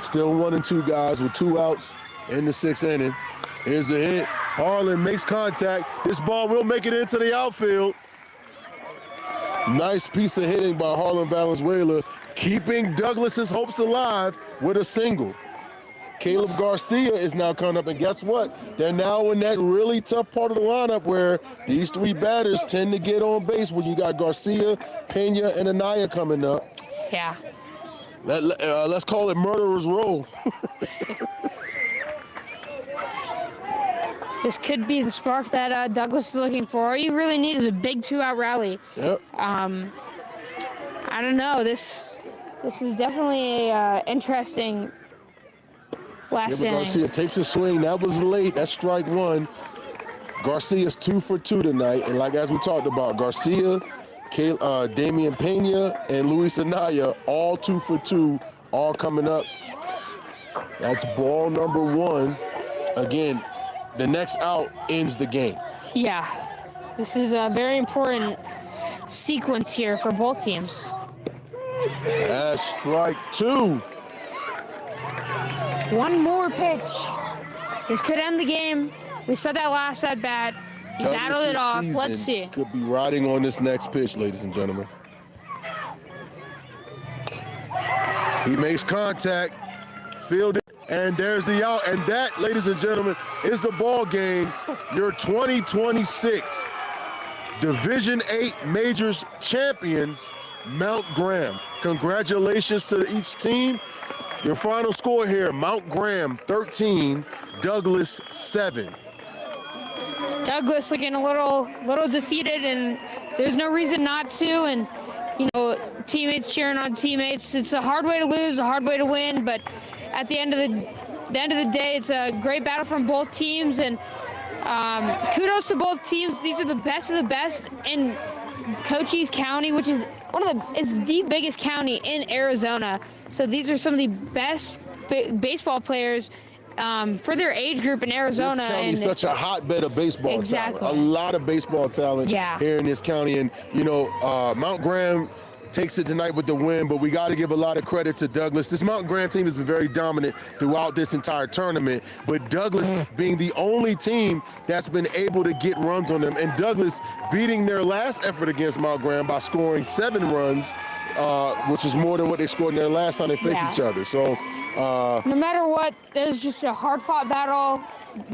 A: Still 1 and 2 guys with 2 outs in the 6th inning. Here's the hit. Harlan makes contact. This ball will make it into the outfield. Nice piece of hitting by Harlan Valenzuela, keeping Douglas's hopes alive with a single. Caleb Garcia is now coming up, and guess what? They're now in that really tough part of the lineup where these 3 batters tend to get on base when you got Garcia, Pena, and Anaya coming up.
B: Yeah.
A: Let's call it murderer's row.
B: This could be the spark that Douglas is looking for. All you really need is a big 2-out rally.
A: Yep.
B: I don't know. This is definitely a interesting last inning.
A: Garcia takes a swing. That was late. That's strike 1. Garcia's 2 for 2 tonight. And like as we talked about, Garcia, Damian Pena, and Luis Anaya, all 2 for 2, all coming up. That's ball number 1. Again, the next out ends the game.
B: Yeah. This is a very important sequence here for both teams.
A: That's strike 2.
B: One more pitch. This could end the game. We said that last at bat. He battled it off. Let's see.
A: Could be riding on this next pitch, ladies and gentlemen. He makes contact, fielded, and there's the out. And that, ladies and gentlemen, is the ball game. Your 2026 Division 8 Majors champions, Mount Graham. Congratulations to each team. Your final score here, Mount Graham 13, Douglas 7.
B: Douglas looking a little defeated, and there's no reason not to. And you know, teammates cheering on teammates. It's a hard way to lose, a hard way to win, but at the end of the day, it's a great battle from both teams. And kudos to both teams. These are the best of the best in Cochise County, which is it's the biggest county in Arizona. So these are some of the best baseball players for their age group in Arizona.
A: This county is such a hotbed of baseball
B: Exactly.
A: talent. A lot of baseball talent here in this county. And, you know, Mount Graham takes it tonight with the win, but we got to give a lot of credit to Douglas. This Mount Graham team has been very dominant throughout this entire tournament, but Douglas being the only team that's been able to get runs on them, and Douglas beating their last effort against Mount Graham by scoring 7 runs, which is more than what they scored in their last time they faced each other. So
B: no matter what, there's just a hard-fought battle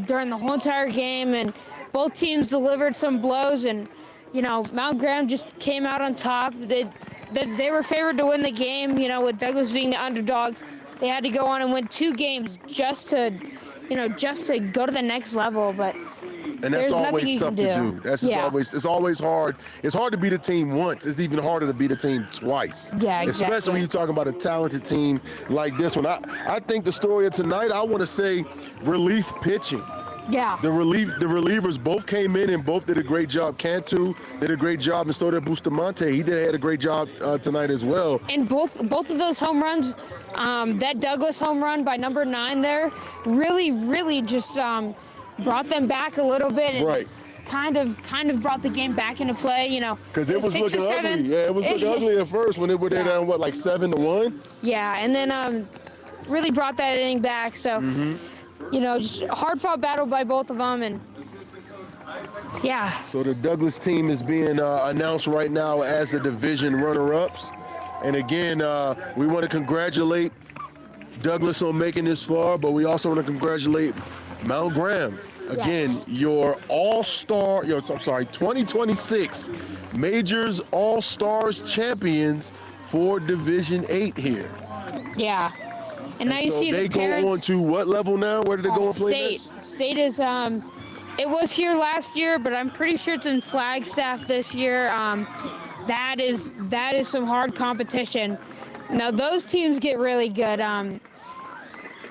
B: during the whole entire game, and both teams delivered some blows, and you know, Mount Graham just came out on top. They were favored to win the game, you know, with Douglas being the underdogs. They had to go on and win 2 games just to go to the next level. But
A: and that's always tough to do. That's just it's always hard. It's hard to beat a team once. It's even harder to beat a team twice.
B: Yeah, exactly.
A: Especially when you're talking about a talented team like this one. I think the story of tonight, I want to say relief pitching.
B: Yeah.
A: The relievers both came in and both did a great job. Cantu did a great job, and so did Bustamante. He had a great job tonight as well.
B: And both of those home runs, that Douglas home run by number 9 there, really just brought them back a little bit. And
A: right.
B: Kind of brought the game back into play, you know.
A: Because it was looking ugly. Yeah, it was looking ugly at first when they were down, what, like 7-1?
B: Yeah, and then really brought that inning back. So. You know, just a hard-fought battle by both of them, and yeah.
A: So the Douglas team is being announced right now as the division runner-ups. And again, we want to congratulate Douglas on making this far, but we also want to congratulate Mount Graham. Again, your 2026 Majors All-Stars champions for Division 8 here.
B: Yeah. And now you see
A: they
B: the parents,
A: go on to what level now? Where did they go and play
B: State. State is, it was here last year, but I'm pretty sure it's in Flagstaff this year. that is some hard competition. Now those teams get really good.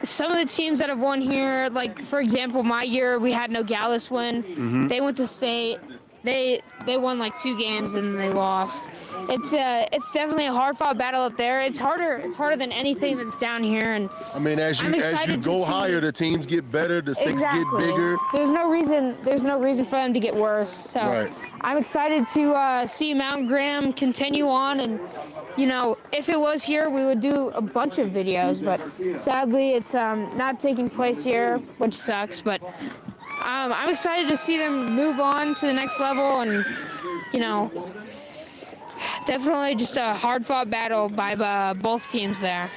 B: Some of the teams that have won here, like for example, my year we had Nogales win. They went to state. They won like 2 games and they lost. It's definitely a hard fought battle up there. It's harder than anything that's down here. And
A: I mean, as you go higher, the teams get better, the stakes get bigger.
B: There's no reason for them to get worse. So
A: Right.
B: I'm excited to see Mount Graham continue on. And you know, if it was here, we would do a bunch of videos. But sadly, it's not taking place here, which sucks. But I'm excited to see them move on to the next level, and you know, definitely just a hard-fought battle by both teams there.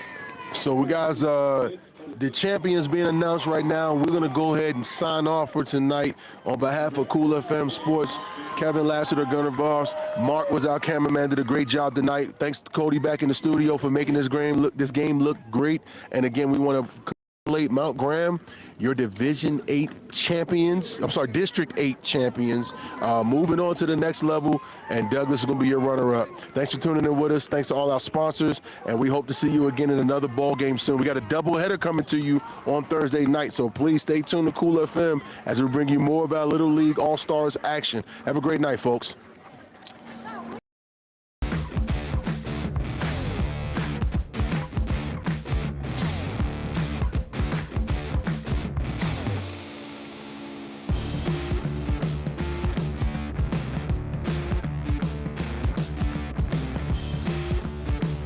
A: So we guys, the champions being announced right now. We're gonna go ahead and sign off for tonight on behalf of Cool FM Sports. Kevin Lassiter, Gunner Boss. Mark was our cameraman, did a great job tonight. Thanks to Cody back in the studio for making this game look great. And again, we want to congratulate Mount Graham, your Division 8 champions. I'm sorry, District 8 champions. Moving on to the next level, and Douglas is going to be your runner-up. Thanks for tuning in with us. Thanks to all our sponsors, and we hope to see you again in another ball game soon. We got a doubleheader coming to you on Thursday night, so please stay tuned to Cool FM as we bring you more of our Little League All-Stars action. Have a great night, folks.